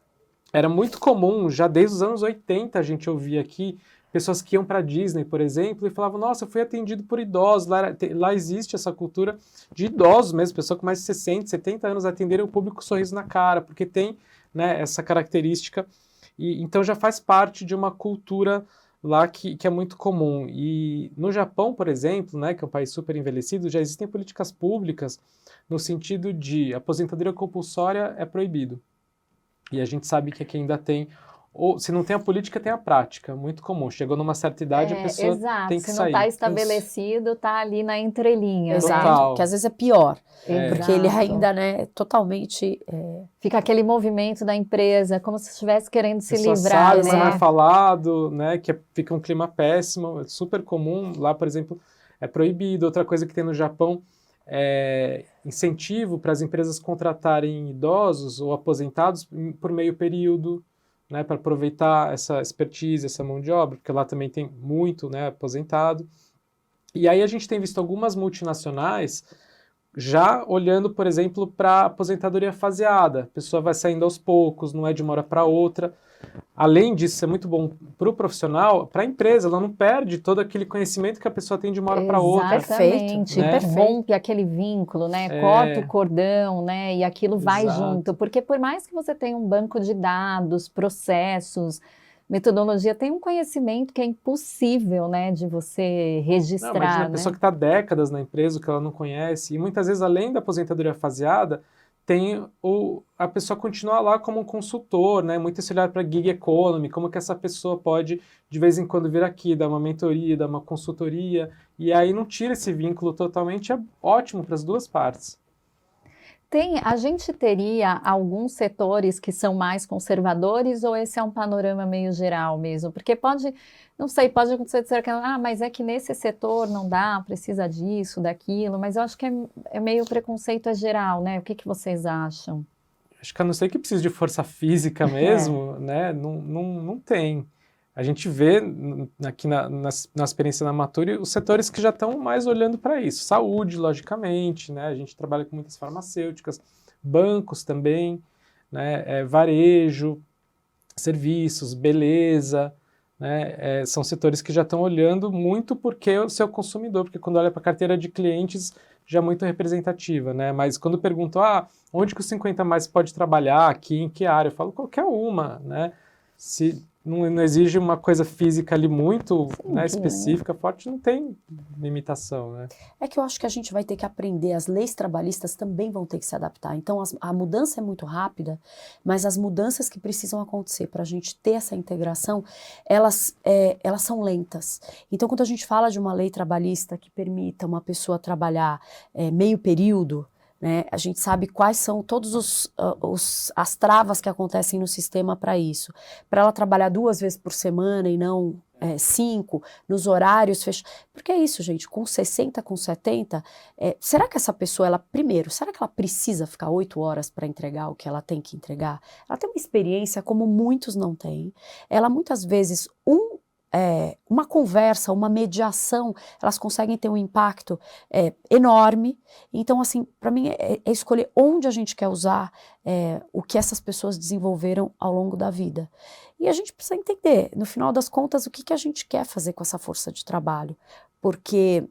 era muito comum, já desde os anos 80, a gente ouvia aqui, pessoas que iam para a Disney, por exemplo, e falavam, nossa, eu fui atendido por idosos, lá existe essa cultura de idosos mesmo, pessoas com mais de 60, 70 anos atenderem o público sorriso na cara, porque tem, né, essa característica, e então já faz parte de uma cultura lá que é muito comum. E no Japão, por exemplo, né, que é um país super envelhecido, já existem políticas públicas no sentido de aposentadoria compulsória é proibido. E a gente sabe que aqui ainda tem, ou se não tem a política, tem a prática, muito comum. Chegou numa certa idade, a pessoa tem que sair.
Se não está estabelecido, está ali na entrelinha.
Exato,
Total.
Que às vezes é pior,
Exato.
porque ele ainda, né, totalmente...
Fica aquele movimento da empresa, como se estivesse querendo se livrar,
sabe,
né?
mas não é falado, né, que fica um clima péssimo, é super comum. Lá, por exemplo, é proibido. Outra coisa que tem no Japão é incentivo para as empresas contratarem idosos ou aposentados por meio período, né, para aproveitar essa expertise, essa mão de obra, porque lá também tem muito, né, aposentado. E aí a gente tem visto algumas multinacionais já olhando, por exemplo, para a aposentadoria faseada. A pessoa vai saindo aos poucos, não é de uma hora para outra. Além disso, é muito bom para o profissional, para a empresa, ela não perde todo aquele conhecimento que a pessoa tem de uma hora para outra.
Exatamente,
né?
rompe aquele vínculo, né? Corta o cordão, né? E aquilo vai junto. Porque por mais que você tenha um banco de dados, processos, metodologia, tem um conhecimento que é impossível, né? De você registrar.
Não, imagina, a
né?
pessoa que está décadas na empresa, que ela não conhece, e muitas vezes, além da aposentadoria faseada, tem a pessoa continuar lá como um consultor, né? Muito esse olhar para gig economy, como que essa pessoa pode, de vez em quando, vir aqui, dar uma mentoria, dar uma consultoria, e aí não tira esse vínculo totalmente, é ótimo para as duas partes.
A gente teria alguns setores que são mais conservadores ou esse é um panorama meio geral mesmo? Porque não sei, pode acontecer de dizer que, mas é que nesse setor não dá, precisa disso, daquilo, mas eu acho que é meio preconceito geral, né? O que vocês acham?
acho que a não ser que precise de força física mesmo, né, não tem. A gente vê aqui na experiência da Namaturi os setores que já estão mais olhando para isso. Saúde, logicamente, né, a gente trabalha com muitas farmacêuticas, bancos também, né, varejo, serviços, beleza, né, são setores que já estão olhando muito porque o seu consumidor, porque quando olha para a carteira de clientes já é muito representativa, né, mas quando perguntam, onde que o 50 mais pode trabalhar, aqui, em que área, eu falo qualquer uma, né, se não exige uma coisa física ali muito específica, forte, não tem limitação, né?
É que eu acho que a gente vai ter que aprender, as leis trabalhistas também vão ter que se adaptar. Então, a mudança é muito rápida, mas as mudanças que precisam acontecer para a gente ter essa integração, elas são lentas. Então, quando a gente fala de uma lei trabalhista que permita uma pessoa trabalhar meio período, né, a gente sabe quais são todas as travas que acontecem no sistema para isso. Para ela trabalhar 2 vezes por semana e não 5, nos horários fechados. Porque é isso, gente, com 60, com 70, será que essa pessoa, primeiro, será que ela precisa ficar 8 horas para entregar o que ela tem que entregar? Ela tem uma experiência como muitos não têm. Ela muitas vezes, uma conversa, uma mediação, elas conseguem ter um impacto enorme. Então, assim, para mim é escolher onde a gente quer usar o que essas pessoas desenvolveram ao longo da vida. E a gente precisa entender, no final das contas, o que a gente quer fazer com essa força de trabalho. Porque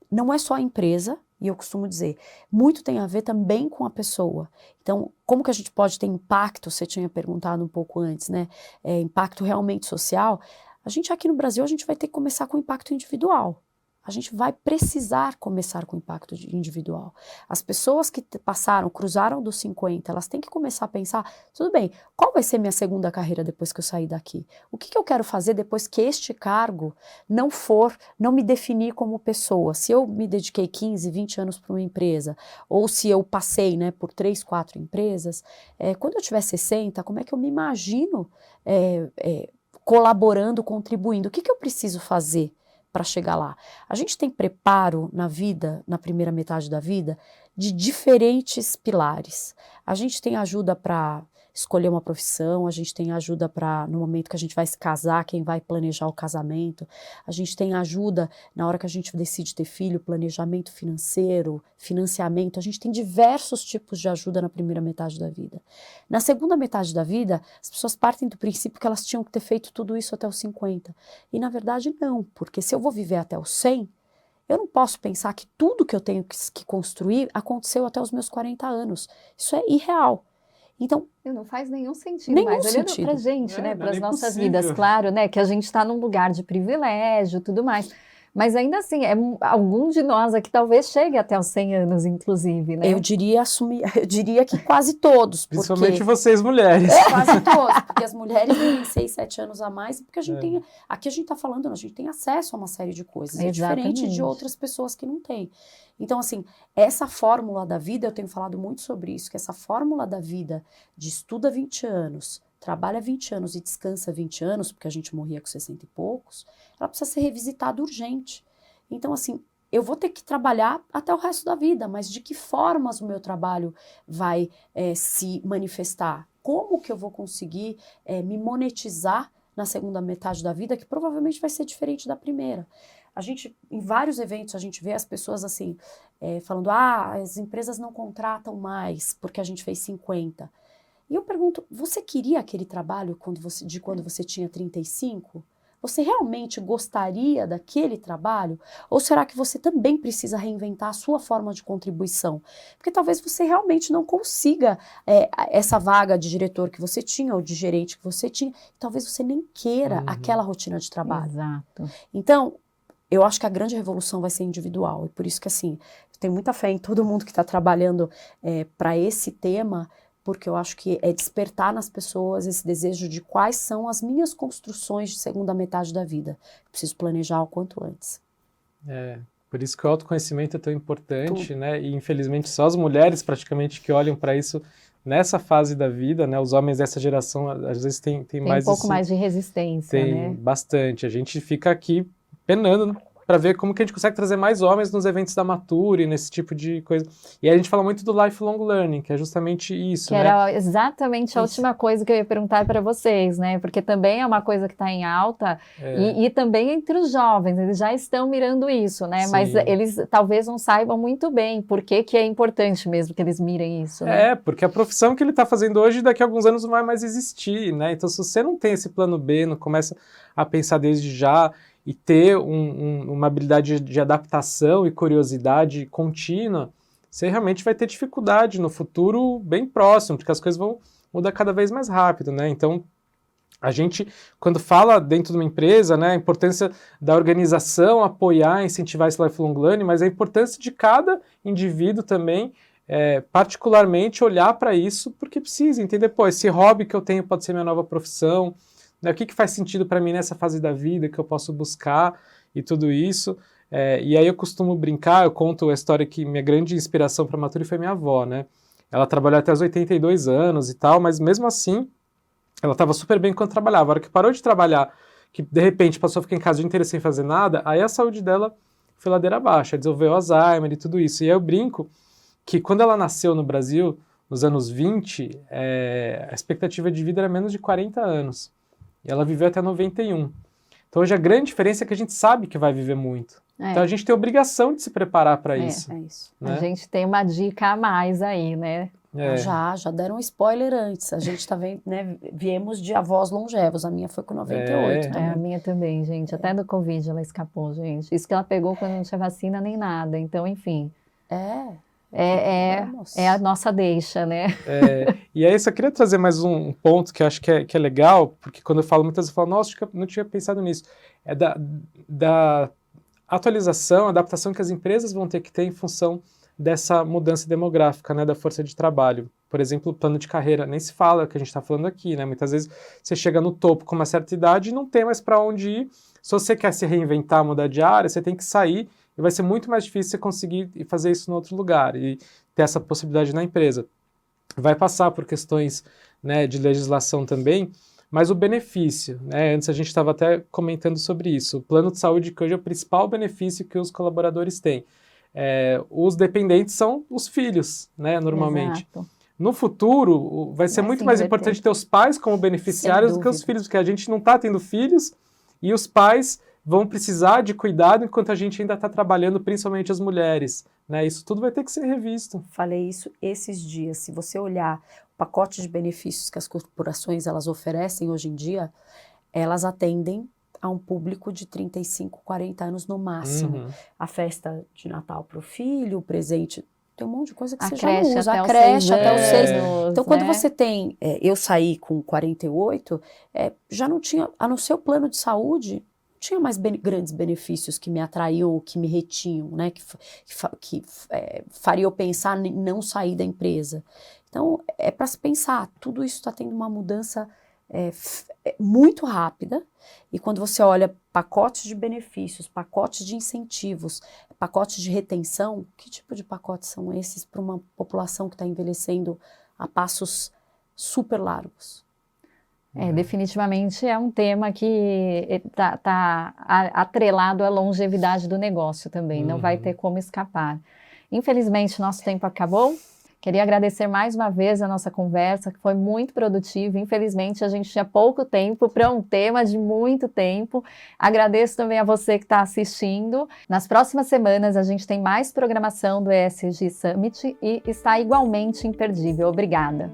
não é só a empresa, e eu costumo dizer, muito tem a ver também com a pessoa. Então, como que a gente pode ter impacto, você tinha perguntado um pouco antes, né? Impacto realmente social. A gente aqui no Brasil, a gente vai ter que começar com impacto individual. A gente vai precisar começar com impacto individual. As pessoas que cruzaram dos 50, elas têm que começar a pensar, tudo bem, qual vai ser minha segunda carreira depois que eu sair daqui? O que eu quero fazer depois que este cargo não me definir como pessoa? Se eu me dediquei 15, 20 anos para uma empresa, ou se eu passei, né, por 3, 4 empresas, quando eu tiver 60, como é que eu me imagino colaborando, contribuindo? O que eu preciso fazer para chegar lá? A gente tem preparo na vida, na primeira metade da vida, de diferentes pilares. A gente tem ajuda para escolher uma profissão, a gente tem ajuda para, no momento que a gente vai se casar, quem vai planejar o casamento, a gente tem ajuda na hora que a gente decide ter filho, planejamento financeiro, financiamento, a gente tem diversos tipos de ajuda na primeira metade da vida. Na segunda metade da vida, as pessoas partem do princípio que elas tinham que ter feito tudo isso até os 50. E na verdade não, porque se eu vou viver até os 100, eu não posso pensar que tudo que eu tenho que construir aconteceu até os meus 40 anos. Isso é irreal. Então,
não faz nenhum sentido mais. Olhando pra gente, né, para as nossas
possível.
vidas, claro, né, que a gente está num lugar de privilégio, tudo mais. Mas ainda assim, algum de nós aqui talvez chegue até os 100 anos, inclusive, né?
Eu diria que quase todos.
Principalmente vocês, mulheres.
Quase todos, porque as mulheres têm 6, 7 anos a mais, porque a gente tem, aqui a gente está falando, a gente tem acesso a uma série de coisas, diferente de outras pessoas que não têm. Então, assim, essa fórmula da vida, eu tenho falado muito sobre isso, que essa fórmula da vida de estuda 20 anos, trabalha 20 anos e descansa 20 anos, porque a gente morria com 60 e poucos, ela precisa ser revisitada urgente. Então, assim, eu vou ter que trabalhar até o resto da vida, mas de que formas o meu trabalho vai se manifestar? Como que eu vou conseguir me monetizar na segunda metade da vida, que provavelmente vai ser diferente da primeira? A gente, em vários eventos, a gente vê as pessoas assim, falando, as empresas não contratam mais porque a gente fez 50. E eu pergunto, você queria aquele trabalho quando você tinha 35? Você realmente gostaria daquele trabalho? Ou será que você também precisa reinventar a sua forma de contribuição? Porque talvez você realmente não consiga essa vaga de diretor que você tinha, ou de gerente que você tinha. Talvez você nem queira aquela rotina de trabalho.
Exato.
Então, eu acho que a grande revolução vai ser individual. E por isso que, assim, eu tenho muita fé em todo mundo que está trabalhando para esse tema, porque eu acho que é despertar nas pessoas esse desejo de quais são as minhas construções de segunda metade da vida. Eu preciso planejar o quanto antes.
Por isso que o autoconhecimento é tão importante, né? E infelizmente só as mulheres praticamente que olham para isso nessa fase da vida, né? Os homens dessa geração às vezes tem mais...
Tem um pouco mais de resistência,
né? Tem bastante. A gente fica aqui penando para ver como que a gente consegue trazer mais homens nos eventos da Mature, nesse tipo de coisa. E aí a gente fala muito do lifelong learning, que é justamente isso,
que era exatamente a última coisa que eu ia perguntar para vocês, né? Porque também é uma coisa que está em alta e também entre os jovens, eles já estão mirando isso, né?
Sim.
Mas eles talvez não saibam muito bem por que é importante mesmo que eles mirem isso, né?
Porque a profissão que ele está fazendo hoje, daqui a alguns anos não vai mais existir, né? Então, se você não tem esse plano B, não começa a pensar desde já e ter uma habilidade de adaptação e curiosidade contínua, você realmente vai ter dificuldade no futuro bem próximo, porque as coisas vão mudar cada vez mais rápido, né? Então, a gente, quando fala dentro de uma empresa, né, a importância da organização apoiar, incentivar esse lifelong learning, mas a importância de cada indivíduo também, particularmente, olhar para isso, porque precisa entender, esse hobby que eu tenho pode ser minha nova profissão, né, o que faz sentido para mim nessa fase da vida que eu posso buscar e tudo isso. E aí eu costumo brincar, eu conto a história que minha grande inspiração para a Mature foi minha avó, né? Ela trabalhou até os 82 anos e tal, mas mesmo assim, ela estava super bem quando trabalhava. A hora que parou de trabalhar, que de repente passou a ficar em casa o dia inteiro sem fazer nada, aí a saúde dela foi ladeira abaixo, desenvolveu Alzheimer e tudo isso. E aí eu brinco que quando ela nasceu no Brasil, nos anos 20, a expectativa de vida era menos de 40 anos. E ela viveu até 91. Então hoje a grande diferença é que a gente sabe que vai viver muito. Então a gente tem a obrigação de se preparar para isso.
Isso.
Né?
A gente tem uma dica a mais aí, né?
Já deram um spoiler antes. A gente tá vendo, né? Viemos de avós longevos. A minha foi com 98.
A minha também, gente. Até do Covid ela escapou, gente. Isso que ela pegou quando não tinha vacina nem nada. Então, enfim. É a nossa deixa, né?
E aí eu só queria trazer mais um ponto que eu acho que é legal, porque quando eu falo, muitas vezes eu falo, nossa, não tinha pensado nisso. É da atualização, adaptação que as empresas vão ter que ter em função dessa mudança demográfica, né, da força de trabalho. Por exemplo, o plano de carreira, nem se fala o que a gente está falando aqui, né? Muitas vezes você chega no topo com uma certa idade e não tem mais para onde ir. Se você quer se reinventar, mudar de área, você tem que sair e vai ser muito mais difícil você conseguir fazer isso em outro lugar e ter essa possibilidade na empresa. Vai passar por questões, né, de legislação também, mas o benefício, né, antes a gente estava até comentando sobre isso, o plano de saúde que hoje é o principal benefício que os colaboradores têm. Os dependentes são os filhos, né, normalmente.
Exato.
No futuro, vai ser muito mais importante ter os pais como beneficiários do que os filhos, porque a gente não está tendo filhos e os pais vão precisar de cuidado enquanto a gente ainda está trabalhando, principalmente as mulheres, né? Isso tudo vai ter que ser revisto.
Falei isso esses dias. Se você olhar o pacote de benefícios que as corporações elas oferecem hoje em dia, elas atendem a um público de 35, 40 anos no máximo. A festa de Natal para o filho, o presente, tem um monte de coisa que você já não usa. A creche até os 6. Então, quando você tem... eu saí com 48, já não tinha, a não ser o plano de saúde, tinha mais grandes benefícios que me atraíam ou que me retinham, né? Que faria eu pensar em não sair da empresa. Então, é para se pensar, tudo isso está tendo uma mudança muito rápida, e quando você olha pacotes de benefícios, pacotes de incentivos, pacotes de retenção, que tipo de pacotes são esses para uma população que está envelhecendo a passos super largos?
Definitivamente é um tema que está atrelado à longevidade do negócio também, não vai ter como escapar. Infelizmente, nosso tempo acabou. Queria agradecer mais uma vez a nossa conversa, que foi muito produtiva. Infelizmente, a gente tinha pouco tempo para um tema de muito tempo. Agradeço também a você que está assistindo. Nas próximas semanas, a gente tem mais programação do ESG Summit e está igualmente imperdível. Obrigada!